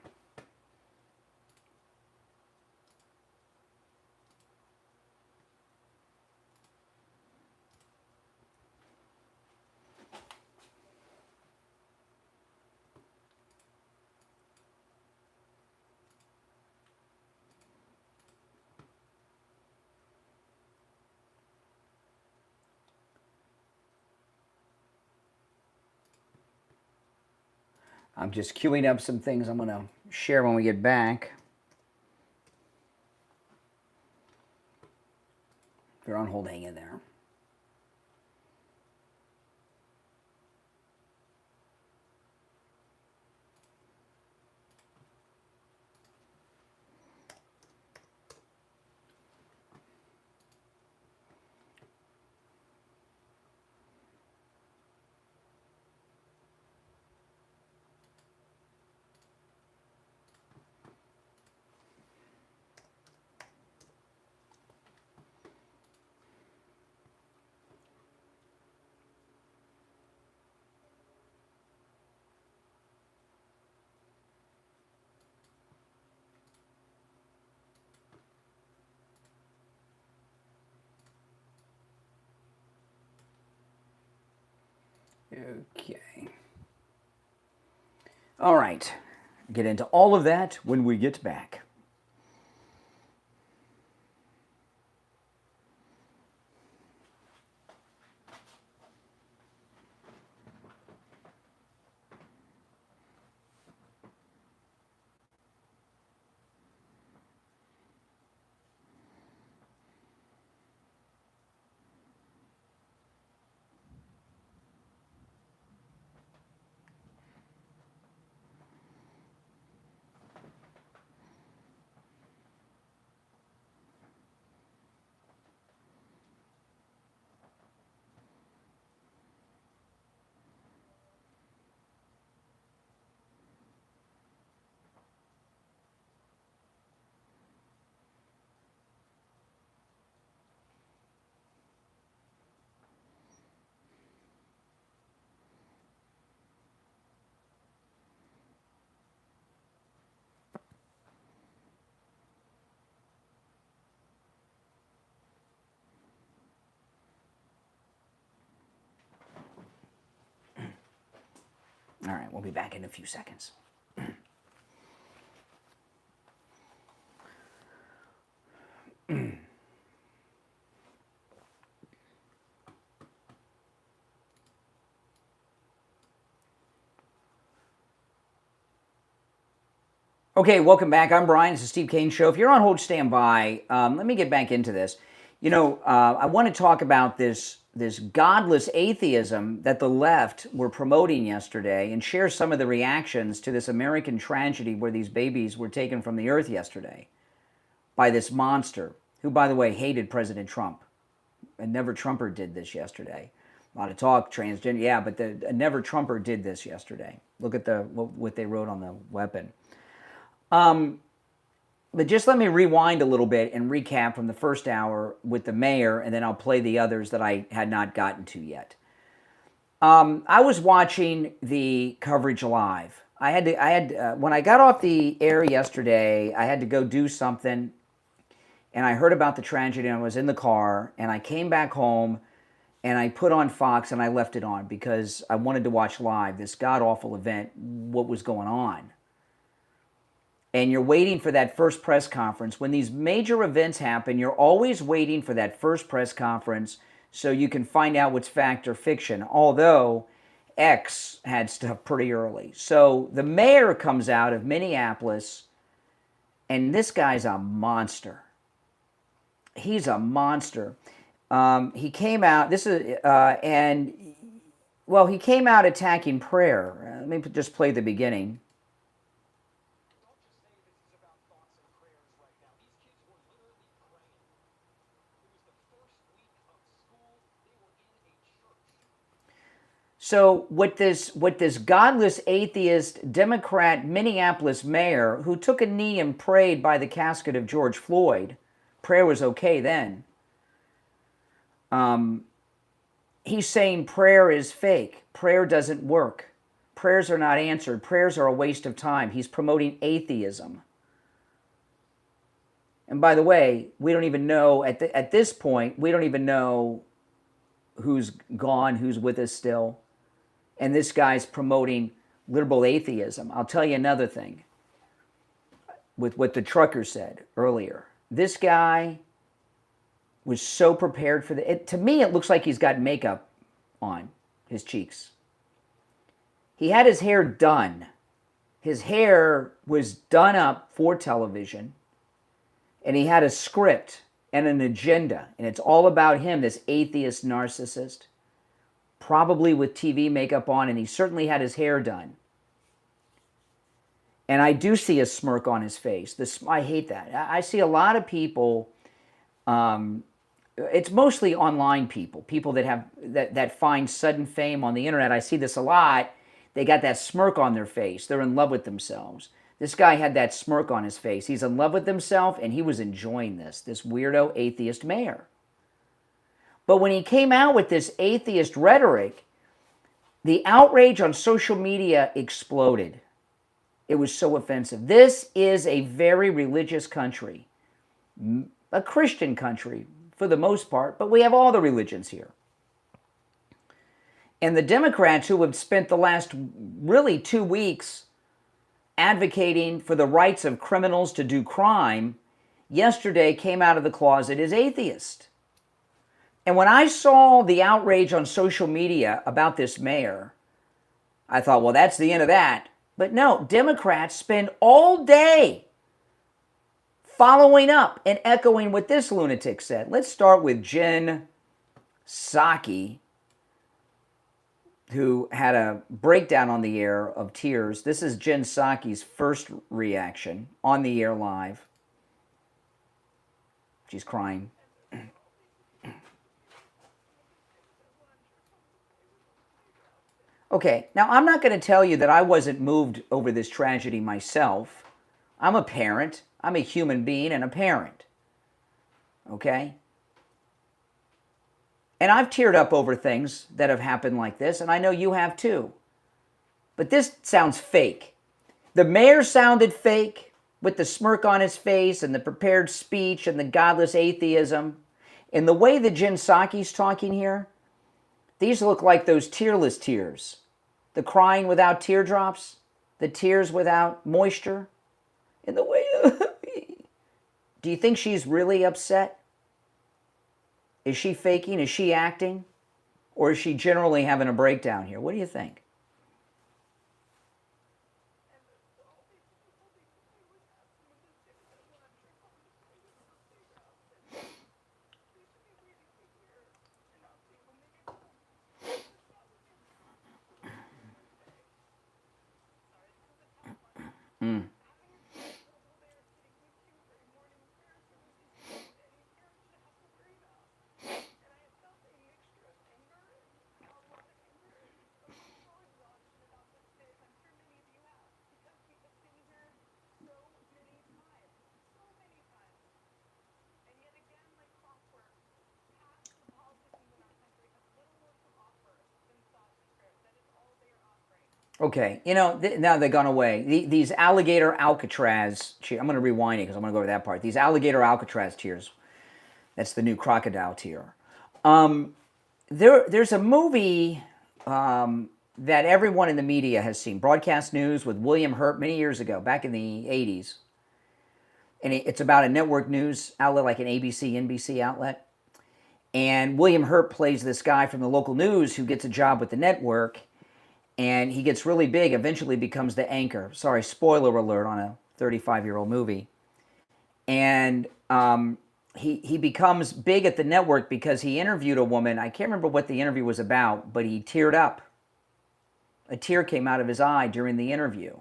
I'm just queuing up some things I'm going to share when we get back. If you're on hold, hang in there. Okay. All right. Get into all of that when we get back. All right, we'll be back in a few seconds. Okay, welcome back. I'm Brian. It's the Steve Kane Show. If you're on hold, stand by. Let me get back into this. You know, I want to talk about this this godless atheism that the left were promoting yesterday and share some of the reactions to this American tragedy where these babies were taken from the earth yesterday by this monster who, by the way, hated President Trump. A never Trumper did this yesterday. A lot of talk, transgender, yeah, but a never Trumper did this yesterday. Look at what they wrote on the weapon. But just let me rewind a little bit and recap from the first hour with the mayor, and then I'll play the others that I had not gotten to yet. I was watching the coverage live. When I got off the air yesterday, I had to go do something, and I heard about the tragedy, and I was in the car, and I came back home, and I put on Fox, and I left it on because I wanted to watch live this god-awful event, what was going on. And you're waiting for that first press conference. When these major events happen, you're always waiting for that first press conference so you can find out what's fact or fiction, although X had stuff pretty early. So the mayor comes out of Minneapolis, and this guy's a monster. He's a monster. He came out, he came out attacking prayer. Let me just play the beginning. So what this godless atheist Democrat Minneapolis mayor who took a knee and prayed by the casket of George Floyd, prayer was okay then. He's saying prayer is fake. Prayer doesn't work. Prayers are not answered. Prayers are a waste of time. He's promoting atheism. And by the way, we don't even know, at this point, we don't even know who's gone, who's with us still. And this guy's promoting liberal atheism. I'll tell you another thing with what the trucker said earlier. This guy was so prepared for to me, it looks like he's got makeup on his cheeks. He had his hair done. His hair was done up for television. And he had a script and an agenda. And it's all about him, this atheist narcissist. Probably with TV makeup on, and he certainly had his hair done. And I do see a smirk on his face. I hate that. I see a lot of people, it's mostly online people that find sudden fame on the internet. I see this a lot. They got that smirk on their face. They're in love with themselves. This guy had that smirk on his face. He's in love with himself, and he was enjoying this weirdo atheist mayor. But when he came out with this atheist rhetoric, the outrage on social media exploded. It was so offensive. This is a very religious country, a Christian country for the most part, but we have all the religions here. And the Democrats who have spent the last really 2 weeks advocating for the rights of criminals to do crime, yesterday came out of the closet as atheist. And when I saw the outrage on social media about this mayor, I thought, well, that's the end of that. But no, Democrats spend all day following up and echoing what this lunatic said. Let's start with Jen Psaki, who had a breakdown on the air of tears. This is Jen Psaki's first reaction on the air live. She's crying. Okay, now I'm not going to tell you that I wasn't moved over this tragedy myself. I'm a parent. I'm a human being and a parent. Okay? And I've teared up over things that have happened like this, and I know you have too. But this sounds fake. The mayor sounded fake with the smirk on his face and the prepared speech and the godless atheism. And the way that Jen Psaki's talking here, these look like those tearless tears. The crying without teardrops, the tears without moisture. In the way, do you think she's really upset? Is she faking? Is she acting? Or is she generally having a breakdown here? What do you think? Okay, now they've gone away. These alligator Alcatraz. I'm going to rewind it because I'm going to go over that part. These alligator Alcatraz tears. That's the new crocodile tear. There's a movie that everyone in the media has seen, broadcast news with William Hurt many years ago, back in the 80s. And it's about a network news outlet like an ABC, NBC outlet. And William Hurt plays this guy from the local news who gets a job with the network. And he gets really big, eventually becomes the anchor. Sorry, spoiler alert on a 35-year-old movie. And he becomes big at the network because he interviewed a woman. I can't remember what the interview was about, but he teared up. A tear came out of his eye during the interview.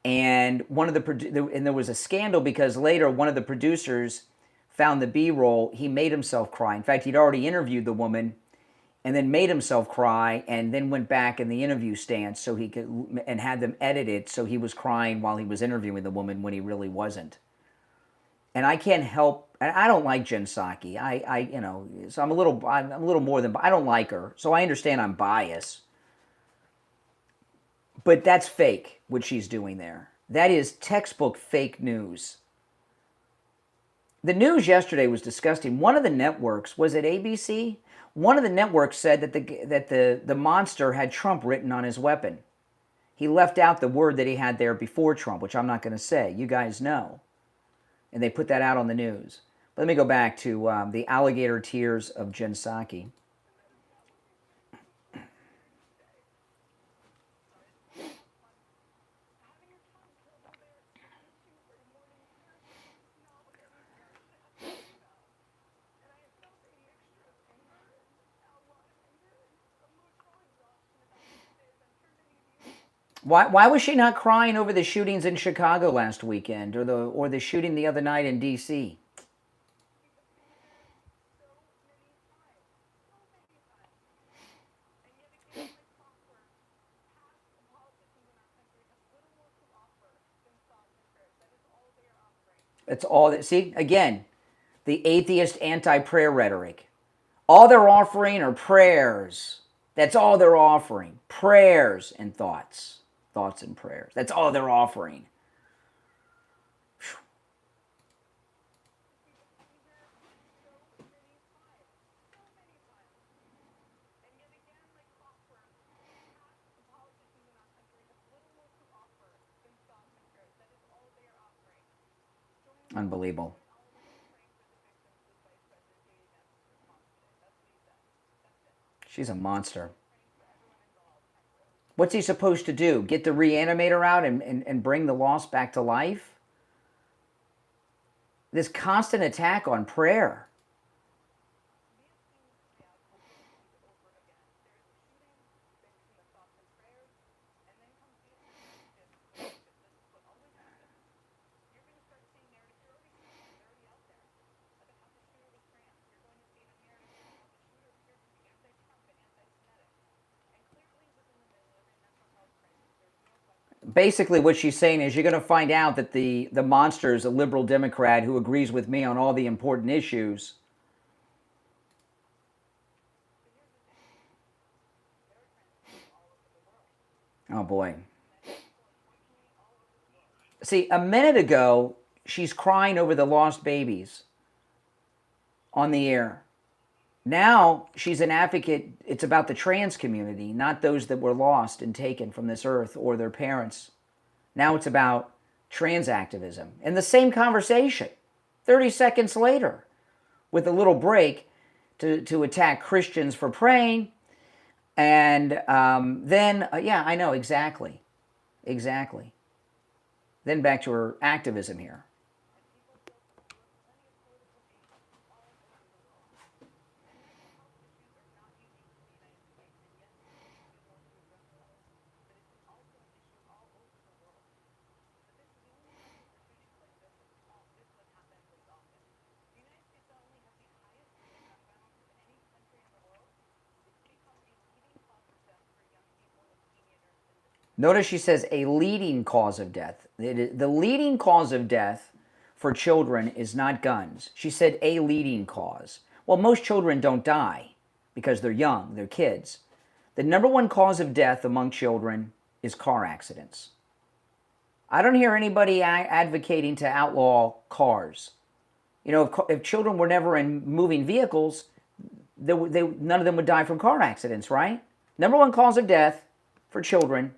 And and there was a scandal because later one of the producers found the B-roll. He made himself cry. In fact, he'd already interviewed the woman and then made himself cry and then went back in the interview stance so he could, and had them edit it so he was crying while he was interviewing the woman when he really wasn't. And I can't help, and I don't like Jen Psaki. So I'm a little more than, I don't like her. So I understand I'm biased. But that's fake, what she's doing there. That is textbook fake news. The news yesterday was disgusting. One of the networks, was it ABC? One of the networks said that the monster had Trump written on his weapon. He left out the word that he had there before Trump, which I'm not going to say. You guys know. And they put that out on the news. But let me go back to the alligator tears of Jen Psaki. Why was she not crying over the shootings in Chicago last weekend, or the shooting the other night in D.C.? It's all that. See, again, the atheist anti-prayer rhetoric. All they're offering are prayers. That's all they're offering. Prayers and thoughts. Thoughts and prayers. That's all they're offering. Whew. Unbelievable. She's a monster. What's he supposed to do? Get the reanimator out and bring the lost back to life? This constant attack on prayer. Basically, what she's saying is you're going to find out that the monster is a liberal Democrat who agrees with me on all the important issues. Oh, boy. See, a minute ago, she's crying over the lost babies on the air. Now she's an advocate. It's about the trans community, not those that were lost and taken from this earth or their parents. Now it's about trans activism. And the same conversation, 30 seconds later, with a little break to attack Christians for praying. And then, yeah, I know, exactly. Exactly. Then back to her activism here. Notice she says a leading cause of death. The leading cause of death for children is not guns. She said a leading cause. Well, most children don't die because they're young, they're kids. The number one cause of death among children is car accidents. I don't hear anybody advocating to outlaw cars. You know, if children were never in moving vehicles, none of them would die from car accidents, right? Number one cause of death for children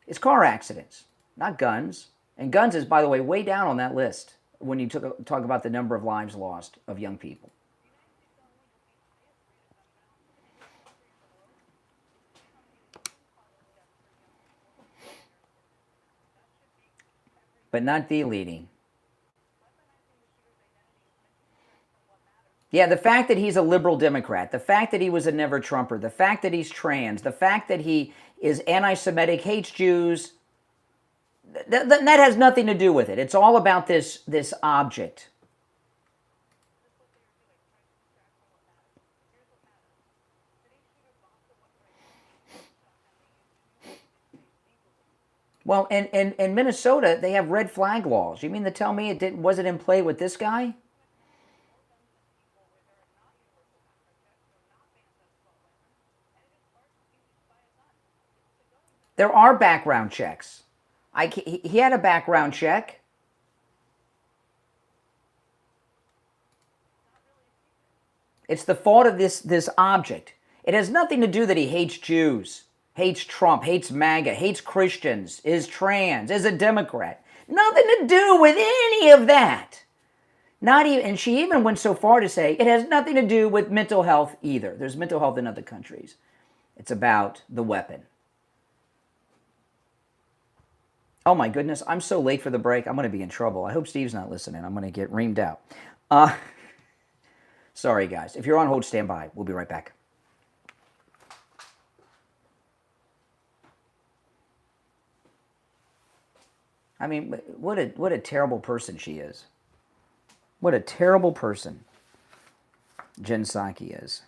is car accidents, not guns. And guns is, by the way, way down on that list when you talk about the number of lives lost of young people. But not deleting. Yeah, the fact that he's a liberal Democrat, the fact that he was a never Trumper, the fact that he's trans, the fact that he is anti-Semitic, hates Jews, that has nothing to do with it. It's all about this object. Well, in Minnesota, they have red flag laws. You mean to tell me it wasn't in play with this guy? There are background checks. He had a background check. It's the fault of this object. It has nothing to do that he hates Jews, hates Trump, hates MAGA, hates Christians, is trans, is a Democrat. Nothing to do with any of that. Not even, and she even went so far to say it has nothing to do with mental health either. There's mental health in other countries. It's about the weapon. Oh my goodness, I'm so late for the break. I'm going to be in trouble. I hope Steve's not listening. I'm going to get reamed out. Sorry, guys. If you're on hold, stand by. We'll be right back. I mean, what a terrible person she is. What a terrible person Jen Psaki is.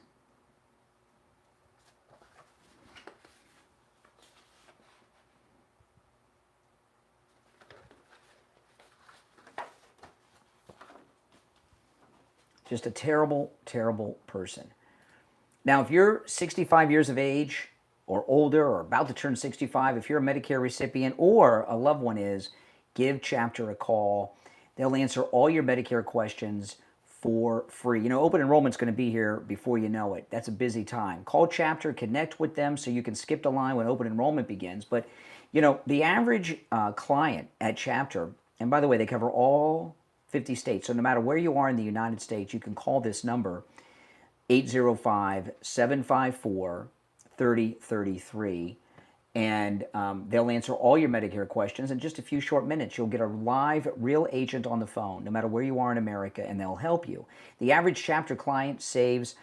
Just a terrible, terrible person. Now, if you're 65 years of age or older or about to turn 65, if you're a Medicare recipient or a loved one is, give Chapter a call. They'll answer all your Medicare questions for free. You know, open enrollment's going to be here before you know it. That's a busy time. Call Chapter, connect with them so you can skip the line when open enrollment begins. But, you know, the average client at Chapter, and by the way, they cover all 50 states. So no matter where you are in the United States, you can call this number, 805-754-3033, and they'll answer all your Medicare questions. In just a few short minutes, you'll get a live, real agent on the phone, no matter where you are in America, and they'll help you. The average Chapter client saves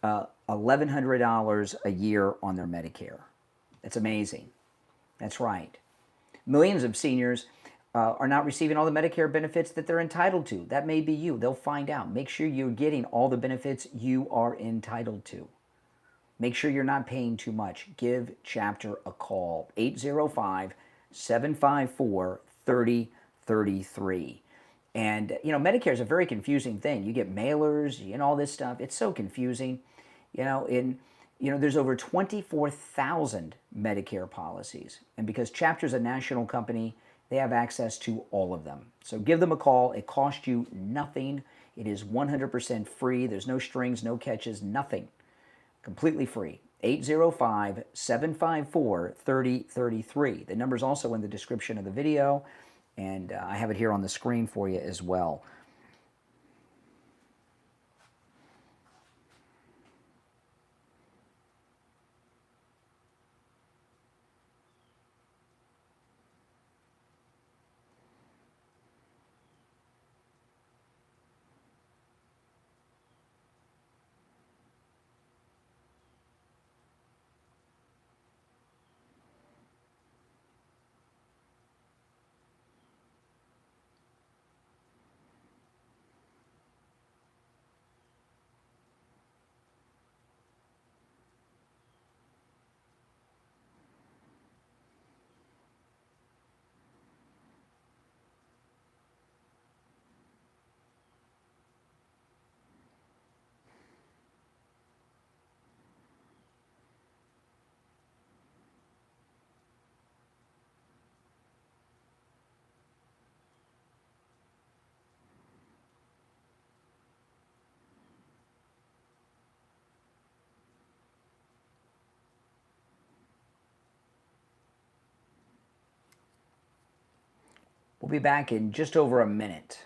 $1,100 a year on their Medicare. That's amazing. That's right. Millions of seniors are not receiving all the Medicare benefits that they're entitled to. That may be you. They'll find out. Make sure you're getting all the benefits you are entitled to. Make sure you're not paying too much. Give Chapter a call, 805-754-3033. And, you know, Medicare is a very confusing thing. You get mailers, and all this stuff. It's so confusing. You know, there's over 24,000 Medicare policies. And because Chapter's a national company, they have access to all of them. So give them a call. It costs you nothing. It is 100% free. There's no strings, no catches, nothing. Completely free. 805-754-3033. The number's also in the description of the video, and I have it here on the screen for you as well. We'll be back in just over a minute.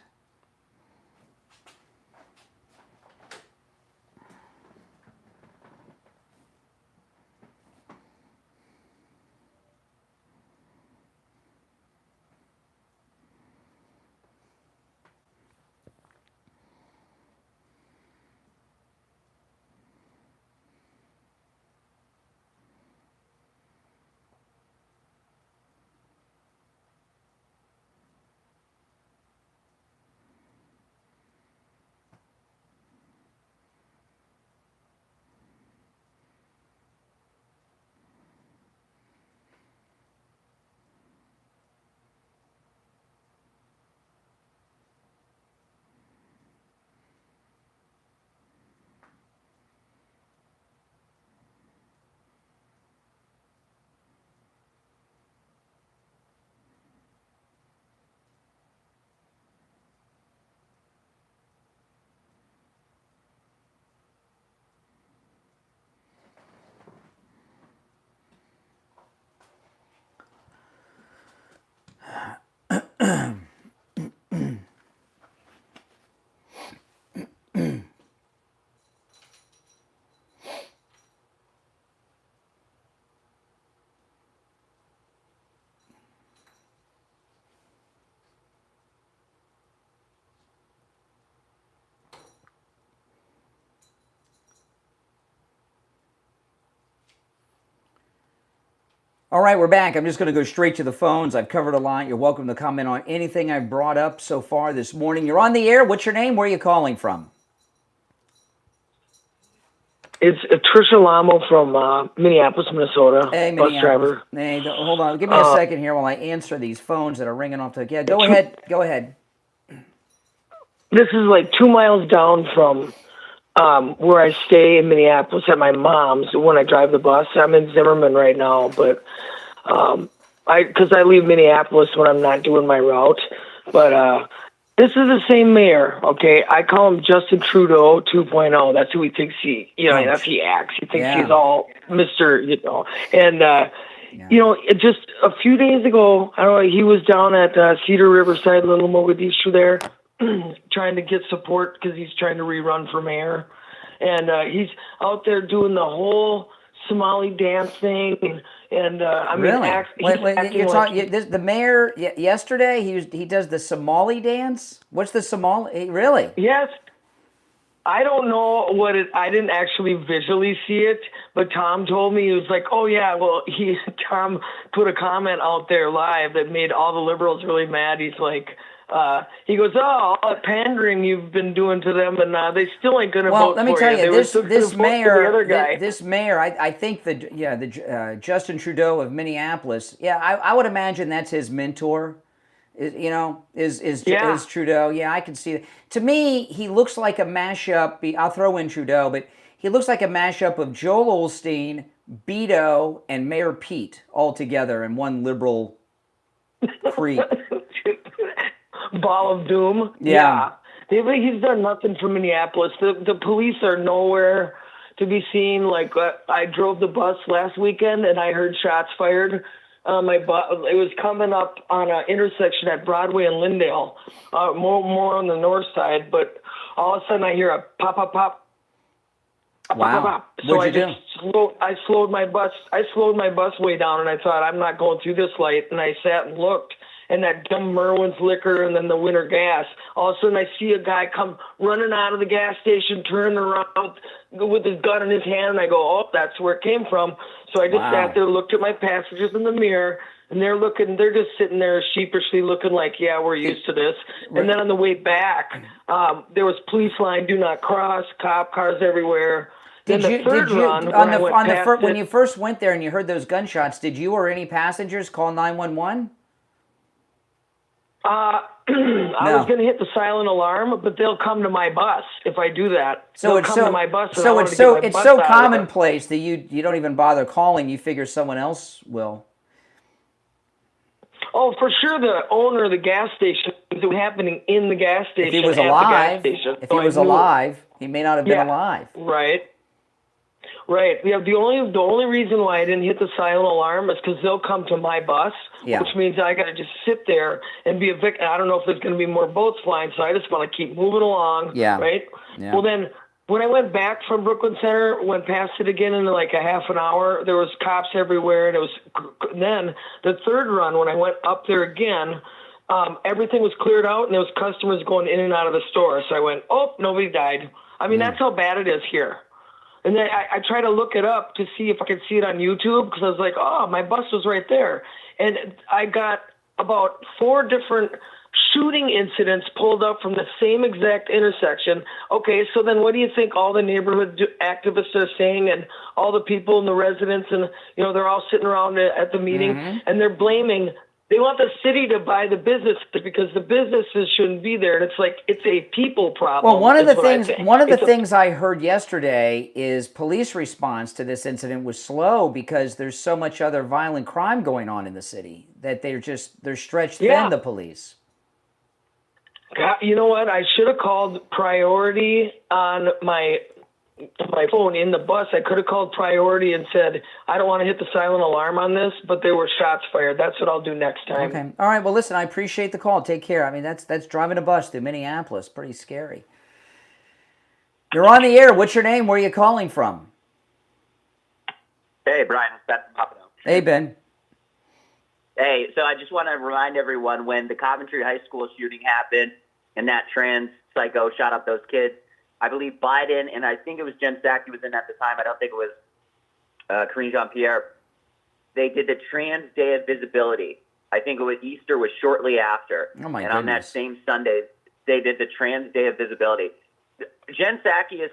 All right, we're back. I'm just going to go straight to the phones. I've covered a lot. You're welcome to comment on anything I've brought up so far this morning. You're on the air. What's your name? Where are you calling from? It's Trish Alamo from Minneapolis, Minnesota. Hey, bus driver. Hey, hold on. Give me a second here while I answer these phones that are ringing off the... Yeah, go ahead. Go ahead. This is like 2 miles down from where I stay in Minneapolis at my mom's when I drive the bus. I'm in Zimmerman right now, but because I leave Minneapolis when I'm not doing my route. But this is the same mayor, okay? I call him Justin Trudeau 2.0. That's who he thinks that's he acts. He thinks he's all Mr., And, it just a few days ago, I don't know, he was down at Cedar Riverside, Little Mogadishu there, trying to get support because he's trying to rerun for mayor. And he's out there doing the whole Somali dance thing. And I mean, wait, the mayor yesterday he does the Somali dance. What's the Somali? Really? Yes. I don't know what it. I didn't actually visually see it, but Tom told me. He was like, "Oh yeah, well, Tom put a comment out there live that made all the liberals really mad." He's like. He goes, all that pandering you've been doing to them, and they still ain't going to vote for you. Well, let me tell you, this mayor, I think the Justin Trudeau of Minneapolis, I would imagine that's his mentor, is Trudeau. Yeah, I can see that. To me, he looks like a mashup. I'll throw in Trudeau, but he looks like a mashup of Joel Osteen, Beto, and Mayor Pete all together in one liberal creep. Ball of doom. Yeah. He's done nothing for Minneapolis. The police are nowhere to be seen. Like I drove the bus last weekend and I heard shots fired. My bus, it was coming up on an intersection at Broadway and Lyndale, more on the north side. But all of a sudden I hear a pop, pop, pop. Wow. Pop, pop. So I slowed my bus. I slowed my bus way down, and I thought I'm not going through this light. And I sat and looked. And that dumb Merwin's liquor and then the winter gas. All of a sudden I see a guy come running out of the gas station, turning around with his gun in his hand, and I go, oh, that's where it came from. So I just sat there, looked at my passengers in the mirror, and they're just sitting there sheepishly looking like, yeah, we're used to this. And then on the way back, there was police line, do not cross, cop cars everywhere. When you first went there and you heard those gunshots, did you or any passengers call 911? I was going to hit the silent alarm, but they'll come to my bus if I do that. So it's so commonplace that you don't even bother calling. You figure someone else will. Oh, for sure, the owner of the gas station, it was happening in the gas station. If he was alive, he may not have been alive. Right. Right. Yeah. The only reason why I didn't hit the silent alarm is because they'll come to my bus, which means I got to just sit there and be a victim. I don't know if there's going to be more boats flying, so I just want to keep moving along. Yeah. Right. Yeah. Well, then when I went back from Brooklyn Center, went past it again in like a half an hour, there was cops everywhere, and it was. Then the third run, when I went up there again, everything was cleared out, and there was customers going in and out of the store. So I went, oh, nobody died. I mean, that's how bad it is here. And then I tried to look it up to see if I could see it on YouTube, because I was like, oh, my bus was right there. And I got about 4 different shooting incidents pulled up from the same exact intersection. Okay, so then what do you think all the neighborhood activists are saying, and all the people and the residents, and they're all sitting around at the meeting, and they're blaming. They want the city to buy the business because the businesses shouldn't be there, and it's like it's a people problem. Well, one of the things I heard yesterday is police response to this incident was slow because there's so much other violent crime going on in the city that they're stretched thin, the police. God, you know what? I should have called priority on my phone in the bus. I could have called priority and said, I don't want to hit the silent alarm on this, but there were shots fired. That's what I'll do next time. Okay. All right. Well, listen, I appreciate the call. Take care. I mean, that's driving a bus through Minneapolis. Pretty scary. You're on the air. What's your name? Where are you calling from? Hey, Brian. It's Ben from Pompano. Hey, Ben. Hey, so I just want to remind everyone, when the Coventry High School shooting happened and that trans psycho shot up those kids, I believe Biden, and I think it was Jen Psaki was in at the time. I don't think it was Karine Jean-Pierre. They did the Trans Day of Visibility. I think it was Easter was shortly after. Oh, my and goodness. on that same Sunday, they did the Trans Day of Visibility. Jen Psaki is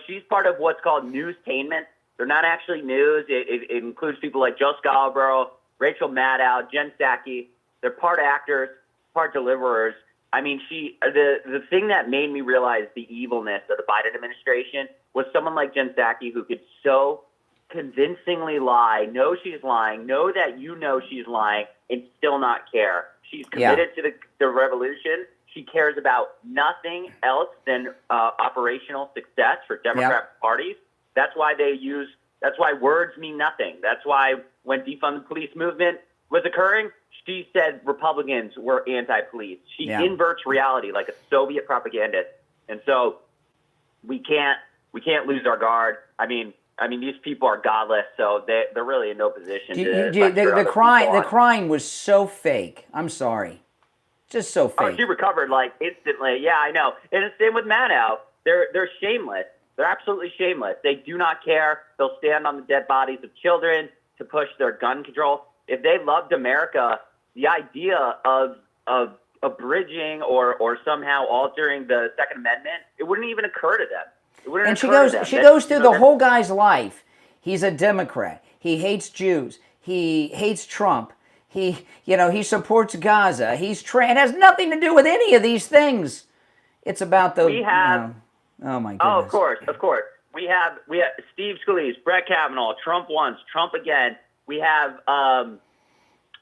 she's part of what's called newstainment. They're not actually news. It includes people like Joe Scalabro, Rachel Maddow, Jen Psaki. They're part actors, part deliverers. I mean, the thing that made me realize the evilness of the Biden administration was someone like Jen Psaki, who could so convincingly lie, know she's lying, know that she's lying, and still not care. She's committed to the revolution. She cares about nothing else than operational success for Democrat parties. That's why words mean nothing. That's why when defund the police movement was occurring, she said Republicans were anti-police. She inverts reality like a Soviet propagandist, and so we can't lose our guard. I mean, these people are godless, so they're really in no position to. The crying was so fake. I'm sorry, just so fake. Oh, she recovered like instantly. Yeah, I know. And it's the same with Maddow. They're shameless. They're absolutely shameless. They do not care. They'll stand on the dead bodies of children to push their gun control. If they loved America, the idea of abridging or somehow altering the Second Amendment, it wouldn't even occur to them. And she goes through the whole guy's life. He's a Democrat. He hates Jews. He hates Trump. He supports Gaza. It has nothing to do with any of these things. It's about the. Oh my goodness. Oh, of course. We have Steve Scalise, Brett Kavanaugh, Trump once, Trump again. We have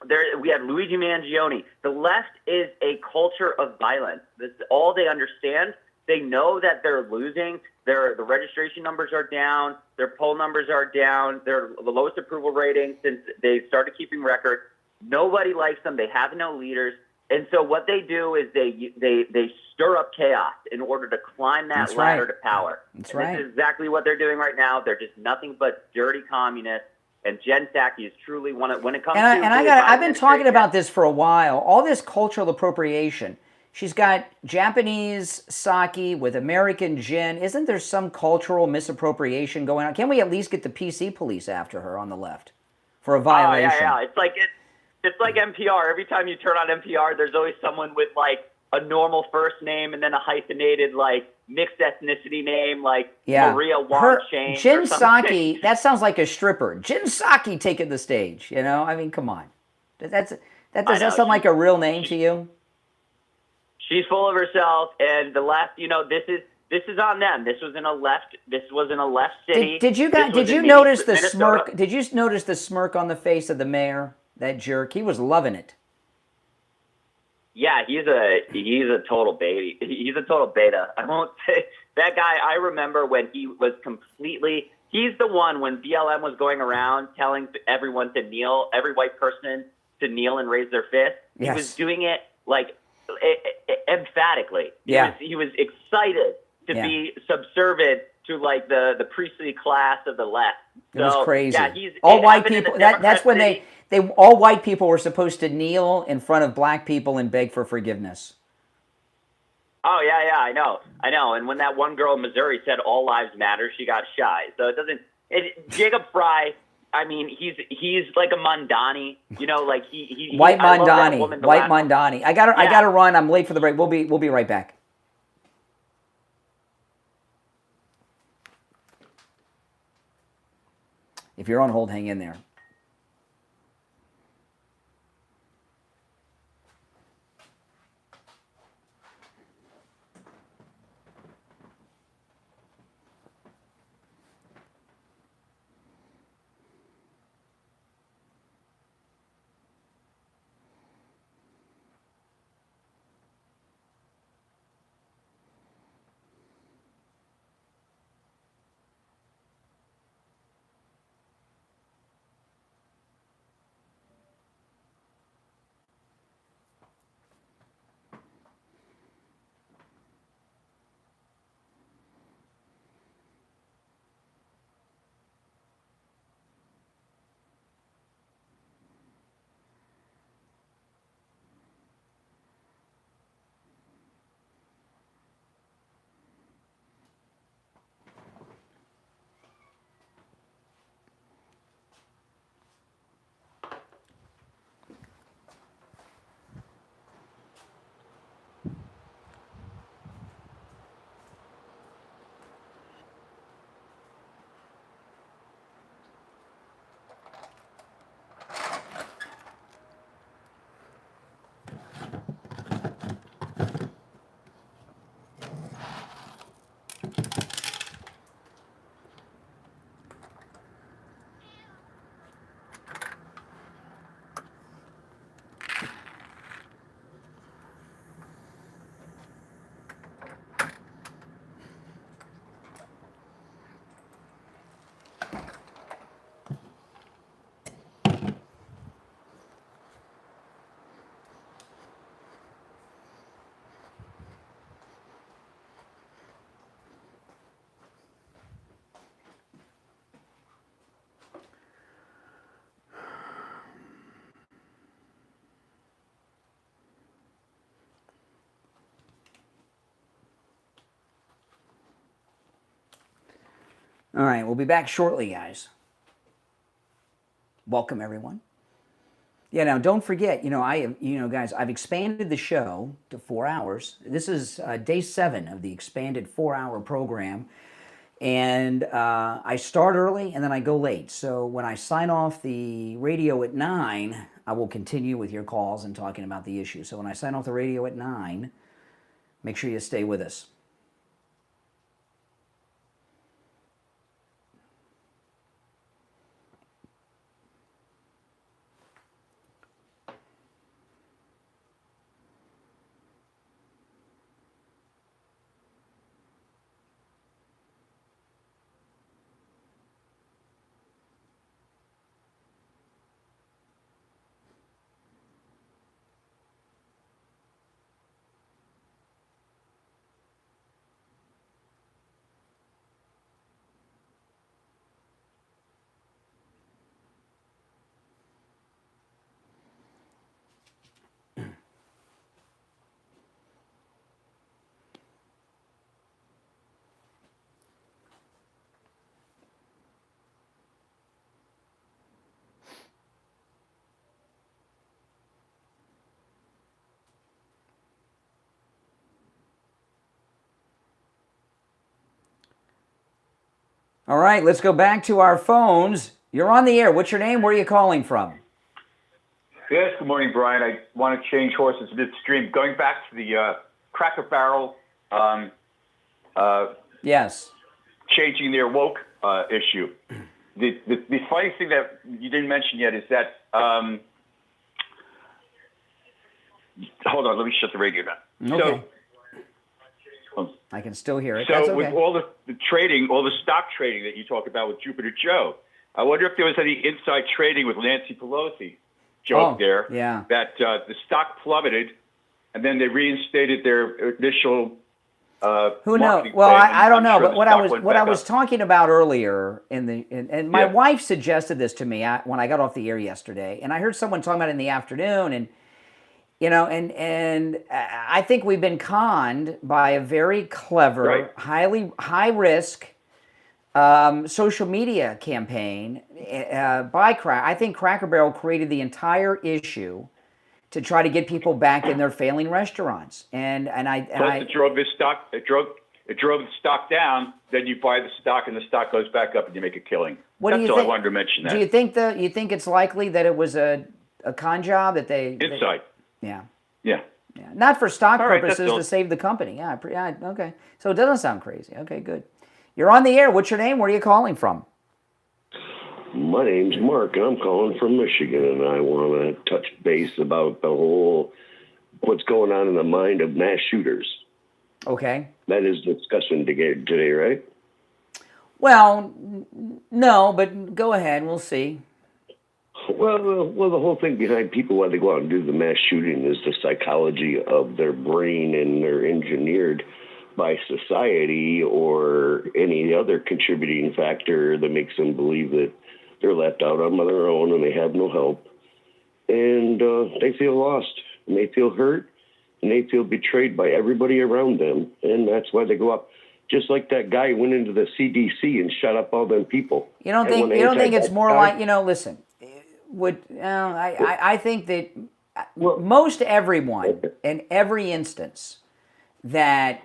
Luigi Mangione. The left is a culture of violence. That's all they understand. They know that they're losing. The registration numbers are down. Their poll numbers are down. They're the lowest approval rating since they started keeping records. Nobody likes them. They have no leaders. And so what they do is they stir up chaos in order to climb that ladder to power. That's right. This is exactly what they're doing right now. They're just nothing but dirty communists. And Jen Psaki is truly when it comes I've been talking about this for a while. All this cultural appropriation. She's got Japanese sake with American gin. Isn't there some cultural misappropriation going on? Can't we at least get the PC police after her on the left for a violation? Oh, yeah. It's like NPR. Every time you turn on NPR, there's always someone with like a normal first name and then a hyphenated like mixed ethnicity name like Maria Wong-Chain. Jin Saki, that sounds like a stripper. Jin Saki taking the stage, I mean, come on. Does that sound like a real name to you? She's full of herself, and the left, this is on them. This was in a left city. Did you notice the smirk? Did you notice the smirk on the face of the mayor? That jerk, he was loving it. Yeah, he's a total baby. He's a total beta. I won't say that guy. I remember when he was completely He's the one when BLM was going around telling everyone to kneel, every white person to kneel and raise their fist. He Yes. was doing it like emphatically. Yeah. He was excited to be subservient to like the priestly class of the left. It was crazy. Yeah, all white people. That's when they all white people were supposed to kneel in front of black people and beg for forgiveness. Oh yeah, I know. And when that one girl in Missouri said all lives matter, she got shy. So it doesn't. Jacob Fry. I mean, he's like a Mondani. You know, like he White Mondani. White last- Mondani. I gotta run. I'm late for the break. We'll be right back. If you're on hold, hang in there. All right, we'll be back shortly, guys. Welcome, everyone. Yeah, now don't forget, guys, I've expanded the show to 4 hours. This is day 7 of the expanded 4-hour program. And I start early and then I go late. So when I sign off the radio at 9, I will continue with your calls and talking about the issue. So when I sign off the radio at 9, make sure you stay with us. All right, let's go back to our phones. You're on the air. What's your name? Where are you calling from? Yes, good morning, Brian. I want to change horses midstream. Going back to the Cracker Barrel, yes, changing their woke issue. The funny thing that you didn't mention yet is that, hold on, let me shut the radio down. Okay. I can still hear it. So That's okay. with all the trading, all the stock trading that you talk about with Jupiter Joe, I wonder if there was any inside trading with Nancy Pelosi joke there. Yeah. That the stock plummeted, and then they reinstated their initial. Who knows? marketing Well, plan, I don't and know. I'm sure But the what I stock went was back up. talking about earlier and my Yeah. wife suggested this to me when I got off the air yesterday, and I heard someone talking about it in the afternoon, and and I think we've been conned by a very clever, high risk social media campaign by Cracker. I think Cracker Barrel created the entire issue to try to get people back in their failing restaurants, and Plus, it drove this stock. It drove the stock down. Then you buy the stock, and the stock goes back up, and you make a killing. What do That's you all think? I wanted to mention. That Do you think it's likely that it was a con job that they inside? Yeah. Yeah. Not for stock All right, that's purposes all. to save the company. Yeah, okay. So it doesn't sound crazy. Okay, good. You're on the air. What's your name? Where are you calling from? My name's Mark, and I'm calling from Michigan, and I want to touch base about the whole what's going on in the mind of mass shooters. Okay. That is discussion today, right? Well, no, but go ahead. We'll see. Well, the whole thing behind people why they go out and do the mass shooting is the psychology of their brain, and they're engineered by society or any other contributing factor that makes them believe that they're left out on their own and they have no help. And they feel lost, and they feel hurt, and they feel betrayed by everybody around them. And that's why they go up. Just like that guy who went into the CDC and shut up all them people. You don't think it's more like, listen, I think that most everyone in every instance that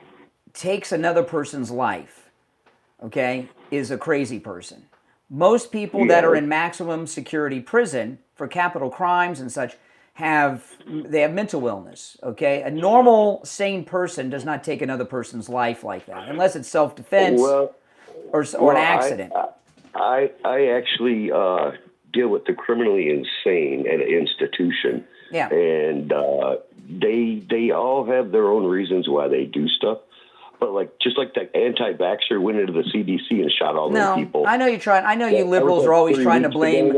takes another person's life, okay, is a crazy person. Most people that are in maximum security prison for capital crimes and such have mental illness, okay? A normal, sane person does not take another person's life like that, unless it's self-defense or an accident. I actually deal with the criminally insane at an institution. Yeah. And they all have their own reasons why they do stuff. But just like that anti-vaxxer went into the CDC and shot all those people. I know you're trying. I know you liberals are always trying to blame.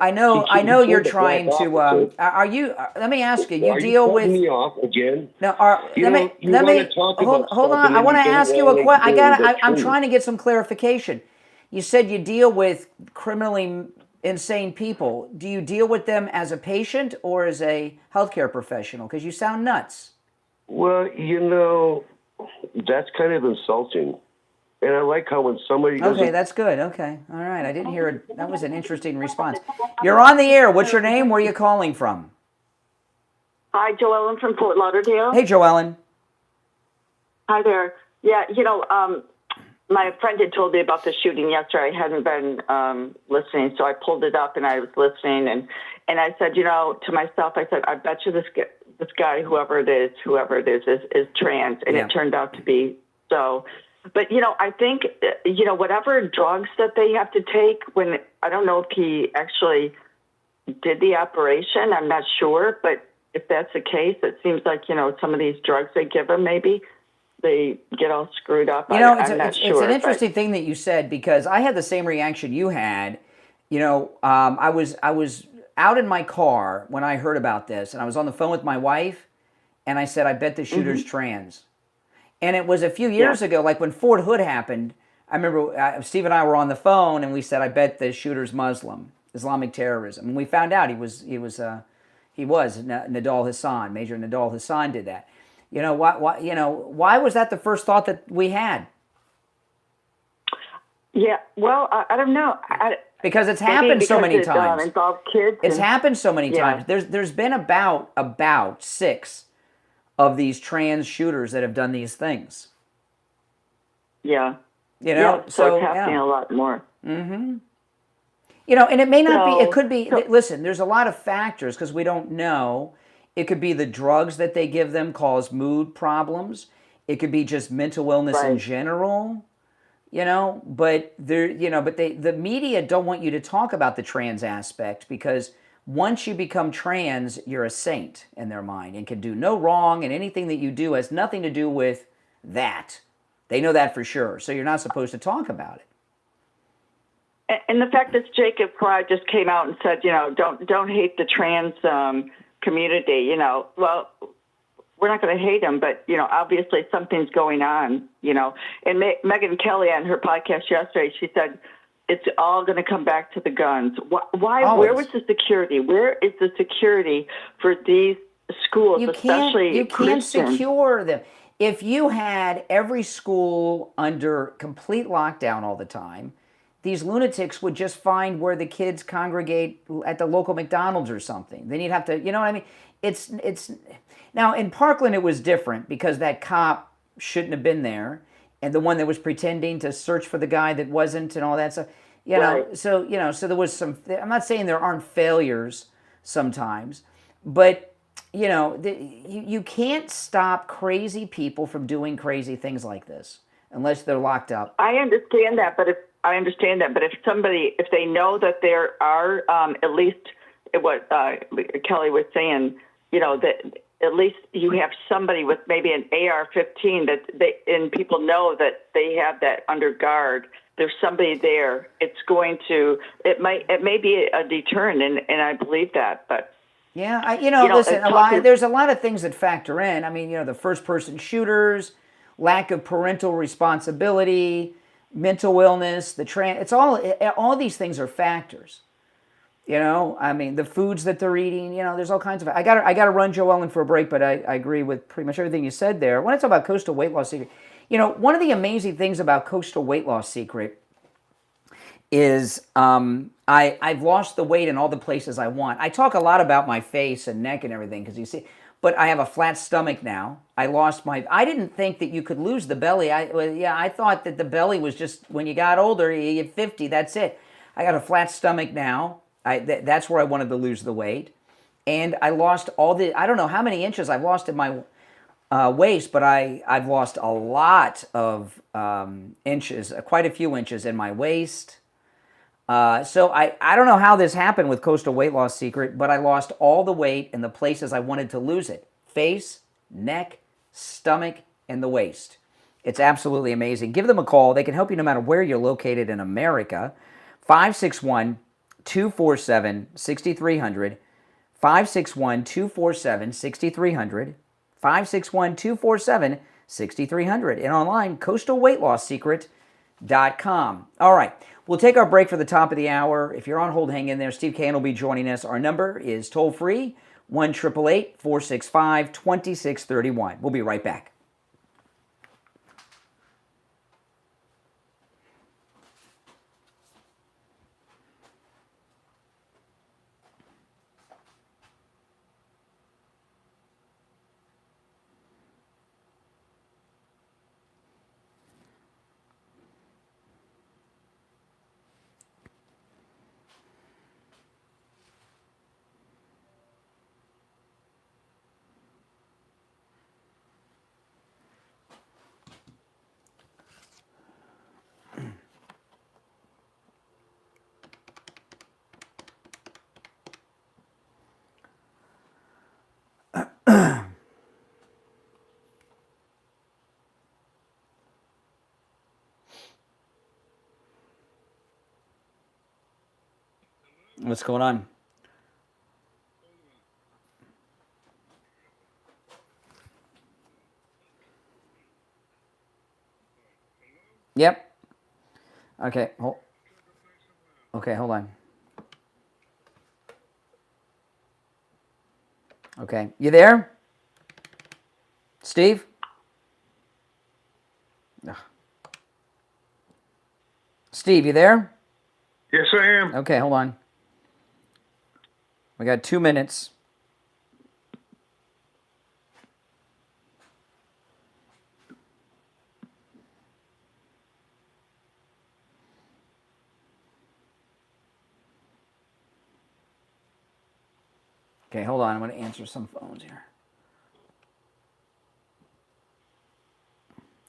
I know you're trying to. Are you? Let me ask you. You deal with me off again. No. Let me hold on. I want to ask you a question. I'm trying to get some clarification. You said you deal with criminally insane people. Do you deal with them as a patient or as a healthcare professional? Because you sound nuts. Well, that's kind of insulting. And I like how when somebody doesn't... Okay, that's good. Okay. All right. I didn't hear it. That was an interesting response. You're on the air. What's your name? Where are you calling from? Hi, Joellen from Fort Lauderdale. Hey, Joellen. Hi there. Yeah, my friend had told me about the shooting yesterday. I hadn't been listening, so I pulled it up and I was listening. And I said, to myself, I said, I bet you this guy, whoever it is trans. And it turned out to be so. But, I think, whatever drugs that they have to take I don't know if he actually did the operation. I'm not sure. But if that's the case, it seems like, some of these drugs they give him, maybe they get all screwed up. I'm not sure. It's an interesting thing that you said, because I had the same reaction you had. I was out in my car when I heard about this, and I was on the phone with my wife, and I said, I bet the shooter's trans. And it was a few years ago, like when Fort Hood happened. I remember Steve and I were on the phone, and we said, I bet the shooter's Muslim, Islamic terrorism. And we found out he was Nadal Hassan, Major Nadal Hassan did that. Why was that the first thought that we had? Yeah, well, I don't know. Because it's happened so many times. Involved kids. It's happened so many times. There's been about 6 of these trans shooters that have done these things. Yeah. So it's happening a lot more. Mm-hmm. And it may not be. It could be. Listen, there's a lot of factors because we don't know. It could be the drugs that they give them cause mood problems. It could be just mental illness in general. But the media don't want you to talk about the trans aspect, because once you become trans, you're a saint in their mind and can do no wrong, and anything that you do has nothing to do with that. They know that for sure. So you're not supposed to talk about it. And the fact that Jacob Fry just came out and said, don't hate the trans community, well, we're not going to hate them, but, obviously something's going on, And Megyn Kelly on her podcast yesterday, she said, it's all going to come back to the guns. Why? Always. Where was the security? Where is the security for these schools, especially you can't secure them. If you had every school under complete lockdown all the time, these lunatics would just find where the kids congregate at the local McDonald's or something. Then you'd have to, you know what I mean? It's now in Parkland it was different because that cop shouldn't have been there, and the one that was pretending to search for the guy that wasn't and all that stuff. So there was some. I'm not saying there aren't failures sometimes, but you can't stop crazy people from doing crazy things like this unless they're locked up. I understand that, but if they know that there are at least what Kelly was saying, that at least you have somebody with maybe an AR-15 and people know that they have that under guard. There's somebody there. It may be a deterrent, and I believe that, but. Yeah, listen, there's a lot of things that factor in. I mean, the first-person shooters, lack of parental responsibility, mental illness, it's all these things are factors. I mean, the foods that they're eating, there's all kinds of. I got to run Joe Ellen for a break, but I agree with pretty much everything you said there. When I talk about Coastal Weight Loss Secret, one of the amazing things about Coastal Weight Loss Secret is I've lost the weight in all the places I want. I talk a lot about my face and neck and everything because you see, but I have a flat stomach now. I didn't think that you could lose the belly. I thought that the belly was just when you got older, you get 50, that's it. I got a flat stomach now. That's where I wanted to lose the weight. And I lost I don't know how many inches I've lost in my waist, but I've lost a lot of inches, quite a few inches in my waist. So I don't know how this happened with Coastal Weight Loss Secret, but I lost all the weight in the places I wanted to lose it. Face, neck, stomach, and the waist. It's absolutely amazing. Give them a call. They can help you no matter where you're located in America. 561-247-6300. 561-247-6300. 561-247-6300. And online, coastalweightlossecret.com. All right. We'll take our break for the top of the hour. If you're on hold, hang in there. Steve Kane will be joining us. Our number is toll-free, 1-888-465-2631. We'll be right back. What's going on? Yep. Okay. Hold on. Okay. You there? Steve? Ugh. Steve, you there? Yes, I am. Okay, hold on. We got 2 minutes. Okay, hold on. I'm going to answer some phones here.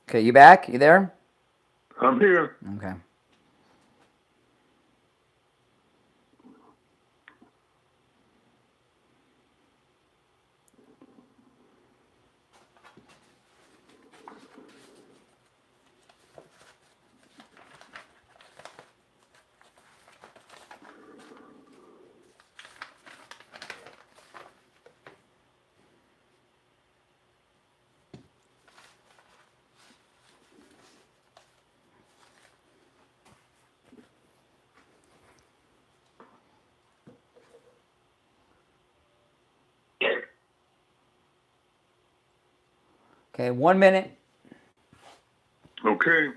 Okay, you back? You there? I'm here. Okay. Okay, 1 minute. Okay.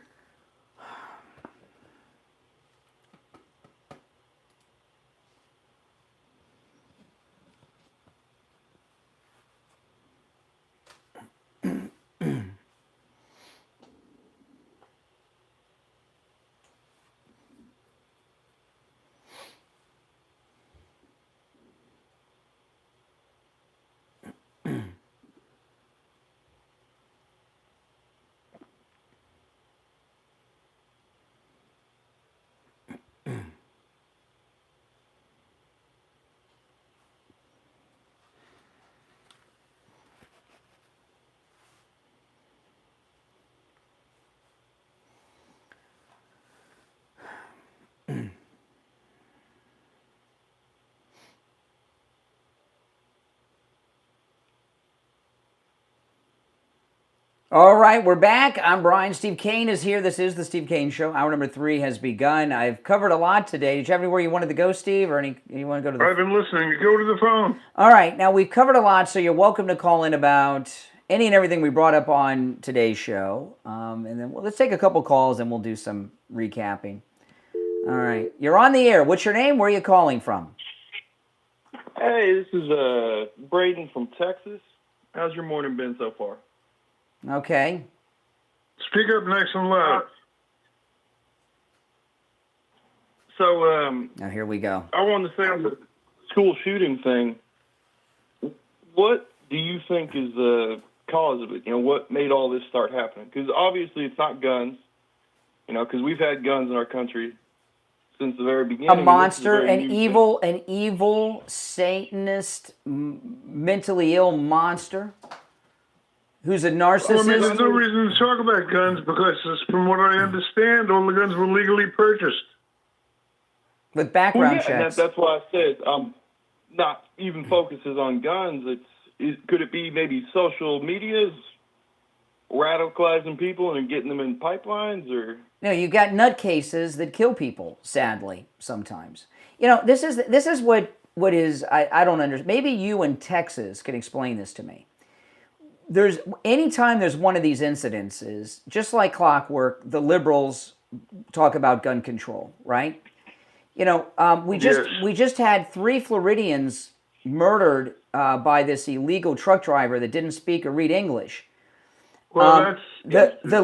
All right, we're back. I'm Brian. Steve Kane is here. This is the Steve Kane Show. Hour number 3 has begun. I've covered a lot today. Did you have anywhere you wanted to go, Steve, or you want to go to the... I've been listening. Go to the phone. All right, now we've covered a lot, so you're welcome to call in about any and everything we brought up on today's show. And then let's take a couple calls and we'll do some recapping. All right, you're on the air. What's your name? Where are you calling from? Hey, this is Braden from Texas. How's your morning been so far? Okay. Speak up nice and loud. So, now here we go. I wanted to say on the school shooting thing, what do you think is the cause of it? You know, what made all this start happening? Because obviously it's not guns, you know, because we've had guns in our country since the very beginning. A monster, an evil Satanist, mentally ill monster who's a narcissist. Well, I mean, there's no reason to talk about guns because, from what I understand, all the guns were legally purchased. With background checks. That's why I said not even focuses on guns. Could it be maybe social medias radicalizing people and getting them in pipelines, or? No, you got nutcases that kill people. Sadly, sometimes. You know, this is what is I don't understand. Maybe you in Texas can explain this to me. Anytime there's one of these incidences, just like clockwork, the liberals talk about gun control, right? You know, we just had 3 Floridians murdered by this illegal truck driver that didn't speak or read English. Well, that's a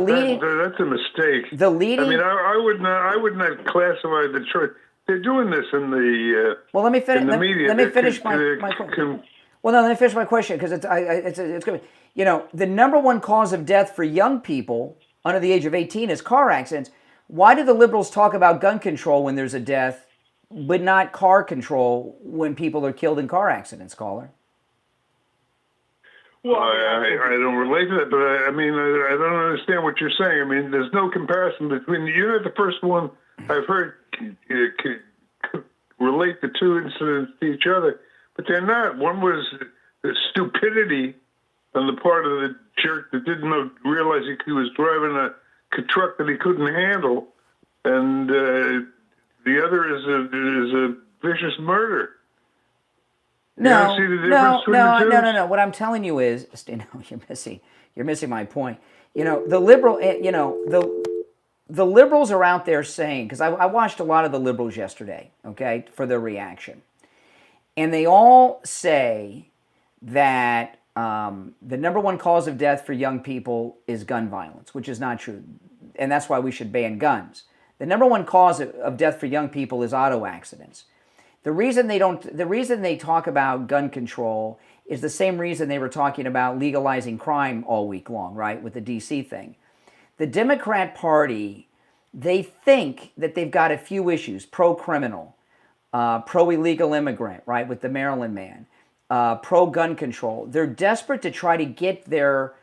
mistake. The leading. I mean, I would not classify the truck. They're doing this in the well. Let me finish. In the media. Let me finish my question. Well, no, let me finish my question because it's good. You know, the number one cause of death for young people under the age of 18 is car accidents. Why do the liberals talk about gun control when there's a death, but not car control when people are killed in car accidents, caller? Well, I don't relate to that, but I mean, I don't understand what you're saying. I mean, there's no comparison between, you're not the first one I've heard relate the 2 incidents to each other, but they're not. One was the stupidity on the part of the jerk that didn't realize he was driving a truck that he couldn't handle, and the other is a vicious murder. No. No. What I'm telling you is, no, you're missing my point. You know, the liberals are out there saying, because I watched a lot of the liberals yesterday, okay, for their reaction, and they all say that the number one cause of death for young people is gun violence, which is not true, and that's why we should ban guns. The number one cause of death for young people is auto accidents. The reason they talk about gun control is the same reason they were talking about legalizing crime all week long, right, with the DC thing. The Democrat Party, they think that they've got a few issues: pro-criminal, pro-illegal immigrant, right, with the Maryland man, pro-gun control. They're desperate to try to get their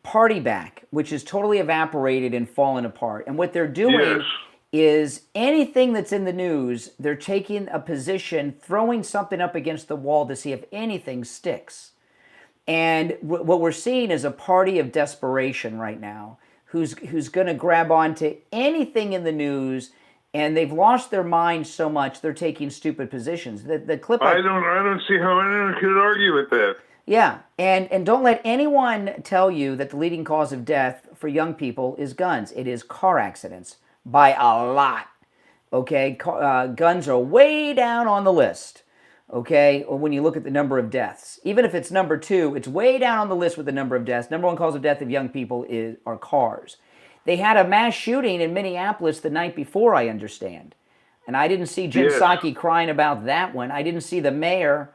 party back, which is totally evaporated and fallen apart. And what they're doing is anything that's in the news, they're taking a position, throwing something up against the wall to see if anything sticks. And what we're seeing is a party of desperation right now who's going to grab onto anything in the news, and they've lost their mind so much they're taking stupid positions. The clip I don't see how anyone could argue with that. Yeah, and don't let anyone tell you that the leading cause of death for young people is guns. It is car accidents by a lot. Okay, guns are way down on the list. Okay, or when you look at the number of deaths, even if it's number 2, it's way down on the list with the number of deaths. Number 1 cause of death of young people are cars. They had a mass shooting in Minneapolis the night before, I understand, and I didn't see Jen Psaki crying about that one. I didn't see the mayor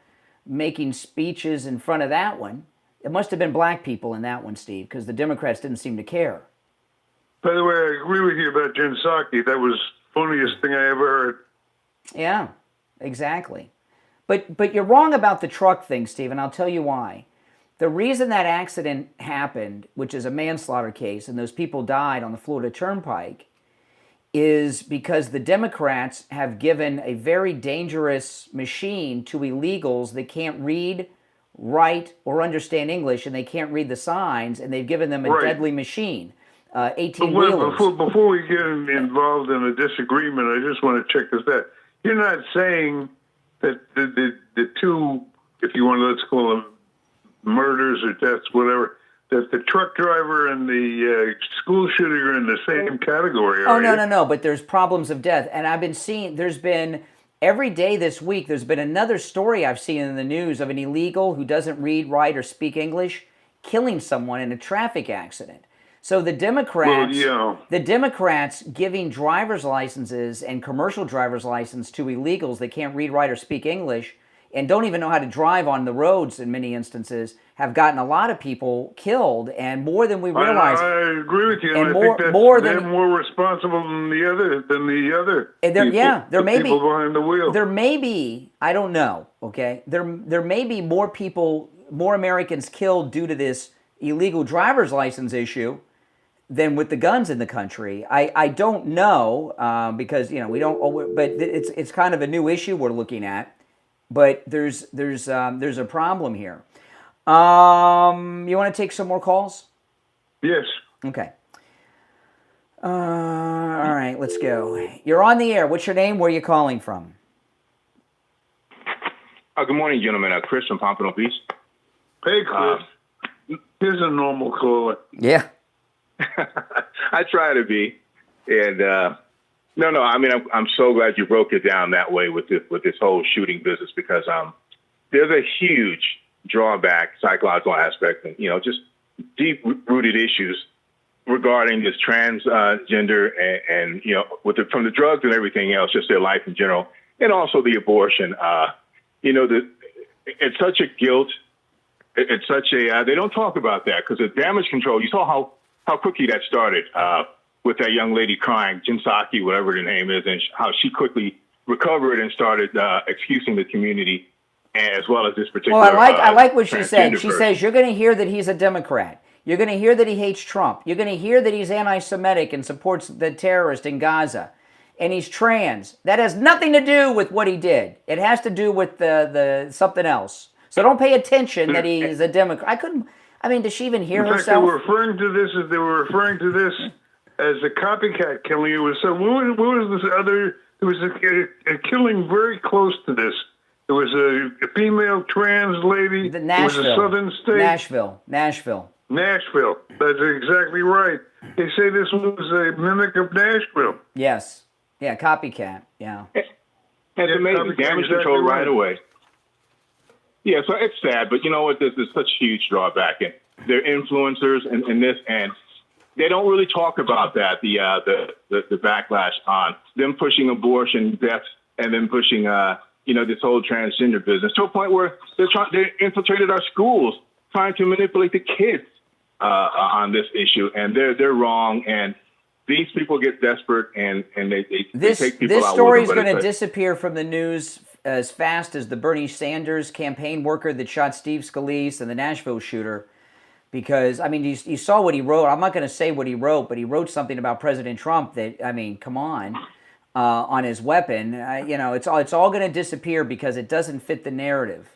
making speeches in front of that one. It must have been black people in that one, Steve, because the Democrats didn't seem to care. By the way, I agree with you about Jen Psaki. That was the funniest thing I ever heard. Yeah, exactly. But you're wrong about the truck thing, Steve, and I'll tell you why. The reason that accident happened, which is a manslaughter case, and those people died on the Florida Turnpike, is because the Democrats have given a very dangerous machine to illegals that can't read, write, or understand English, and they can't read the signs, and they've given them a deadly machine, 18-wheelers. Before we get involved in a disagreement, I just want to check this out. You're not saying that the two, if you want to, let's call them murders or deaths, whatever, that the truck driver and the school shooter are in the same category, Oh, no, but there's problems of death. And I've been seeing, there's been, every day this week, there's been another story I've seen in the news of an illegal who doesn't read, write, or speak English killing someone in a traffic accident. So the Democrats, the Democrats giving driver's licenses and commercial driver's license to illegals that can't read, write, or speak English and don't even know how to drive on the roads in many instances have gotten a lot of people killed, and more than we realize. I agree with you, and I more, think they're more responsible than the other people, there may people be behind the wheel. There may be, I don't know. Okay, there may be more people, more Americans killed due to this illegal driver's license issue than with the guns in the country. I don't know because we don't. But it's kind of a new issue we're looking at. But there's a problem here. You want to take some more calls? Yes. Okay. All right, let's go. You're on the air. What's your name? Where are you calling from? Good morning, gentlemen. Chris from Pompano Beach. Hey, Chris. Here's a normal caller. Yeah. I try to be, and no. I mean, I'm so glad you broke it down that way with this whole shooting business, because there's a huge drawback, psychological aspect, and just deep-rooted issues regarding this transgender and from the drugs and everything else, just their life in general, and also the abortion. It's such a guilt. It's such a they don't talk about that, because the damage control. You saw how quickly that started with that young lady crying, Jen Psaki, whatever her name is, and how she quickly recovered and started excusing the community, as well as this particular. Well, I like what she said. She says you're going to hear that he's a Democrat. You're going to hear that he hates Trump. You're going to hear that he's anti-Semitic and supports the terrorist in Gaza, and he's trans. That has nothing to do with what he did. It has to do with the something else. So don't pay attention that he's a Democrat. Does she even hear herself? They were referring to this as a copycat killing. It was what was this other? There was a killing very close to this. There was a female trans lady. It was a southern state. Nashville. That's exactly right. They say this was a mimic of Nashville. Yes. Yeah, copycat. Yeah. And to make damage control right away. Yeah, so it's sad, but you know what? This is such a huge drawback, and they're influencers in this, and they don't really talk about that. The backlash on them pushing abortion, deaths, and then pushing this whole transgender business to a point where they infiltrated our schools, trying to manipulate the kids on this issue, and they're wrong. And these people get desperate, and they take people out. This story is going to disappear from the news as fast as the Bernie Sanders campaign worker that shot Steve Scalise and the Nashville shooter. Because, you saw what he wrote. I'm not going to say what he wrote, but he wrote something about President Trump that, come on his weapon. It's all going to disappear because it doesn't fit the narrative.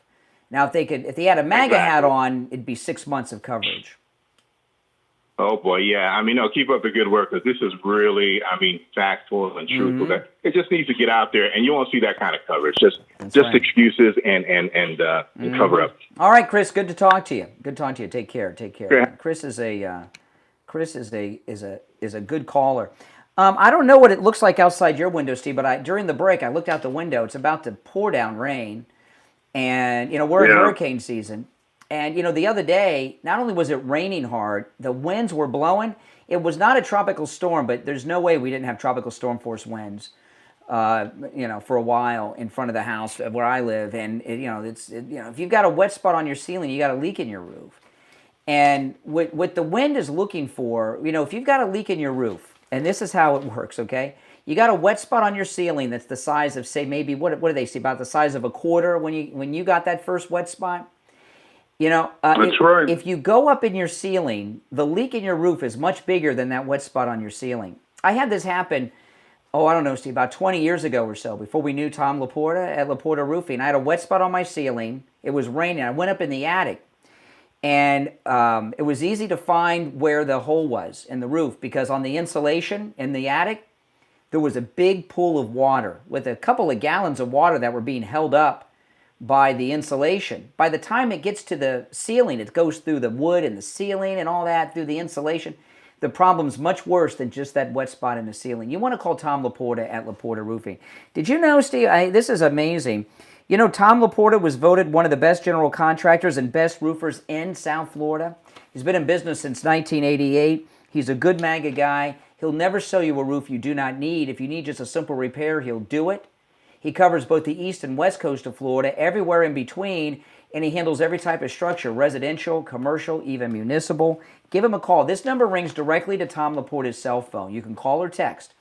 Now, if he had a MAGA hat on, it'd be 6 months of coverage. Oh boy, yeah. I mean, no, keep up the good work because this is really, I mean, factful and truthful. Mm-hmm. That it just needs to get out there, and you won't see that kind of coverage. Just right. excuses and cover up. All right, Chris. Good to talk to you. Good talking to you. Take care. Take care. Yeah. Chris is a good caller. I don't know what it looks like outside your window, Steve, but during the break I looked out the window. It's about to pour down rain, and we're in hurricane season. And, the other day, not only was it raining hard, the winds were blowing. It was not a tropical storm, but there's no way we didn't have tropical storm force winds, for a while in front of the house where I live. And, if you've got a wet spot on your ceiling, you got a leak in your roof. And what the wind is looking for, if you've got a leak in your roof, and this is how it works, okay? You got a wet spot on your ceiling that's the size of, say, maybe, what do they say, about the size of a quarter when you got that first wet spot? That's right. If you go up in your ceiling, the leak in your roof is much bigger than that wet spot on your ceiling. I had this happen, I don't know, Steve, about 20 years ago or so, before we knew Tom Laporta at Laporta Roofing. I had a wet spot on my ceiling. It was raining. I went up in the attic, and it was easy to find where the hole was in the roof because on the insulation in the attic, there was a big pool of water with a couple of gallons of water that were being held up by the insulation. By the time it gets to the ceiling, it goes through the wood and the ceiling and all that through the insulation. The problem's much worse than just that wet spot in the ceiling. You want to call Tom Laporta at Laporta Roofing. Did you know, Steve, this is amazing. Tom Laporta was voted one of the best general contractors and best roofers in South Florida. He's been in business since 1988. He's a good MAGA guy. He'll never sell you a roof you do not need. If you need just a simple repair, he'll do it. He covers both the east and west coast of Florida, everywhere in between, and he handles every type of structure, residential, commercial, even municipal. Give him a call. This number rings directly to Tom Laporta's cell phone. You can call or text.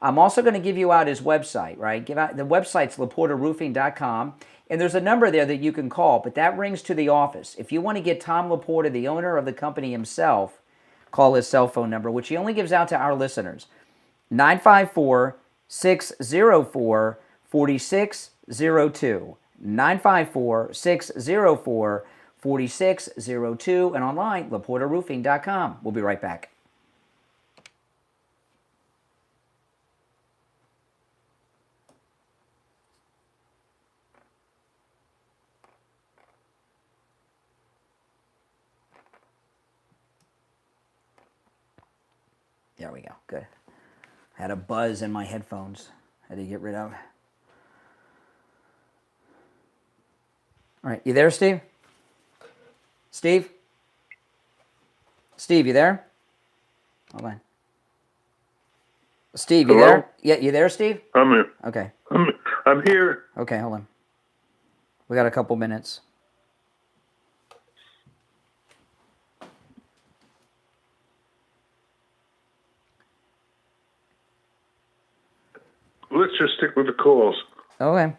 I'm also going to give you out his website, right? The website's laportaroofing.com, and there's a number there that you can call, but that rings to the office. If you want to get Tom Laporta, the owner of the company himself, call his cell phone number, which he only gives out to our listeners, 954-604-4602. 954-604-4602, and online, laportaroofing.com. We'll be right back. There we go. Good. Had a buzz in my headphones. Had to get rid of. All right, you there, Steve? Steve? Steve, you there? Hold on. Steve, you Hello? there? Yeah, you there, Steve? I'm here. Okay. I'm here. Okay, hold on. We got a couple minutes. Let's just stick with the calls. Okay.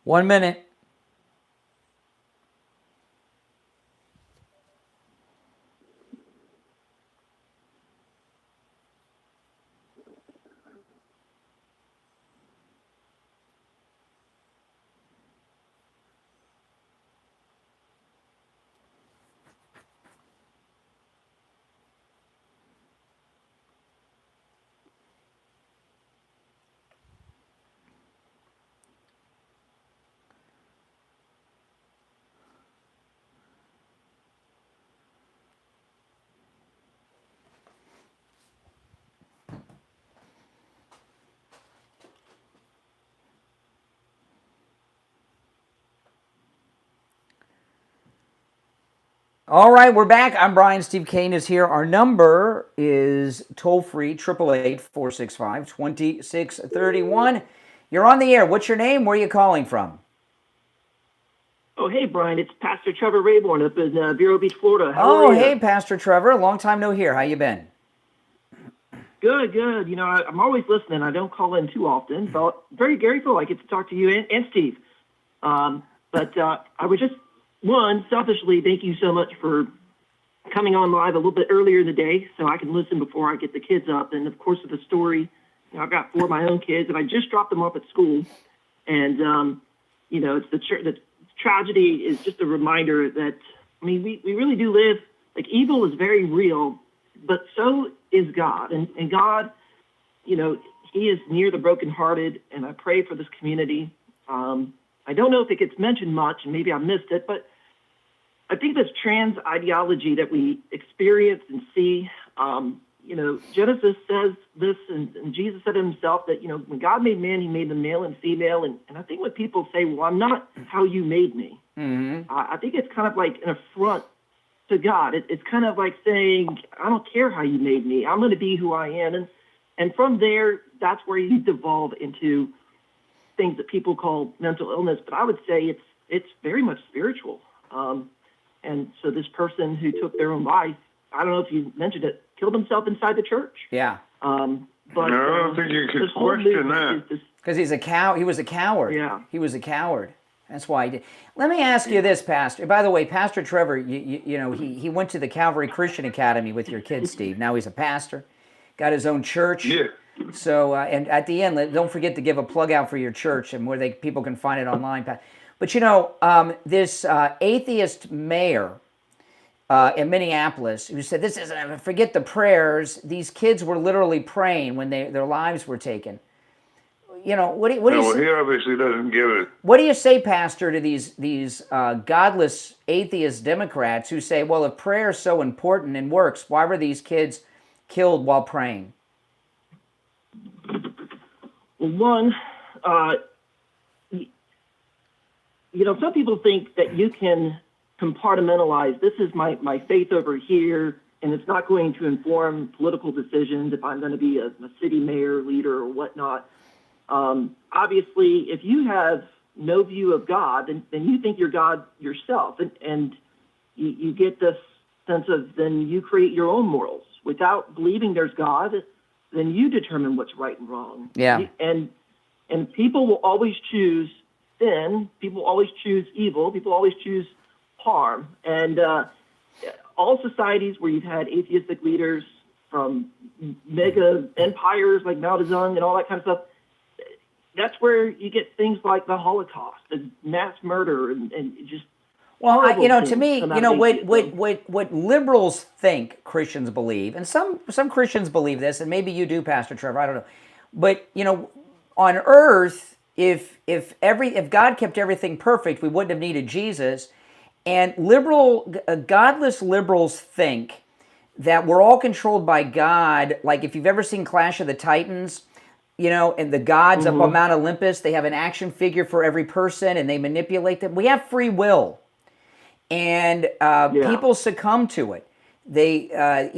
1 minute. All right, we're back. I'm Brian. Steve Kane is here. Our number is toll-free, 888-465-2631. You're on the air. What's your name? Where are you calling from? Oh, hey, Brian. It's Pastor Trevor Rayborn up in Vero Beach, Florida. How are you? Hey, Pastor Trevor. Long time no hear. How you been? Good, good. You know, I'm always listening. I don't call in too often, but very grateful I get to talk to you and Steve. But I was just... One, selfishly, thank you so much for coming on live a little bit earlier in the day so I can listen before I get the kids up. And, of course, with the story, you know, I've got 4 of my own kids, and I just dropped them off at school. And, you know, it's the tragedy is just a reminder that, I mean, we really do live, like, evil is very real, but so is God. And God, you know, he is near the brokenhearted, and I pray for this community. I don't know if it gets mentioned much, and maybe I missed it, but I think this trans ideology that we experience and see, you know, Genesis says this, and Jesus said it himself, that, you know, when God made man, he made them male and female, and I think when people say, well, I'm not how you made me, I think it's kind of like an affront to God. It's kind of like saying, I don't care how you made me, I'm going to be who I am, and from there, that's where you devolve into things that people call mental illness, but I would say it's very much spiritual. And so this person who took their own life, I don't know if you mentioned it, killed himself inside the church. Yeah. But I don't think you could question that. Because he's a cow. He was a coward. Yeah. He was a coward. That's why he did. Let me ask you this, Pastor. By the way, Pastor Trevor, you know, he went to the Calvary Christian Academy with your kids, Steve. Now he's a pastor, got his own church. Yeah. So, and at the end, don't forget to give a plug out for your church and where people can find it online. But, you know, this atheist mayor in Minneapolis who said, forget the prayers. These kids were literally praying when their lives were taken. You know, what do you say? He obviously doesn't give it. What do you say, Pastor, to these godless atheist Democrats who say, well, if prayer is so important and works, why were these kids killed while praying? Well, one, you know, some people think that you can compartmentalize, this is my faith over here, and it's not going to inform political decisions if I'm going to be a city mayor, leader, or whatnot. Obviously, if you have no view of God, then you think you're God yourself, and you get this sense of then you create your own morals. Without believing there's God, then you determine what's right and wrong. Yeah. And people will always choose sin. People always choose evil. People always choose harm. And all societies where you've had atheistic leaders from mega empires like Mao Zedong and all that kind of stuff, that's where you get things like the Holocaust and mass murder and just. Well, you know, to me, you know, what liberals think Christians believe, and some Christians believe this, and maybe you do, Pastor Trevor, I don't know. But, you know, on earth, if God kept everything perfect, we wouldn't have needed Jesus. And godless liberals think that we're all controlled by God. Like if you've ever seen Clash of the Titans, you know, and the gods up on Mount Olympus, they have an action figure for every person and they manipulate them. We have free will. And people succumb to it. They do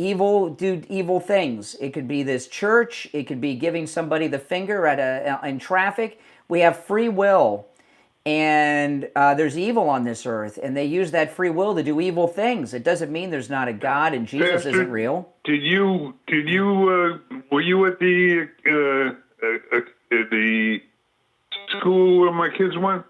evil things. It could be this church. It could be giving somebody the finger in traffic. We have free will, and there's evil on this earth, and they use that free will to do evil things. It doesn't mean there's not a God and Jesus Pastor, isn't real. Were you at the school where my kids went?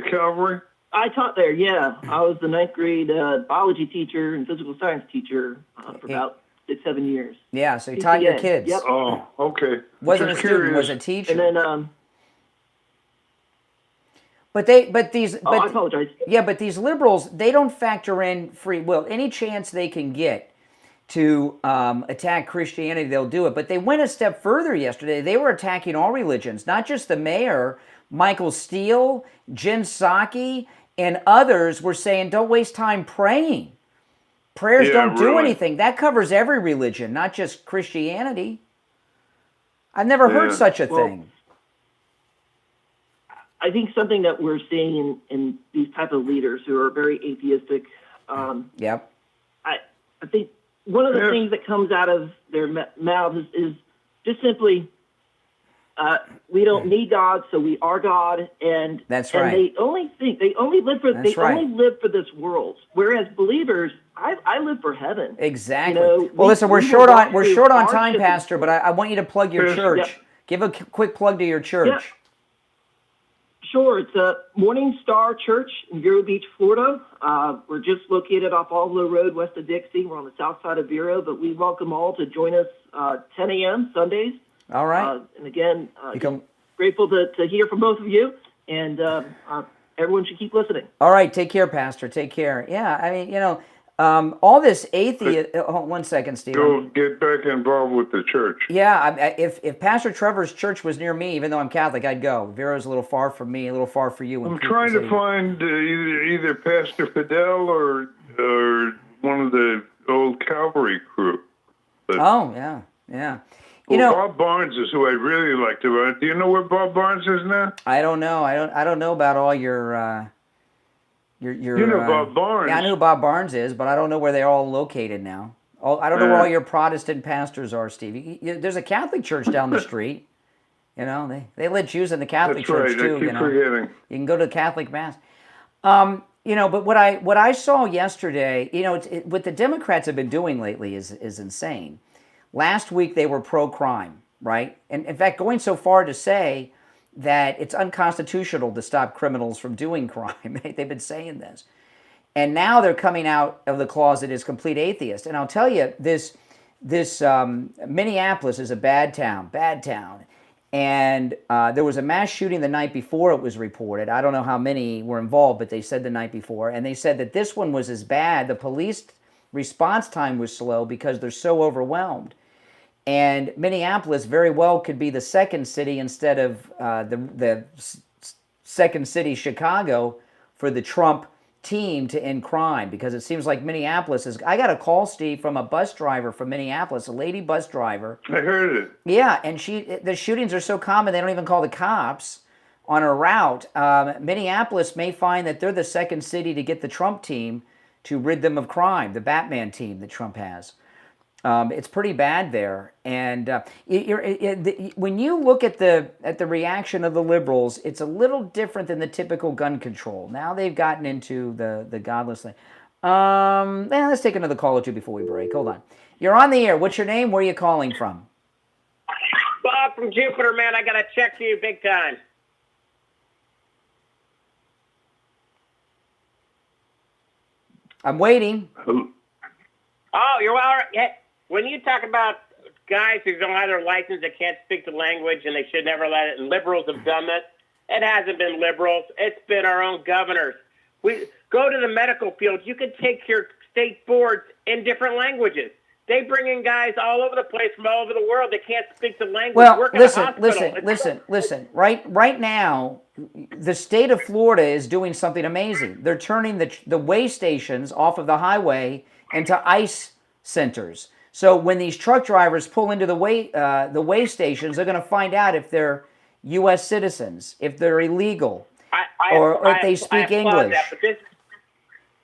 Calvary? I taught there, yeah. I was the 9th grade biology teacher and physical science teacher for about 6-7 years. Yeah, so you taught your PCA. kids. Yep. Oh, okay. Wasn't a Just student, curious. was a teacher. And then, I apologize. Yeah, but these liberals, they don't factor in free will. Any chance they can get to attack Christianity, they'll do it. But they went a step further yesterday. They were attacking all religions, not just the mayor, Michael Steele, Jen Psaki, and others were saying, don't waste time praying. Prayers don't do anything. That covers every religion, not just Christianity. I've never heard such a thing. I think something that we're seeing in these type of leaders who are very atheistic. Yep. I think one of the things that comes out of their mouths is just simply, we don't need God, so we are God, and that's and right. they only live for only live for this world. Whereas believers, I live for heaven. Exactly. You know, well, listen, we're short on time, Pastor, but I want you to plug your church. Yep. Give a quick plug to your church. Yep. Sure, it's a Morning Star Church in Vero Beach, Florida. We're just located off Alvaro Road, west of Dixie. We're on the south side of Vero, but we welcome all to join us 10 a.m. Sundays. All right. And again, grateful to hear from both of you, and everyone should keep listening. All right, take care, Pastor. Take care. Yeah, I mean, all this atheist. One second, Steve. Go get back involved with the church. Yeah, if Pastor Trevor's church was near me, even though I'm Catholic, I'd go. Vero's a little far from me, a little far for you. I'm trying to find either Pastor Fidel or one of the old Calvary crew. But, yeah. Bob Barnes is who I really liked. Do you know where Bob Barnes is now? I don't know. I don't know about all your. You know Bob Barnes. Yeah, I know who Bob Barnes is, but I don't know where they're all located now. I don't know where all your Protestant pastors are, Steve. There's a Catholic church down the street. They let Jews in the Catholic church too. I keep forgetting. You can go to the Catholic mass. But what I saw yesterday, what the Democrats have been doing lately is insane. Last week they were pro-crime, right? And in fact, going so far to say that it's unconstitutional to stop criminals from doing crime. They've been saying this. And now they're coming out of the closet as complete atheists. And I'll tell you, this Minneapolis is a bad town. And there was a mass shooting the night before it was reported. I don't know how many were involved, but they said the night before. And they said that this one was as bad. The police response time was slow because they're so overwhelmed. And Minneapolis very well could be the second city instead of the second city, Chicago, for the Trump team to end crime, because it seems like Minneapolis is... I got a call, Steve, from a bus driver from Minneapolis, a lady bus driver. I heard it. Yeah, and the shootings are so common they don't even call the cops on a route. Minneapolis may find that they're the second city to get the Trump team to rid them of crime, the Batman team that Trump has. It's pretty bad there, and when you look at the reaction of the liberals, it's a little different than the typical gun control. Now they've gotten into the godless thing. Let's take another call or two before we break. Hold on. You're on the air. What's your name? Where are you calling from? Bob from Jupiter, man. I got to check for you big time. I'm waiting. Oh, you're all right. Yeah. When you talk about guys who don't have their license, that can't speak the language, and they should never let it, and liberals have done that, it hasn't been liberals. It's been our own governors. We go to the medical field. You can take your state boards in different languages. They bring in guys all over the place from all over the world that can't speak the language. Well, Work in a hospital. listen. Right now, the state of Florida is doing something amazing. They're turning the way stations off of the highway into ICE centers. So when these truck drivers pull into the way stations, they're going to find out if they're U.S. citizens, if they're illegal, or if they speak English.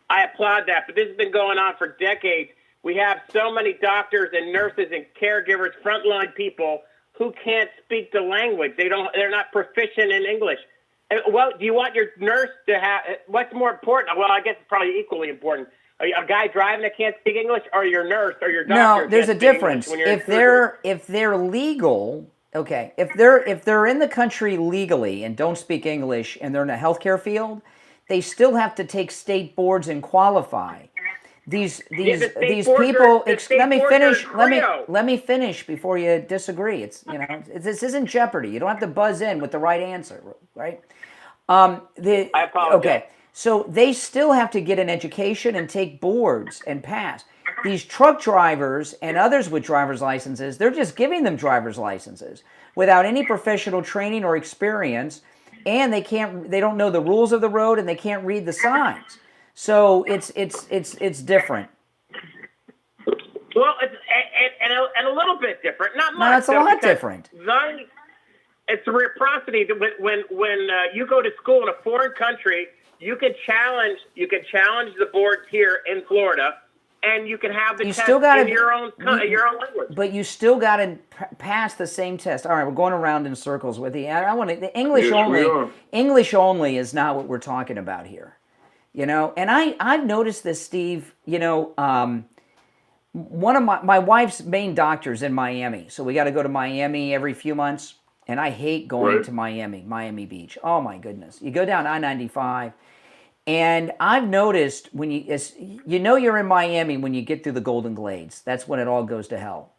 I applaud that, but this has been going on for decades. We have so many doctors and nurses and caregivers, frontline people who can't speak the language. They're not proficient in English. Well, do you want your nurse to have? What's more important? Well, I guess it's probably equally important. A guy driving that can't speak English, or your nurse, or your doctor? No, there's a difference. If they're legal, okay. If they're in the country legally and don't speak English and they're in the healthcare field, they still have to take state boards and qualify. These people. Let me finish before you disagree. This isn't Jeopardy. You don't have to buzz in with the right answer, right? I apologize. Okay, so they still have to get an education and take boards and pass. These truck drivers and others with driver's licenses, they're just giving them driver's licenses without any professional training or experience, and they don't know the rules of the road, and they can't read the signs. So it's different. Well, it's a little bit different. Not much. No, it's a lot different. It's a reciprocity that when you go to school in a foreign country, you can challenge the boards here in Florida, and you can have the test in your own language. But you still got to pass the same test. All right, we're going around in circles with the. I want the English only. English only is not what we're talking about here. And I've noticed this, Steve. One of my wife's main doctors in Miami, so we got to go to Miami every few months. And I hate going to Miami Beach. Oh my goodness! You go down I-95, and I've noticed when you're in Miami when you get through the Golden Glades. That's when it all goes to hell.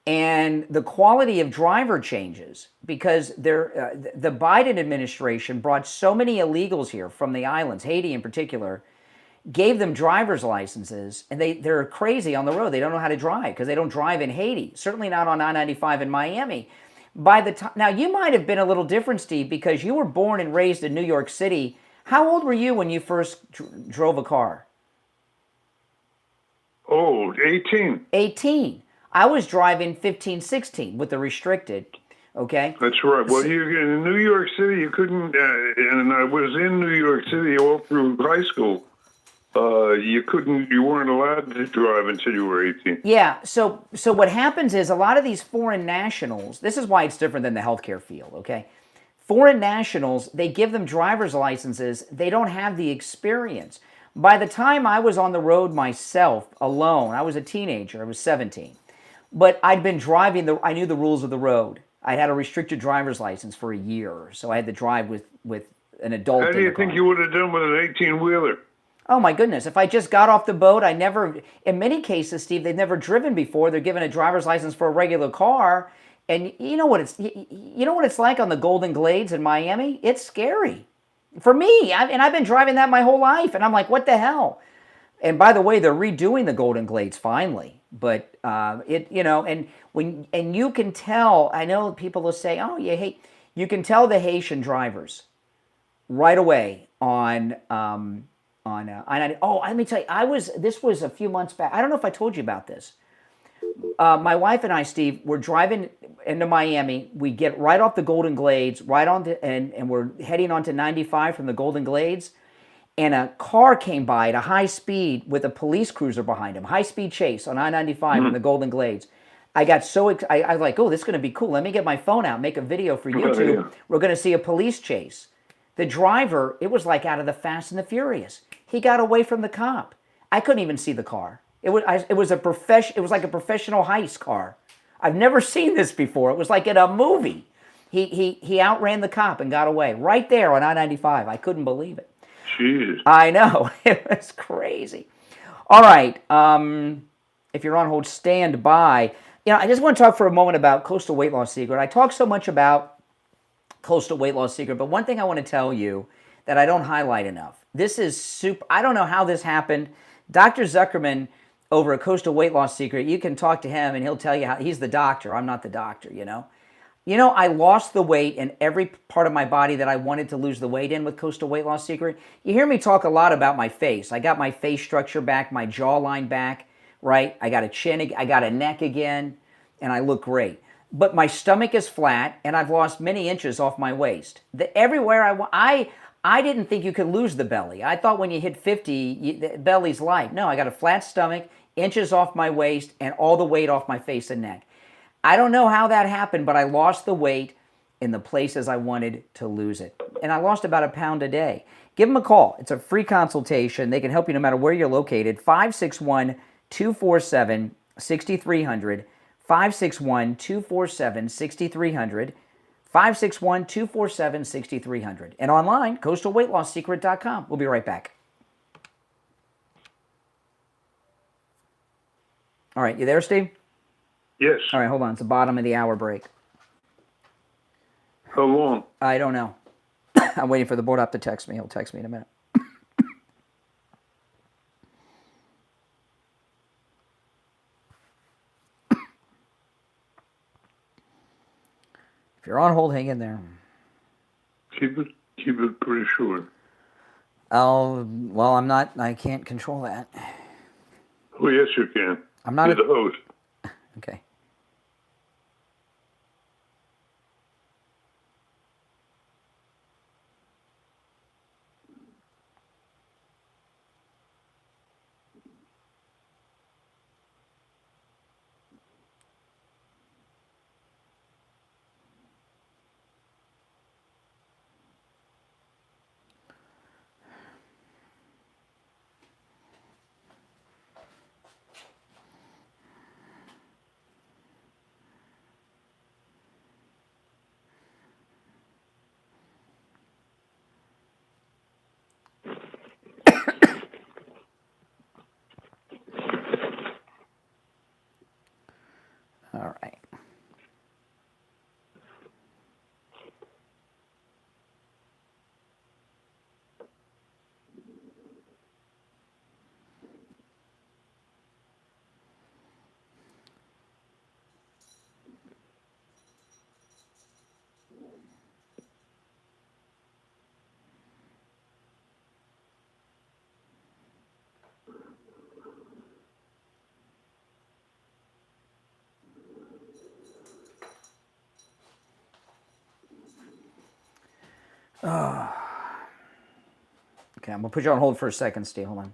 And the quality of driver changes because the Biden administration brought so many illegals here from the islands, Haiti in particular, gave them driver's licenses, and they're crazy on the road. They don't know how to drive because they don't drive in Haiti. Certainly not on I-95 in Miami. By the time now, you might have been a little different, Steve, because you were born and raised in New York City. How old were you when you first drove a car? Old, 18. 18. I was driving 15, 16 with the restricted. Okay. That's right. Well, in New York City, you couldn't, and I was in New York City all through high school. You weren't allowed to drive until you were 18. Yeah, so what happens is a lot of these foreign nationals, this is why it's different than the healthcare field, okay? Foreign nationals, they give them driver's licenses, they don't have the experience. By the time I was on the road myself, alone, I was a teenager, I was 17, but I'd been driving, I knew the rules of the road. I had a restricted driver's license for a year, so I had to drive with an adult. How do you think you would have done with an 18-wheeler? Oh my goodness, if I just got off the boat, in many cases, Steve, they've never driven before. They're given a driver's license for a regular car. And you know what it's like on the Golden Glades in Miami? It's scary. For me, I've been driving that my whole life, and I'm like, what the hell? And by the way, they're redoing the Golden Glades finally. But and you can tell, I know people will say, oh, you can tell the Haitian drivers right away on I-90. Oh, let me tell you, this was a few months back. I don't know if I told you about this. My wife and I, Steve, were driving into Miami. We get right off the Golden Glades, and we're heading onto 95 from the Golden Glades, and a car came by at a high speed with a police cruiser behind him, high-speed chase on I-95 in the Golden Glades. I got so excited. I was like, oh, this is going to be cool. Let me get my phone out, make a video for YouTube. Yeah. We're going to see a police chase. The driver, it was like out of the Fast and the Furious. He got away from the cop. I couldn't even see the car. It was like a professional heist car. I've never seen this before. It was like in a movie. He outran the cop and got away right there on I-95. I couldn't believe it. Jeez. I know. It was crazy. All right. If you're on hold, stand by. I just want to talk for a moment about Coastal Weight Loss Secret. I talk so much about Coastal Weight Loss Secret, but one thing I want to tell you that I don't highlight enough. This is super. I don't know how this happened. Dr. Zuckerman over at Coastal Weight Loss Secret, you can talk to him and he'll tell you how he's the doctor. I'm not the doctor, I lost the weight in every part of my body that I wanted to lose the weight in with Coastal Weight Loss Secret. You hear me talk a lot about my face. I got my face structure back, my jawline back, right? I got a chin, I got a neck again, and I look great. But my stomach is flat, and I've lost many inches off my waist. Everywhere I didn't think you could lose the belly. I thought when you hit 50, the belly's light. No, I got a flat stomach, inches off my waist, and all the weight off my face and neck. I don't know how that happened, but I lost the weight in the places I wanted to lose it. And I lost about 1 pound a day. Give them a call. It's a free consultation. They can help you no matter where you're located. 561-247-6300. 561-247-6300. 561-247-6300. And online, coastalweightlossecret.com. We'll be right back. All right, you there, Steve? Yes. All right, hold on. It's the bottom of the hour break. How long? I don't know. I'm waiting for the board up to text me. He'll text me in a minute. If you're on hold, hang in there. Keep it pretty short. Oh, well, I'm not. I can't control that. Oh, yes, you can. I'm not You're the host. Okay. All right. Oh. Okay, I'm going to put you on hold for a second, Steve. Hold on.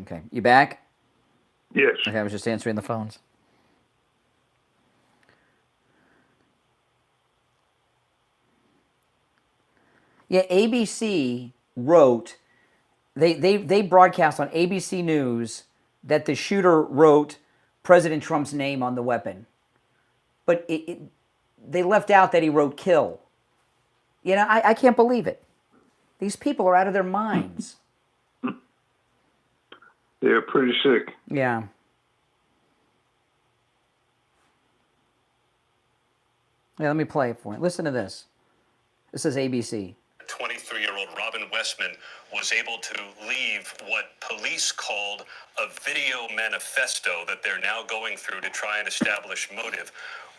Okay, you back? Yes. Okay, I was just answering the phones. Yeah, ABC wrote, they broadcast on ABC News that the shooter wrote President Trump's name on the weapon. But they left out that he wrote kill. You know, I can't believe it. These people are out of their minds. They're pretty sick. Yeah. Yeah, let me play it for you. Listen to this. This is ABC. 23-year-old Robin Westman was able to leave what police called a video manifesto that they're now going through to try and establish motive.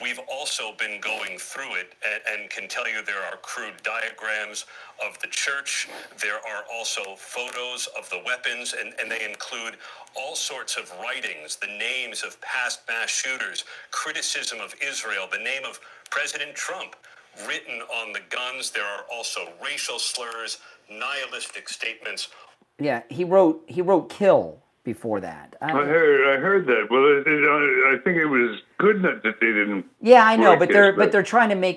We've also been going through it and can tell you there are crude diagrams of the church. There are also photos of the weapons, and they include all sorts of writings, the names of past mass shooters, criticism of Israel, the name of President Trump written on the guns. There are also racial slurs, nihilistic statements. Yeah, he wrote kill before that. I heard that. Well, I think it was good that they didn't. Yeah, I know, but broadcast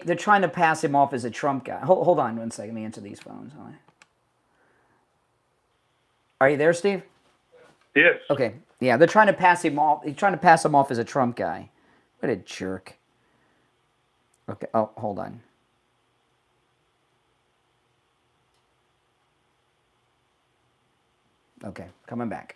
they're trying to pass him off as a Trump guy. Hold on one second. Let me answer these phones. Are you there, Steve? Yes. Okay. Yeah, they're trying to pass him off. He's trying to pass him off as a Trump guy. What a jerk. Okay. Oh, hold on. Okay, coming back.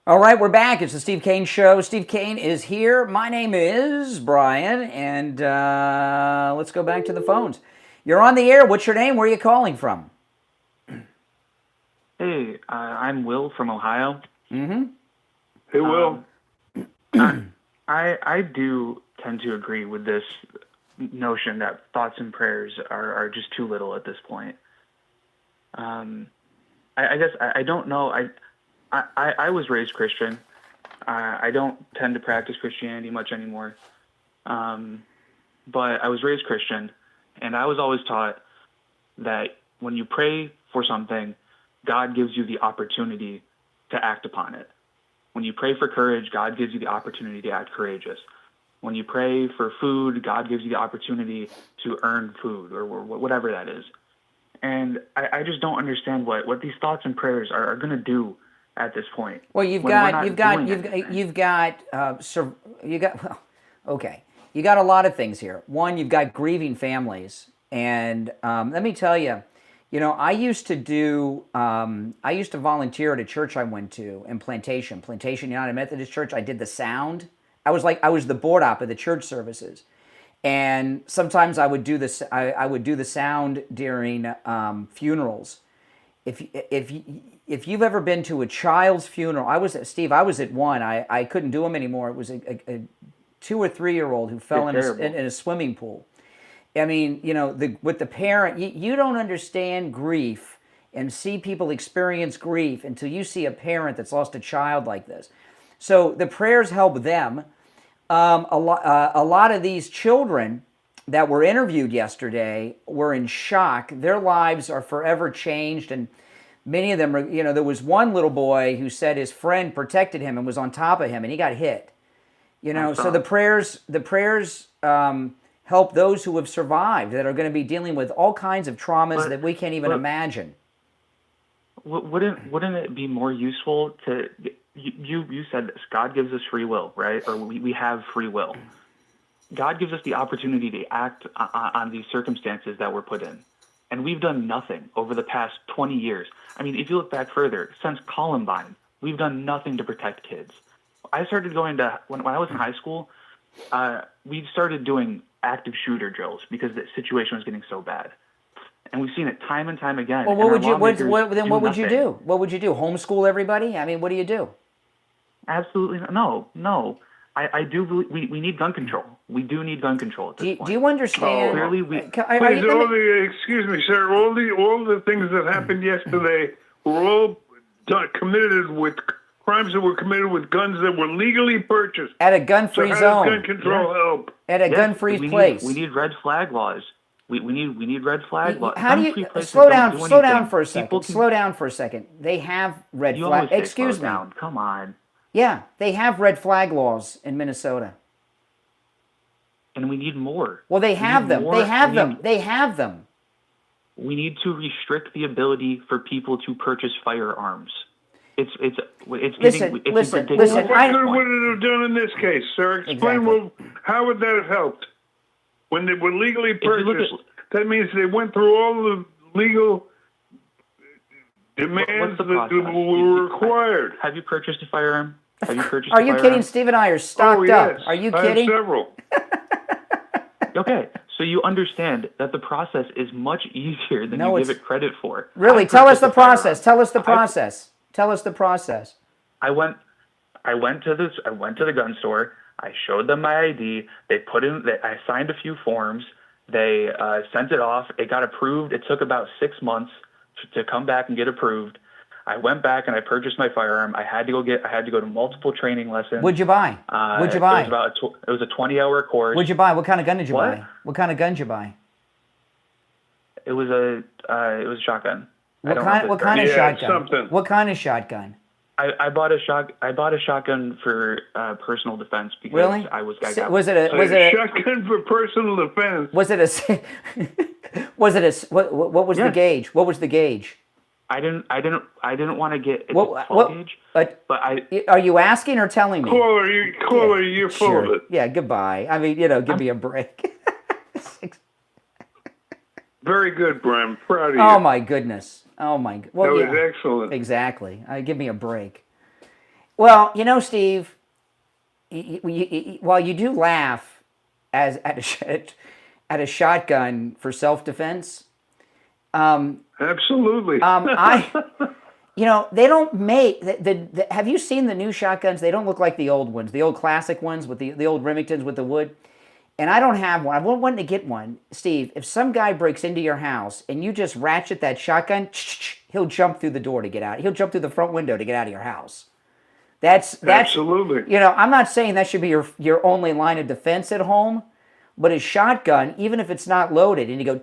All right, we're back. It's the Steve Kane Show. Steve Kane is here. My name is Brian, and let's go back to the phones. You're on the air. What's your name? Where are you calling from? Hey, I'm Will from Ohio. Mm-hmm. Hey, Will. I do tend to agree with this notion that thoughts and prayers are just too little at this point. I guess I don't know. I was raised Christian. I don't tend to practice Christianity much anymore. But I was raised Christian, and I was always taught that when you pray for something, God gives you the opportunity to act upon it. When you pray for courage, God gives you the opportunity to act courageous. When you pray for food, God gives you the opportunity to earn food or whatever that is. And I just don't understand what these thoughts and prayers are going to do at this point. Well, you got a lot of things here. One, you've got grieving families, and let me tell you, I used to volunteer at a church I went to in Plantation United Methodist Church. I did the sound. I was the board op of the church services, and sometimes I would do this. I would do the sound during funerals. If you've ever been to a child's funeral, I was at one. I couldn't do them anymore. It was a 2 or 3 year old who fell in a swimming pool. I mean, with the parent, you don't understand grief and see people experience grief until you see a parent that's lost a child like this. So the prayers help them. A lot of these children that were interviewed yesterday were in shock. Their lives are forever changed, and many of them are, there was one little boy who said his friend protected him and was on top of him, and he got hit. So the prayers help those who have survived that are going to be dealing with all kinds of traumas that we can't even imagine. Wouldn't it be more useful to... You said this. God gives us free will, right? Or we have free will. God gives us the opportunity to act on these circumstances that we're put in. And we've done nothing over the past 20 years. I mean, if you look back further, since Columbine, we've done nothing to protect kids. I started going to, when I was in high school, we started doing active shooter drills because the situation was getting so bad. And we've seen it time and time again. Well, what would you do? What would you do? Homeschool everybody? I mean, what do you do? Absolutely no. I do believe we need gun control. We do need gun control at this point. Do you understand? Clearly, excuse me, sir. All the things that happened yesterday were all committed with crimes that were committed with guns that were legally purchased at a gun-free zone. How does gun control help? At a gun-free place. We need red flag laws. We need red flag laws. How do you slow down for a second? Slow down for a second. They have red flag. Excuse me. Come on. Yeah, they have red flag laws in Minnesota. And we need more. Well, they have them. They have them. We need to restrict the ability for people to purchase firearms. It's listen. What good would it have done in this case, sir? Explain how would that have helped? When they were legally purchased, that means they went through all the legal demands that were required. Have you purchased a firearm? Are you kidding? Steve and I are stocked up. Are you kidding? I have several. Okay, so you understand that the process is much easier than you give it credit for. Really? Tell us the process. Tell us the process. Tell us the process. I went to the gun store. I showed them my ID. I signed a few forms. They sent it off. It got approved. It took about 6 months to come back and get approved. I went back and I purchased my firearm. I had to go to multiple training lessons. What'd you buy? What'd you buy? It was a 20-hour course. What'd you buy? What kind of gun did you buy? What kind of gun did you buy? It was a shotgun. What kind of shotgun? What kind of shotgun? I bought a shotgun for personal defense because really? Was it a shotgun for personal defense? What was the gauge? What was the gauge? I didn't want to get a 12 gauge. Are you asking or telling me? Caller, you're full of it. Yeah, goodbye. I mean, give me a break. Very good, Brian. Proud of you. Oh my goodness. Oh my. Well, that was excellent. Exactly. Give me a break. Well, Steve, while you do laugh at a shotgun for self-defense. Absolutely. They don't make have you seen the new shotguns? They don't look like the old ones, the old classic ones with the old Remingtons with the wood. And I don't have one. I won't want to get one. Steve, if some guy breaks into your house and you just ratchet that shotgun, he'll jump through the door to get out. He'll jump through the front window to get out of your house. That's absolutely. I'm not saying that should be your only line of defense at home, but a shotgun, even if it's not loaded, and you go,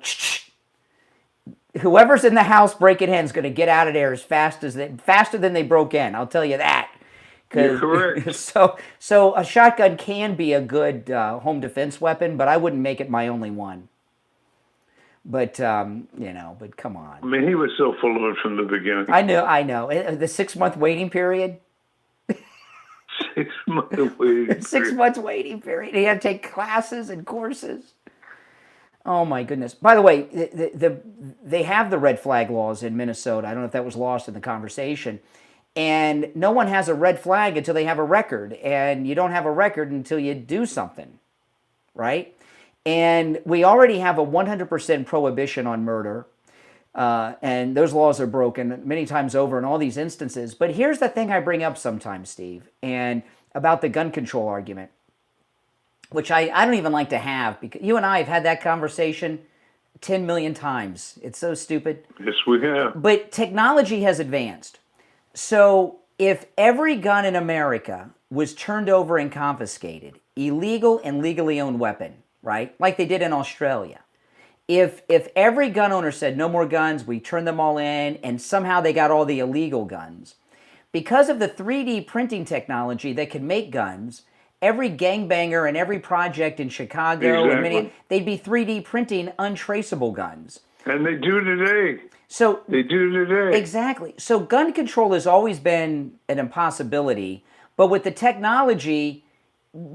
whoever's in the house breaking in is going to get out of there as faster than they broke in. I'll tell you that. You're correct. So a shotgun can be a good home defense weapon, but I wouldn't make it my only one. But but come on. I mean, he was so full of it from the beginning. I know. The 6-month waiting period. 6 month waiting. 6 months waiting period. He had to take classes and courses. Oh my goodness! By the way, they have the red flag laws in Minnesota. I don't know if that was lost in the conversation. And no one has a red flag until they have a record, and you don't have a record until you do something, right? And we already have a 100% prohibition on murder, and those laws are broken many times over in all these instances. But here's the thing I bring up sometimes, Steve, and about the gun control argument, which I don't even like to have, because you and I have had that conversation 10 million times. It's so stupid. Yes, we have. But technology has advanced. So if every gun in America was turned over and confiscated, illegal and legally owned weapon, right? Like they did in Australia. If every gun owner said no more guns, we turn them all in, and somehow they got all the illegal guns, because of the 3D printing technology that can make guns, every gangbanger and every project in Chicago, and they'd be 3D printing untraceable guns. And they do today. So they do today. Exactly. So gun control has always been an impossibility, but with the technology,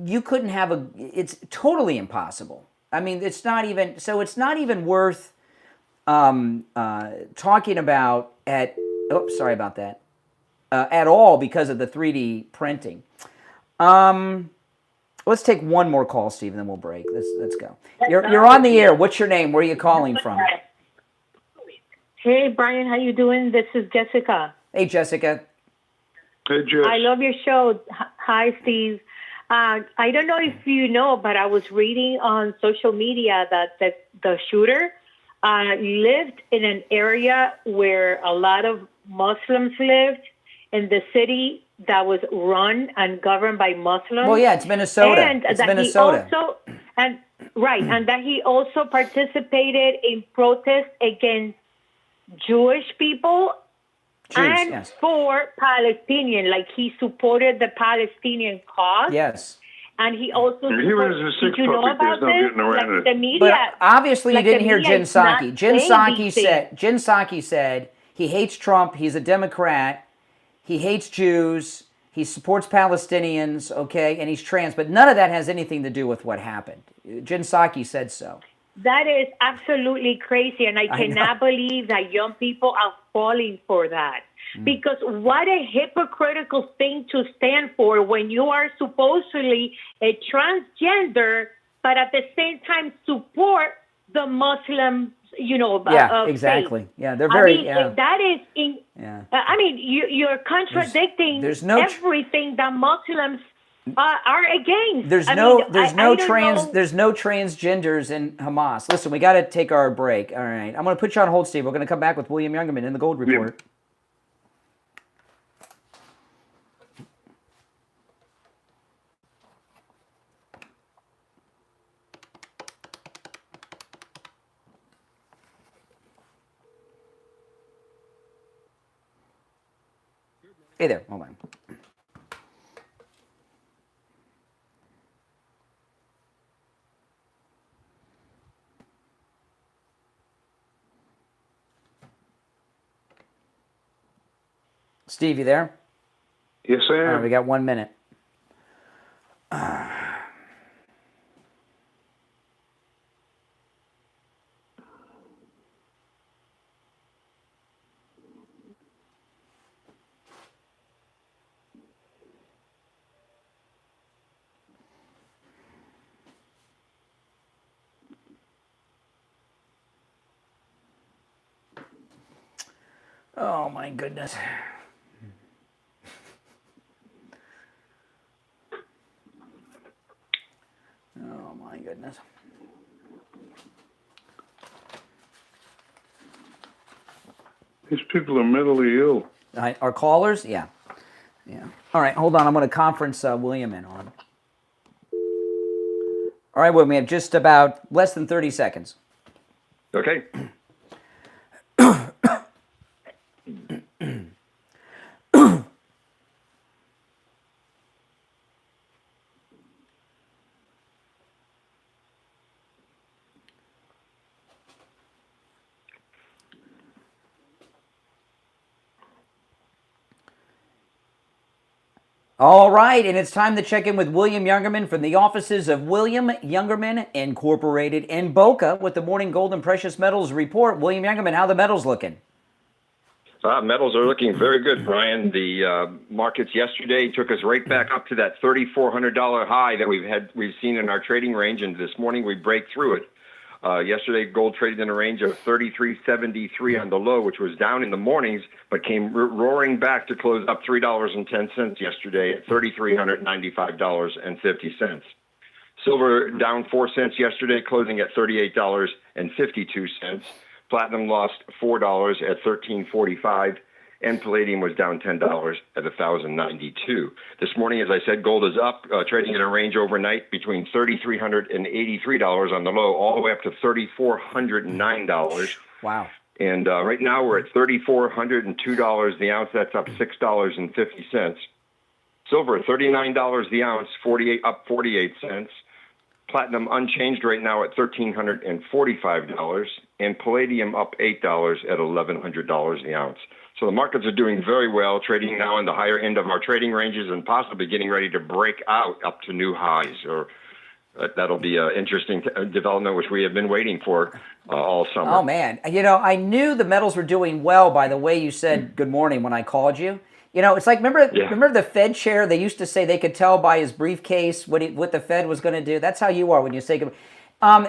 you couldn't have it's totally impossible. I mean, it's not even worth talking about at all because of the 3D printing. Let's take one more call, Steve, and then we'll break. Let's go. You're on the air. What's your name? Where are you calling from? Hey, Brian, how you doing? This is Jessica. Hey, Jessica. Hey, Jess. I love your show. Hi, Steve. I don't know if you know, but I was reading on social media that the shooter lived in an area where a lot of Muslims lived in the city that was run and governed by Muslims. Well, yeah, it's Minnesota. And it's that Minnesota. And that he also participated in protests against Jewish people and for Palestinian. Like he supported the Palestinian cause. Yes. And he also he was a sick did you know puppy. about There's no this? getting around Like the media, But obviously, like you didn't the hear media Jen is not Psaki. Jen saying Psaki said he hates Trump. He's a Democrat. He hates Jews. He supports Palestinians. Okay, and he's trans. But none of that has anything to do with what happened. Jen Psaki said so. That is absolutely crazy, and I cannot believe that young people are falling for that. Because what a hypocritical thing to stand for when you are supposedly a transgender, but at the same time support the Muslim, exactly. faith. Yeah, they're very. That is. I mean, you're contradicting everything that Muslims are against. There's no transgenders in Hamas. Listen, we got to take our break. All right, I'm going to put you on hold, Steve. We're going to come back with William Youngerman in the Gold Report. Hey there, hold on. Steve, you there? Yes, I am. All right, we got 1 minute. Oh, my goodness. Oh, my goodness. These people are mentally ill. Our callers? Yeah. All right, hold on. I'm going to conference William in on. All right, William, we have just about less than 30 seconds. Okay. All right, and it's time to check in with William Youngerman from the offices of William Youngerman Incorporated in Boca with the Morning Gold and Precious Metals Report. William Youngerman, how the metals looking? Metals are looking very good, Brian. The markets yesterday took us right back up to that $3,400 high that we've seen in our trading range, and this morning we break through it. Yesterday, gold traded in a range of 33.73 on the low, which was down in the mornings, but came roaring back to close up $3.10 yesterday at $3,395.50. Silver down 4 cents yesterday, closing at $38.52. Platinum lost $4 at $13.45, and palladium was down $10 at $1,092. This morning, as I said, gold is up, trading in a range overnight between $3,383 on the low, all the way up to $3,409. Wow. And right now we're at $3,402 the ounce. That's up $6.50. Silver, $39 the ounce, up 48 cents. Platinum unchanged right now at $1,345, and palladium up $8 at $1,100 the ounce. So the markets are doing very well, trading now in the higher end of our trading ranges and possibly getting ready to break out up to new highs. Or that'll be an interesting development, which we have been waiting for all summer. Oh, man. I knew the metals were doing well by the way you said good morning when I called you. It's like, remember the Fed chair? They used to say they could tell by his briefcase what the Fed was going to do. That's how you are when you say good.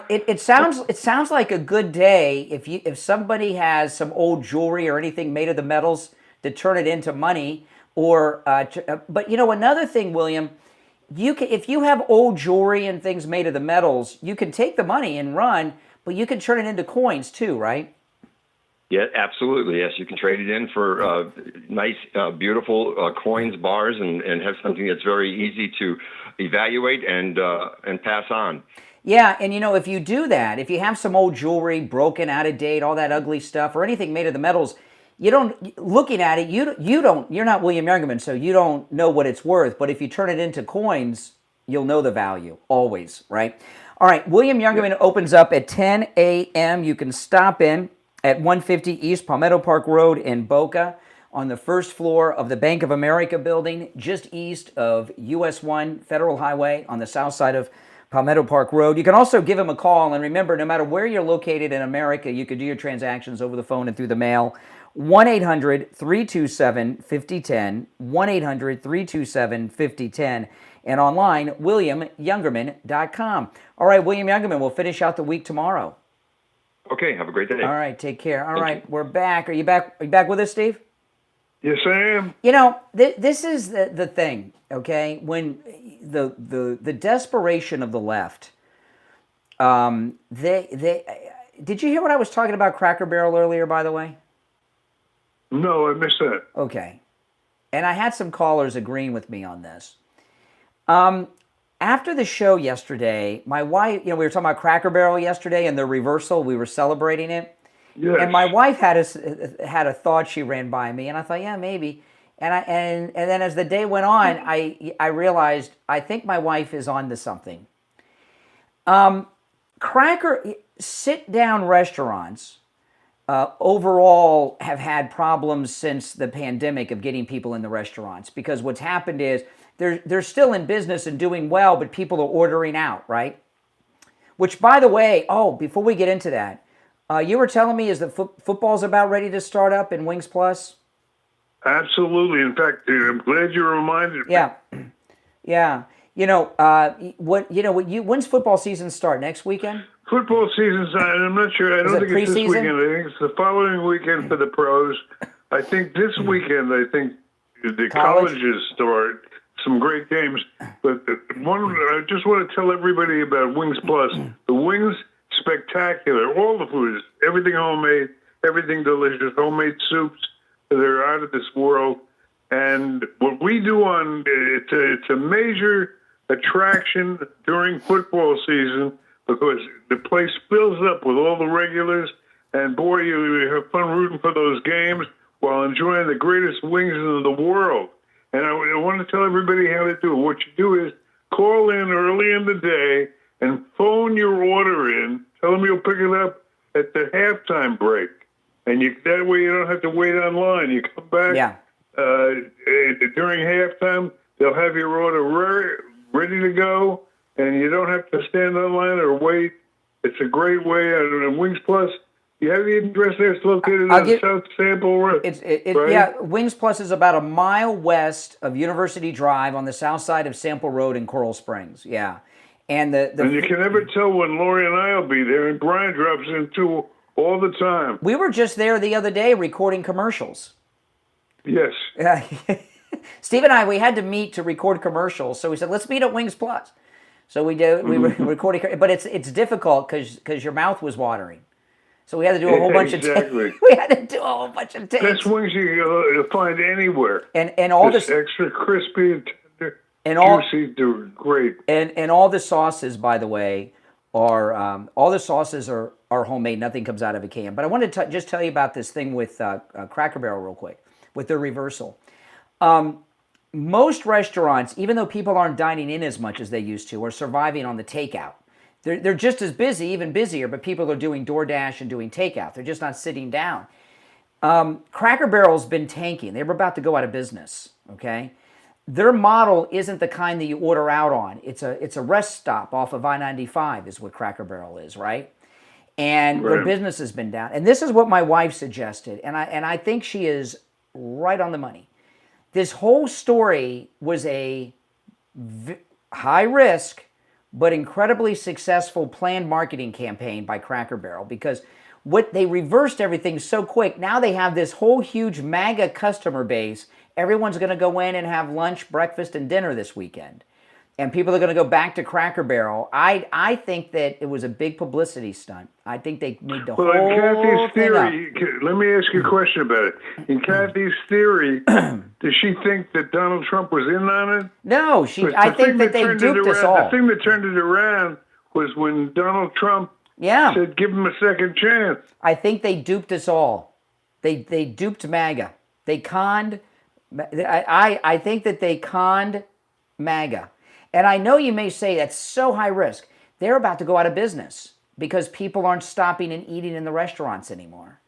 It sounds like a good day if somebody has some old jewelry or anything made of the metals to turn it into money. But another thing, William, if you have old jewelry and things made of the metals, you can take the money and run, but you can turn it into coins too, right? Yeah, absolutely. Yes, you can trade it in for nice, beautiful coins, bars, and have something that's very easy to evaluate and pass on. Yeah, and if you do that, if you have some old jewelry broken, out of date, all that ugly stuff, or anything made of the metals, looking at it, you're not William Youngerman, so you don't know what it's worth. But if you turn it into coins, you'll know the value always, right? All right, William Youngerman opens up at 10 a.m. You can stop in at 150 East Palmetto Park Road in Boca on the first floor of the Bank of America building, just east of US 1 Federal Highway on the south side of Palmetto Park Road. You can also give him a call, and remember, no matter where you're located in America, you can do your transactions over the phone and through the mail. 1-800-327-5010, 1-800-327-5010, and online, WilliamYoungerman.com. All right, William Youngerman, we'll finish out the week tomorrow. Okay, have a great day. All right, take care. All right, we're back. Are you back with us, Steve? Yes, I am. This is the thing, okay? When the desperation of the left, did you hear what I was talking about Cracker Barrel earlier, by the way? No, I missed that. Okay. And I had some callers agreeing with me on this. After the show yesterday, my wife, we were talking about Cracker Barrel yesterday and the reversal. We were celebrating it. Yes. And my wife had a thought she ran by me, and I thought, yeah, maybe. And then as the day went on, I realized I think my wife is onto something. Sit-down restaurants overall have had problems since the pandemic of getting people in the restaurants, because what's happened is they're still in business and doing well, but people are ordering out, right? Which, by the way, before we get into that, you were telling me is that football's about ready to start up in Wings Plus? Absolutely. In fact, I'm glad you reminded me. Yeah. When's football season start? Next weekend? Football season's not, I'm not sure. I don't think it's this weekend. I think it's the following weekend for the pros. I think this weekend, the colleges start. Some great games. But I just want to tell everybody about Wings Plus. The Wings Spectacular. All the food, everything homemade, everything delicious, homemade soups. They're out of this world. And what we do it's a major attraction during football season, because the place fills up with all the regulars, and boy, you have fun rooting for those games while enjoying the greatest wings in the world. And I want to tell everybody how to do it. What you do is call in early in the day and phone your order in. Tell them you'll pick it up at the halftime break. And that way you don't have to wait online. You come back during halftime. They'll have your order ready to go, and you don't have to stand online or wait. It's a great way. And Wings Plus, you have the address there. It's located on South Sample Road. Right? Yeah, Wings Plus is about a mile west of University Drive on the south side of Sample Road in Coral Springs. Yeah. And and you can never tell when Lori and I will be there, and Brian drops in too all the time. We were just there the other day recording commercials. Yes. Steve and I, we had to meet to record commercials, so we said, let's meet at Wings Plus. So we did. We were recording, but it's difficult because your mouth was watering. So we had to do a whole bunch of takes. We had to do a whole bunch of takes. That's wings you'll find anywhere. And all this extra crispy and tender, juicy, they're great. And all the sauces, by the way, are homemade. Nothing comes out of a can. But I wanted to just tell you about this thing with Cracker Barrel real quick, with their reversal. Most restaurants, even though people aren't dining in as much as they used to, are surviving on the takeout. They're just as busy, even busier, but people are doing DoorDash and doing takeout. They're just not sitting down. Cracker Barrel's been tanking. They were about to go out of business, okay? Their model isn't the kind that you order out on. It's a rest stop off of I-95 is what Cracker Barrel is, right? And their business has been down. And this is what my wife suggested, and I think she is right on the money. This whole story was a high risk but incredibly successful planned marketing campaign by Cracker Barrel, because they reversed everything so quick. Now they have this whole huge MAGA customer base. Everyone's going to go in and have lunch, breakfast, and dinner this weekend. And people are going to go back to Cracker Barrel. I think that it was a big publicity stunt. I think they made the whole in Kathy's thing up. theory, let me ask you a question about it. In Kathy's theory, does she think that Donald Trump was in on it? No, I think that they duped us all. The thing that turned it around was when Donald Trump said, give him a second chance. I think they duped us all. They duped MAGA. They conned. I think that they conned MAGA. And I know you may say that's so high risk. They're about to go out of business because people aren't stopping and eating in the restaurants anymore.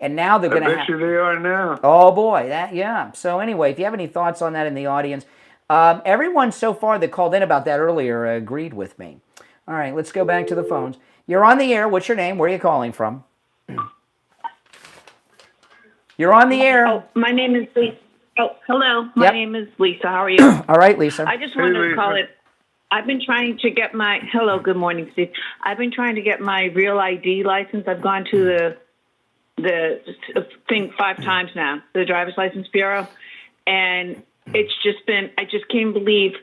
And now they're going to I bet you they are now. Oh, boy. Yeah. So anyway, if you have any thoughts on that in the audience, everyone so far that called in about that earlier agreed with me. All right, let's go back to the phones. You're on the air. What's your name? Where are you calling from? You're on the air. Oh, my name is Lisa. Oh, hello. My name is Lisa. How are you? All right, Lisa. I just wanted to call it. I've been trying to get my. Hello, good morning, Steve. I've been trying to get my real ID license. I've gone to the thing 5 times now, the driver's license bureau, and it's just been. I just can't believe.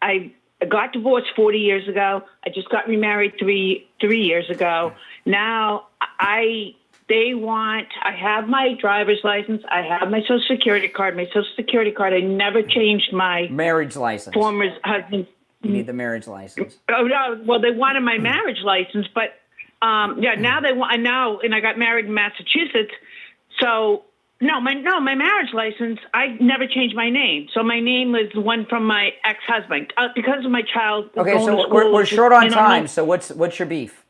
I got divorced 40 years ago. I just got remarried three years ago. Now I have my driver's license. I have my Social Security card. My Social Security card, I never changed my marriage license. Former husband. You need the marriage license. Oh, no. Well, they wanted my marriage license, but now they want, and I got married in Massachusetts. So, my marriage license, I never changed my name. So my name was the one from my ex-husband because of my child. Okay, so we're short on time. So what's your beef?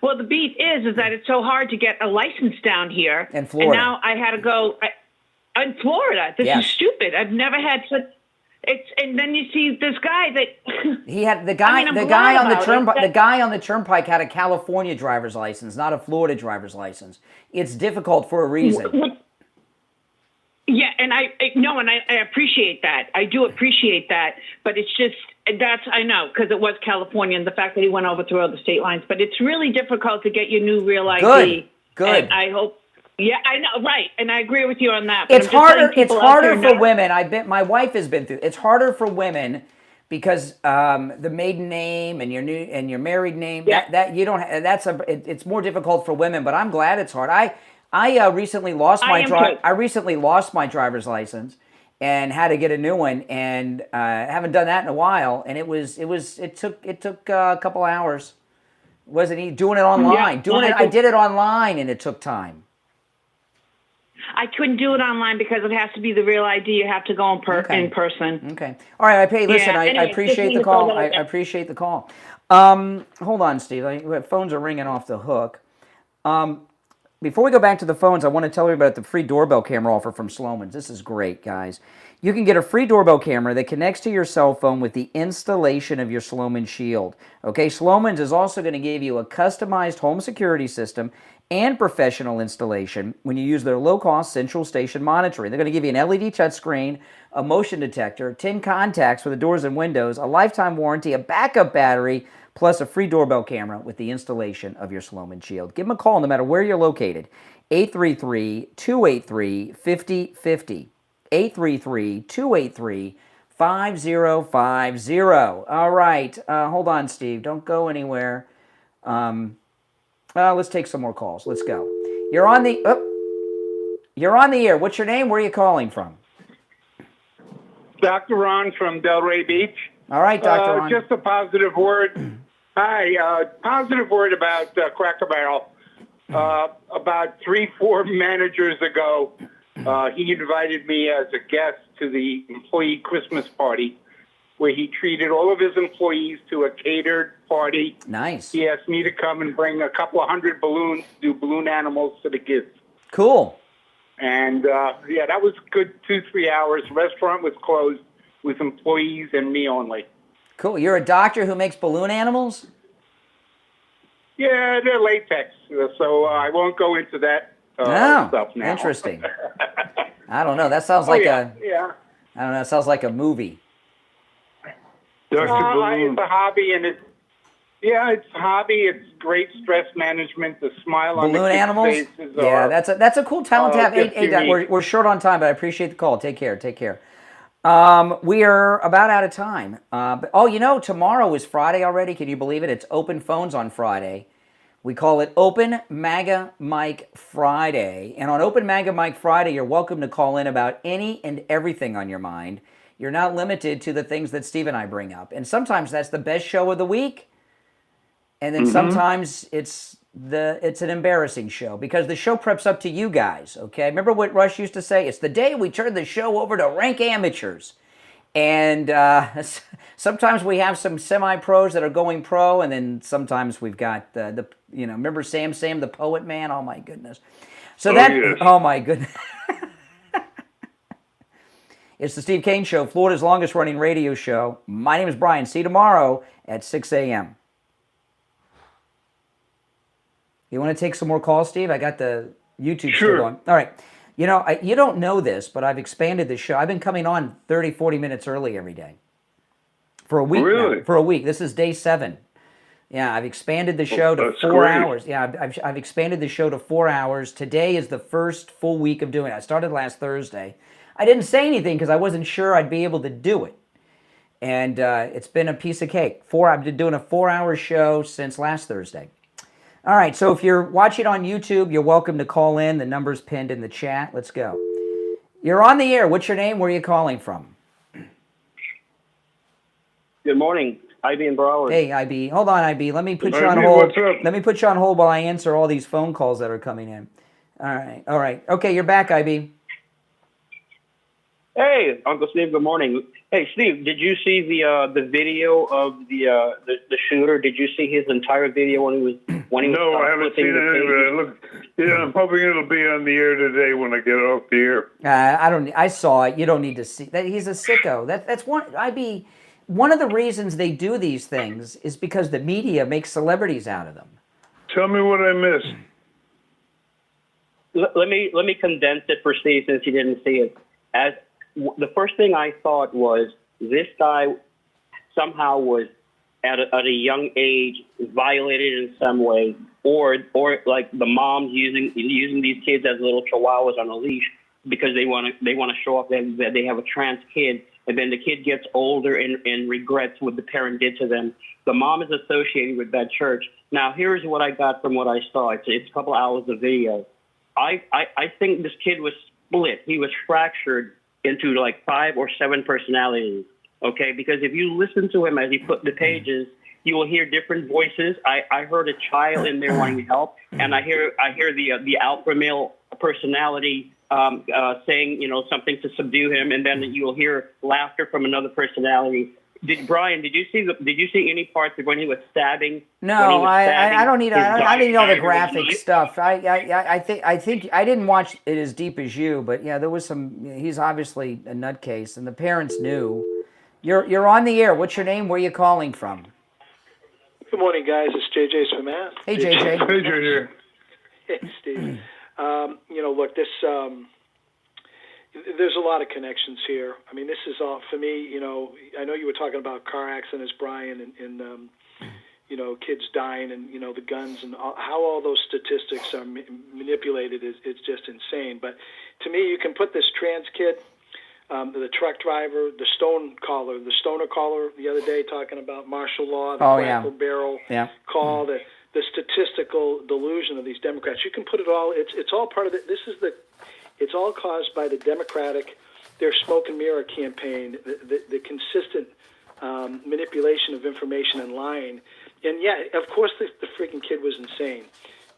Well, the beef is that it's so hard to get a license down here. In Florida. And now I had to go in Florida. This is stupid. I've never had such. And then you see this guy that he had the guy on the turnpike had a California driver's license, not a Florida driver's license. It's difficult for a reason. Yeah, and I appreciate that. I do appreciate that, but it's just I know because it was California and the fact that he went over through all the state lines. But it's really difficult to get your new real ID. Good. And I hope. Yeah, I know, right, and I agree with you on that. It's harder. It's harder for women. My wife has been through. It's harder for women because the maiden name and your married name. Yeah. That you don't. It's more difficult for women. But I'm glad it's hard. I recently lost my driver's license and had to get a new one, and haven't done that in a while. And it took a couple hours. Wasn't he doing it online? I did it online, and it took time. I couldn't do it online because it has to be the real ID. You have to go in person. Okay. All right. Listen, I appreciate the call. I appreciate the call. Hold on, Steve. Phones are ringing off the hook. before we go back to the phones, I want to tell you about the free doorbell camera offer from Sloman's. This is great, guys. You can get a free doorbell camera that connects to your cell phone with the installation of your Sloman Shield. Okay, Sloman's is also going to give you a customized home security system and professional installation when you use their low-cost central station monitoring. They're going to give you an LED touchscreen, a motion detector, 10 contacts for the doors and windows, a lifetime warranty, a backup battery, plus a free doorbell camera with the installation of your Sloman Shield. Give them a call no matter where you're located. 833-283-5050. 833-283-5050. All right. Hold on, Steve. Don't go anywhere. Let's take some more calls. Let's go. You're on the air. What's your name? Where are you calling from? Dr. Ron from Delray Beach. All right, Dr. Ron. Just a positive word. Hi, positive word about Cracker Barrel. About 3-4 managers ago, he invited me as a guest to the employee Christmas party, where he treated all of his employees to a catered party. Nice. He asked me to come and bring a couple of hundred balloons, do balloon animals to the kids. Cool. And, that was a good 2-3 hours. The restaurant was closed with employees and me only. Cool. You're a doctor who makes balloon animals? Yeah, they're latex, so I won't go into that stuff now. Interesting. I don't know. That sounds like I don't know. That sounds like a movie. It's a hobby, and it's a hobby. It's great stress management. The smile on the Balloon kids' animals? faces Yeah, that's a cool talent to have. just We're short on time, but I appreciate the call. Take care. We are about out of time. Tomorrow is Friday already. Can you believe it? It's open phones on Friday. We call it Open MAGA Mike Friday. And on Open MAGA Mike Friday, you're welcome to call in about any and everything on your mind. You're not limited to the things that Steve and I bring up. And sometimes that's the best show of the week. And then sometimes it's an embarrassing show because the show preps up to you guys, okay? Remember what Rush used to say? It's the day we turn the show over to rank amateurs. And sometimes we have some semi-pros that are going pro, and then sometimes we've got remember Sam the Poet Man? Oh my goodness. Oh my goodness. It's the Steve Kane Show, Florida's longest running radio show. My name is Brian. See you tomorrow at 6 a.m. You want to take some more calls, Steve? I got the YouTube still going. All right. You don't know this, but I've expanded the show. I've been coming on 30, 40 minutes early every day. For a week now. For a week. This is day 7. Yeah, I've expanded the show to 4 hours. Yeah, I've expanded the show to 4 hours. Today is the first full week of doing it. I started last Thursday. I didn't say anything because I wasn't sure I'd be able to do it. And it's been a piece of cake. I've been doing a 4-hour show since last Thursday. All right, so if you're watching on YouTube, you're welcome to call in. The number's pinned in the chat. Let's go. You're on the air. What's your name? Where are you calling from? Good morning, IB and Broward. Hey, IB. Hold on, IB. Let me put you on hold. Let me put you on hold while I answer all these phone calls that are coming in. All right. Okay, you're back, IB. Hey, Uncle Steve. Good morning. Hey, Steve, did you see the video of the shooter? Did you see his entire video when he was No, I haven't seen it. I'm hoping it'll be on the air today when I get off the air. I saw it. You don't need to see that. He's a sicko. That's one. IB. One of the reasons they do these things is because the media makes celebrities out of them. Tell me what I missed. Let me condense it for Steve since he didn't see it. The first thing I thought was this guy somehow was at a young age violated in some way, or like the moms using these kids as little chihuahuas on a leash because they want to show off that they have a trans kid, and then the kid gets older and regrets what the parent did to them. The mom is associated with that church. Now here's what I got from what I saw. It's a couple hours of video. I think this kid was split. He was fractured into like 5 or 7 personalities, okay? Because if you listen to him as he put the pages, you will hear different voices. I heard a child in there wanting help, and I hear the alpha male personality saying something to subdue him, and then you'll hear laughter from another personality. Brian, did you see any parts of when he was stabbing? No, I don't need I need all the graphic stuff. I think I didn't watch it as deep as you, but yeah, there was some. He's obviously a nutcase, and the parents knew. You're on the air. What's your name? Where are you calling from? Good morning, guys. It's JJ from Mass. Hey, JJ. Hey, JJ. Hey, Steve. Look, this. There's a lot of connections here. I mean, this is all for me. I know you were talking about car accidents, Brian, and kids dying, and the guns, and how all those statistics are manipulated. It's just insane. But to me, you can put this trans kid, the truck driver, the stoner caller the other day talking about martial law, the Cracker Barrel call, the statistical delusion of these Democrats. You can put it all. It's all part of it. It's all caused by the Democratic, their smoke and mirror campaign, the consistent manipulation of information and lying. And yeah, of course, the freaking kid was insane.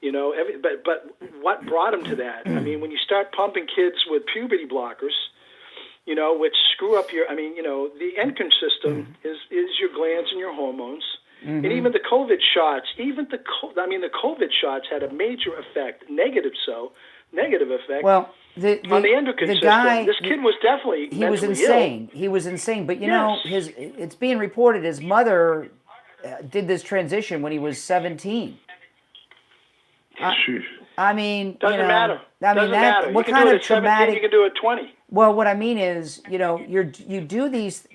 But what brought him to that? I mean, when you start pumping kids with puberty blockers, which screw up the endocrine system is your glands and your hormones. Mm-hmm. And even the COVID shots, the COVID shots had a major effect, negative effect. Well, on the endocrine system. Guy, this kid was definitely was insane. Ill. He was insane. But it's being reported his mother did this transition when he was 17. I mean, doesn't matter. Doesn't matter. What kind of traumatic? You can do it at 20. Well, what I mean is, you do these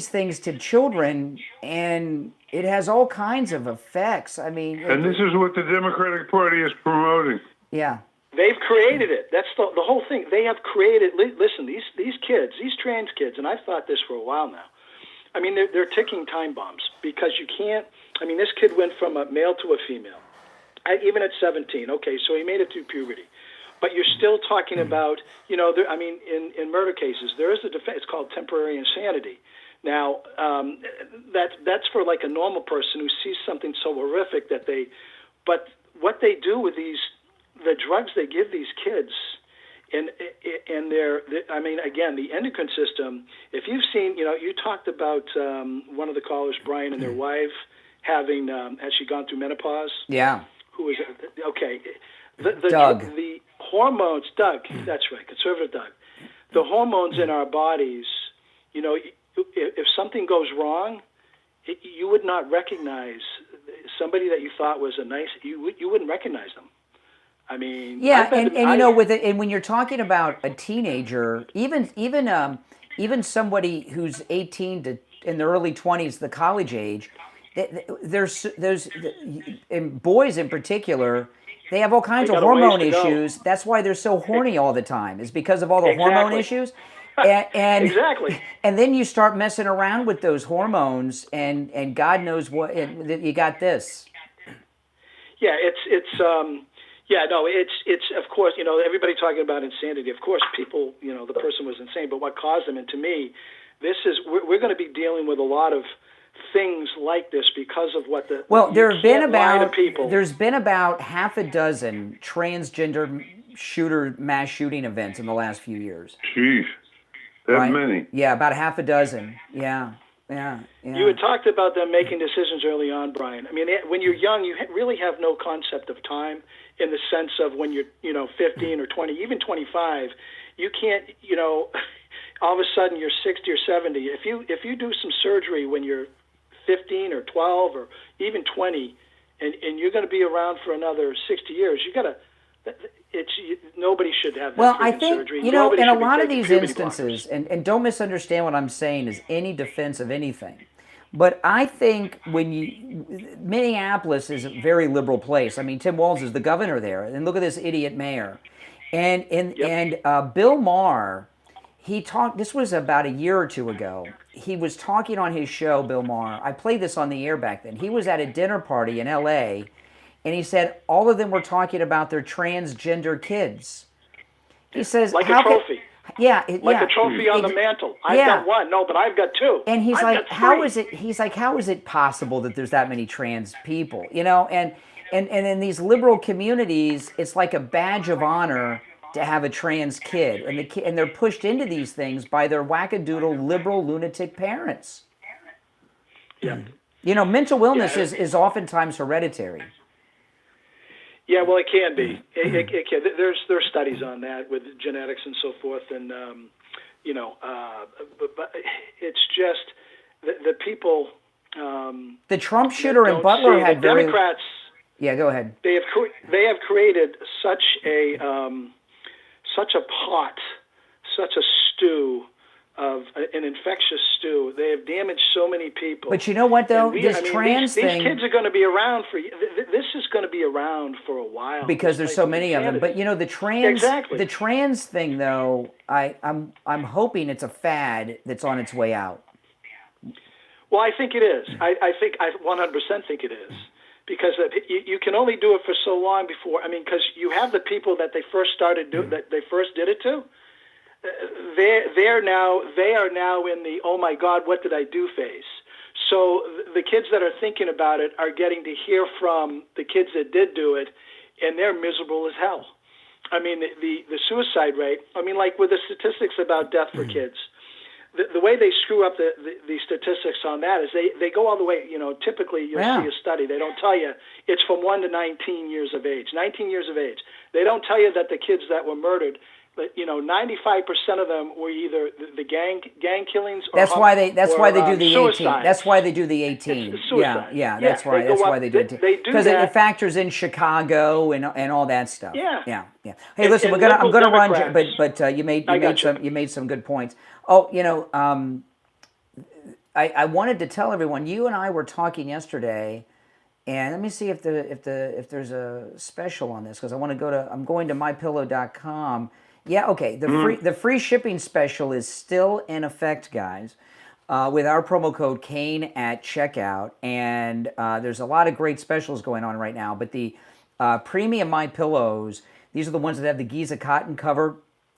things to children, and it has all kinds of effects. I mean, and this is what the Democratic Party is promoting. Yeah. They've created it. That's the whole thing. They have created. Listen, these kids, these trans kids, and I've thought this for a while now. I mean, they're ticking time bombs because you can't. I mean, this kid went from a male to a female, even at 17. Okay, so he made it through puberty, but you're still talking about. In murder cases, there is a defense. It's called temporary insanity. Now, that's for like a normal person who sees something so horrific that they. But what they do with the drugs they give these kids, and again, the endocrine system. If you've seen, you talked about one of the callers, Brian, and their wife having has she gone through menopause? Yeah. Who is okay? Doug. The hormones, Doug. That's right, conservative Doug. The hormones in our bodies. If something goes wrong, you would not recognize somebody that you thought was you wouldn't recognize them. I mean, yeah, and when you're talking about a teenager, even somebody who's 18 to in their early 20s, the college age, there's and boys in particular, they have all kinds of hormone issues. That's why they're so horny all the time. Is because of all the hormone issues. And exactly. And then you start messing around with those hormones, and God knows what you got this. Yeah, it's of course, everybody talking about insanity. Of course, people, the person was insane, but what caused them? And to me, we're going to be dealing with a lot of things like this because of what the there's been about half a dozen transgender mass shooting events in the last few years. Jeez, that many? Yeah, about half a dozen. Yeah. You had talked about them making decisions early on, Brian. I mean, when you're young, you really have no concept of time in the sense of when you're, 15 or 20, even 25, you can't, all of a sudden you're 60 or 70. If you do some surgery when you're 15 or 12 or even 20, and you're going to be around for another 60 years, nobody should have that I think, surgery. in a lot of these instances, and don't misunderstand what I'm saying as any defense of anything, but I think Minneapolis is a very liberal place. I mean, Tim Walz is the governor there, and look at this idiot mayor. And Bill Maher, he talked, this was about a year or two ago, he was talking on his show, Bill Maher. I played this on the air back then. He was at a dinner party in L.A., and he said all of them were talking about their transgender kids. He says, like a trophy. Like a trophy on the mantle. I've got one. No, but I've got two. And he's like, how is it possible that there's that many trans people? And in these liberal communities, it's like a badge of honor to have a trans kid, and they're pushed into these things by their wackadoodle liberal lunatic parents. Yeah. Mental illness is oftentimes hereditary. Yeah, well, it can be. It can. There's studies on that with genetics and so forth, and but it's just the people. The Trump shooter in Butler had the Democrats. Yeah, go ahead. They have created such a pot, such a stew of an infectious stew. They have damaged so many people. But you know what, though? This trans thing... These kids are going to be around for... This is going to be around for a while. Because there's so many of them. But, the trans thing, though, I'm hoping it's a fad that's on its way out. Well, I think it is. I 100% think it is. Because you can only do it for so long before... because you have the people that they first did it to. They are now in the oh my God, what did I do phase. So the kids that are thinking about it are getting to hear from the kids that did do it, and they're miserable as hell. The suicide rate. Like with the statistics about death for kids, the way they screw up the statistics on that is they go all the way. Typically you'll see a study. They don't tell you it's from 1 to 19 years of age. 19 years of age. They don't tell you that the kids that were murdered. But 95% of them were either the gang killings. Or that's why they do the suicide. 18. That's why they do the 18. Yeah. That's why they do 18. Because it factors in Chicago and all that stuff. Yeah. Hey, listen, I'm gonna run, but you made some good points. Oh, I wanted to tell everyone. You and I were talking yesterday. And let me see if there's a special on this, because I'm going to mypillow.com. Yeah, okay. The free shipping special is still in effect, guys, with our promo code Kane at checkout. And there's a lot of great specials going on right now. But the premium MyPillows, these are the ones that have the Giza cotton cover.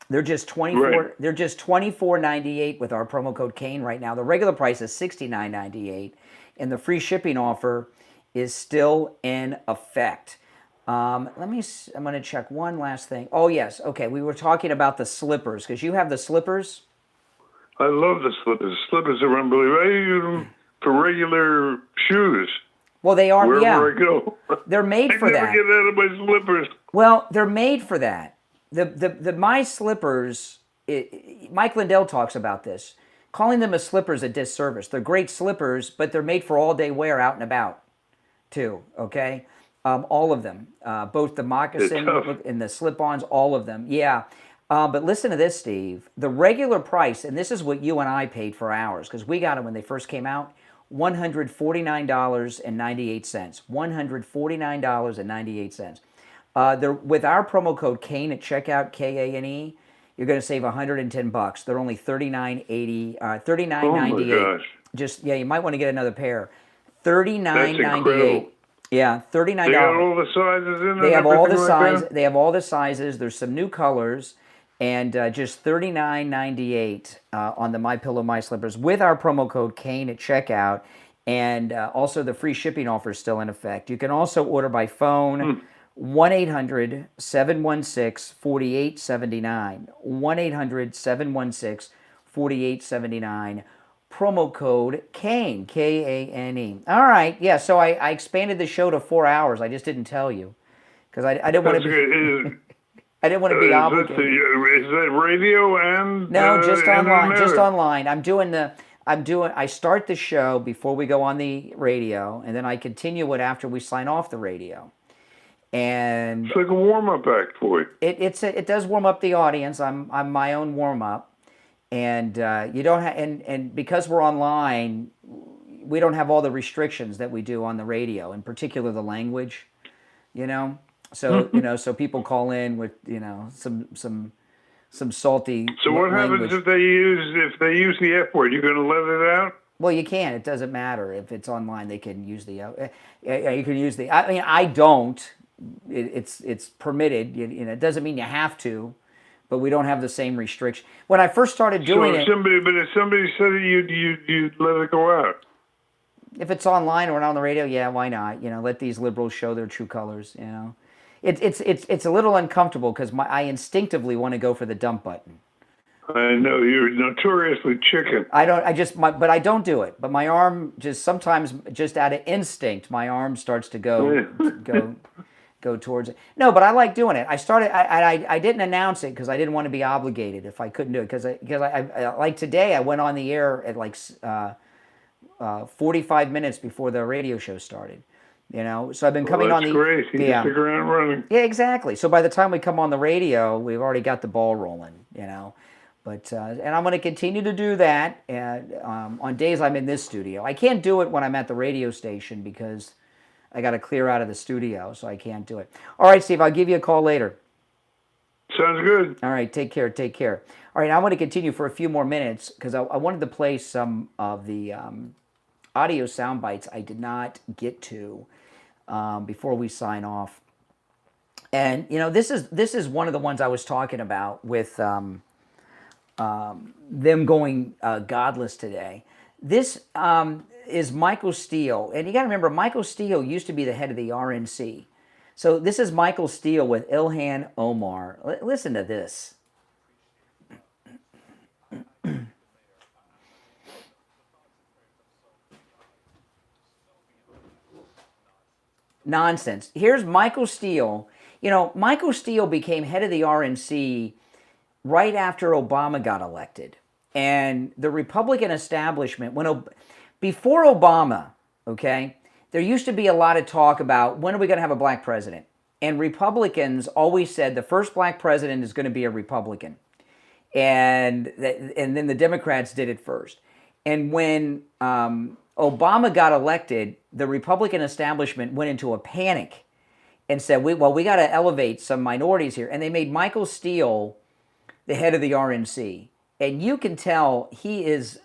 They're just They're just $24.98 with our promo code Kane right now. The regular price is $69.98, and the free shipping offer is still in effect. I'm going to check one last thing. Oh, yes. Okay, we were talking about the slippers, because you have the slippers. I love the slippers. Slippers are unbelievable. I use them for regular shoes. Well, they are, wherever I go. They're made for that. I never get out of my slippers. Well, they're made for that. The My Slippers, Mike Lindell talks about this, calling them a slippers a disservice. They're great slippers, but they're made for all-day wear out and about, too, okay? All of them, both the moccasin and the slip-ons, all of them. Yeah, but listen to this, Steve. The regular price, and this is what you and I paid for ours, because we got them when they first came out, $149.98. $149.98. With our promo code Kane at checkout, Kane, you're going to save $110. They're only $39.98. $39.98. Oh my gosh! You might want to get another pair. $39.98. Yeah, $39. They got all the sizes in there. They have all the sizes. They have all the sizes. There's some new colors, and just $39.98 on the MyPillow My Slippers with our promo code Kane at checkout, and also the free shipping offer is still in effect. You can also order by phone. 1-800-716-4879. 1-800-716-4879. Promo code Kane, Kane. All right, yeah. So I expanded the show to 4 hours. I just didn't tell you because I didn't want to be. I didn't want to be obligated. Is that radio and no? Just online. Just online. I start the show before we go on the radio, and then I continue it after we sign off the radio. And it's like a warm-up act for it. It does warm up the audience. I'm my own warm-up. And you don't have, and because we're online, we don't have all the restrictions that we do on the radio, in particular the language, So so people call in with some salty. So what language. happens if they use the F word? You going to let it out? Well, you can. It doesn't matter if it's online. They can use the. You can use the. I mean, I don't. It's permitted. It doesn't mean you have to. But we don't have the same restriction. When I first started doing if somebody said you'd let it go out. If it's online or on the radio, yeah, why not? Let these liberals show their true colors. It's a little uncomfortable because I instinctively want to go for the dump button. I know you're notoriously chicken. But I don't do it. But my arm just sometimes, just out of instinct, my arm starts to go towards it. No, but I like doing it. I didn't announce it because I didn't want to be obligated if I couldn't do it. Because I like today, I went on the air at like 45 minutes before the radio show started. So I've been coming on the. That's great. You can stick around running. Yeah, exactly. So by the time we come on the radio, we've already got the ball rolling. But and I'm going to continue to do that on days I'm in this studio. I can't do it when I'm at the radio station because I got to clear out of the studio, so I can't do it. All right, Steve, I'll give you a call later. Sounds good. All right, take care. All right, I want to continue for a few more minutes because I wanted to play some of the audio sound bites I did not get to before we sign off. And this is one of the ones I was talking about with them going godless today. This is Michael Steele, and you got to remember Michael Steele used to be the head of the RNC. So this is Michael Steele with Ilhan Omar. Listen to this. Nonsense. Here's Michael Steele. Michael Steele became head of the RNC right after Obama got elected. And the Republican establishment, before Obama, okay, there used to be a lot of talk about when are we going to have a black president? And Republicans always said the first black president is going to be a Republican. And then the Democrats did it first. And when Obama got elected, the Republican establishment went into a panic and said, we got to elevate some minorities here. And they made Michael Steele the head of the RNC. And you can tell he is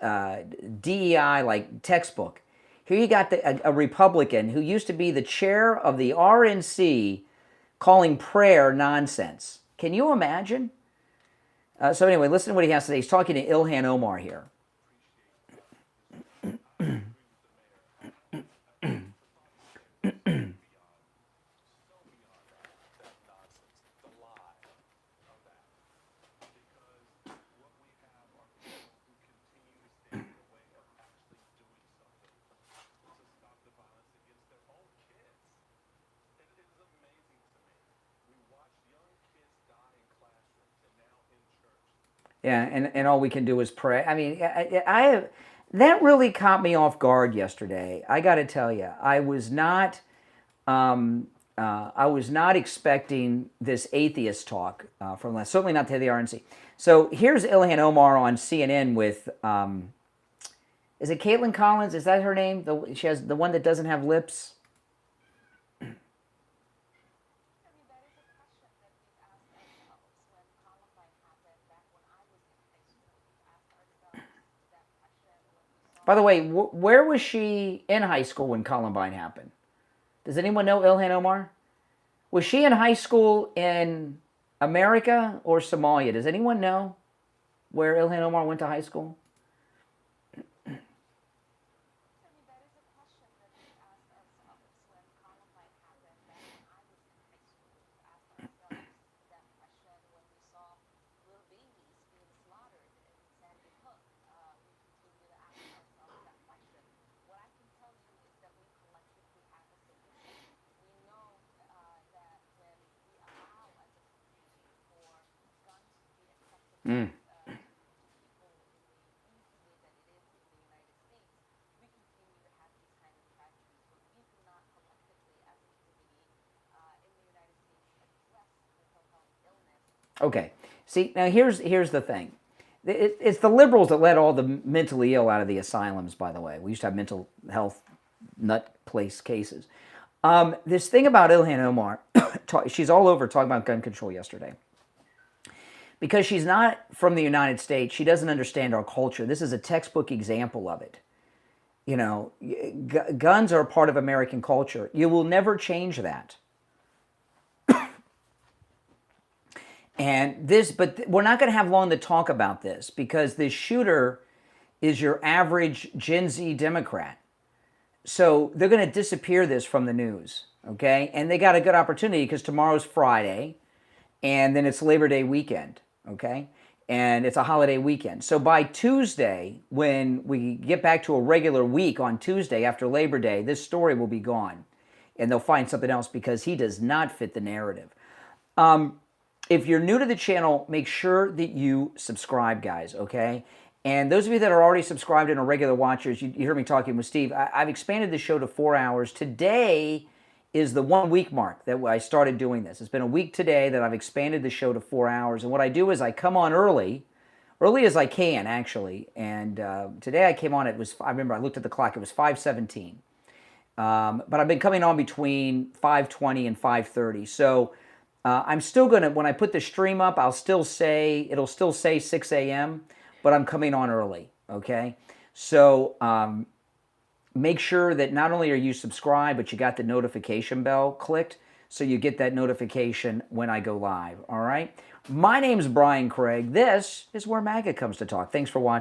DEI like textbook. Here you got a Republican who used to be the chair of the RNC calling prayer nonsense. Can you imagine? So anyway, listen to what he has to say. He's talking to Ilhan Omar here. Yeah, and all we can do is pray. I mean, that really caught me off guard yesterday. I got to tell you, I was not expecting this atheist talk from certainly not to the RNC. So here's Ilhan Omar on CNN with, is it Caitlin Collins? Is that her name? She has the one that doesn't have lips. By the way, where was she in high school when Columbine happened? Does anyone know Ilhan Omar? Was she in high school in America or Somalia? Does anyone know where Ilhan Omar went to high school? Mm. Okay. See, now here's the thing. It's the liberals that let all the mentally ill out of the asylums, by the way. We used to have mental health nut place cases. This thing about Ilhan Omar, she's all over talking about gun control yesterday. Because she's not from the United States, she doesn't understand our culture. This is a textbook example of it. Guns are a part of American culture. You will never change that. But we're not going to have long to talk about this because this shooter is your average Gen Z Democrat. So they're going to disappear this from the news, okay? And they got a good opportunity because tomorrow's Friday, and then it's Labor Day weekend, okay? And it's a holiday weekend. So by Tuesday, when we get back to a regular week on Tuesday after Labor Day, this story will be gone. And they'll find something else because he does not fit the narrative. If you're new to the channel, make sure that you subscribe, guys, okay? And those of you that are already subscribed and are regular watchers, you hear me talking with Steve. I've expanded the show to 4 hours. Today is the 1 week mark that I started doing this. It's been a week today that I've expanded the show to 4 hours. And what I do is I come on early as I can, actually. And today I came on, I remember I looked at the clock, it was 5:17. But I've been coming on between 5:20 and 5:30. So I'm still going to, when I put the stream up, it'll still say 6 a.m., but I'm coming on early, okay? So make sure that not only are you subscribed, but you got the notification bell clicked so you get that notification when I go live, all right? My name's Brian Craig. This is where MAGA comes to talk. Thanks for watching.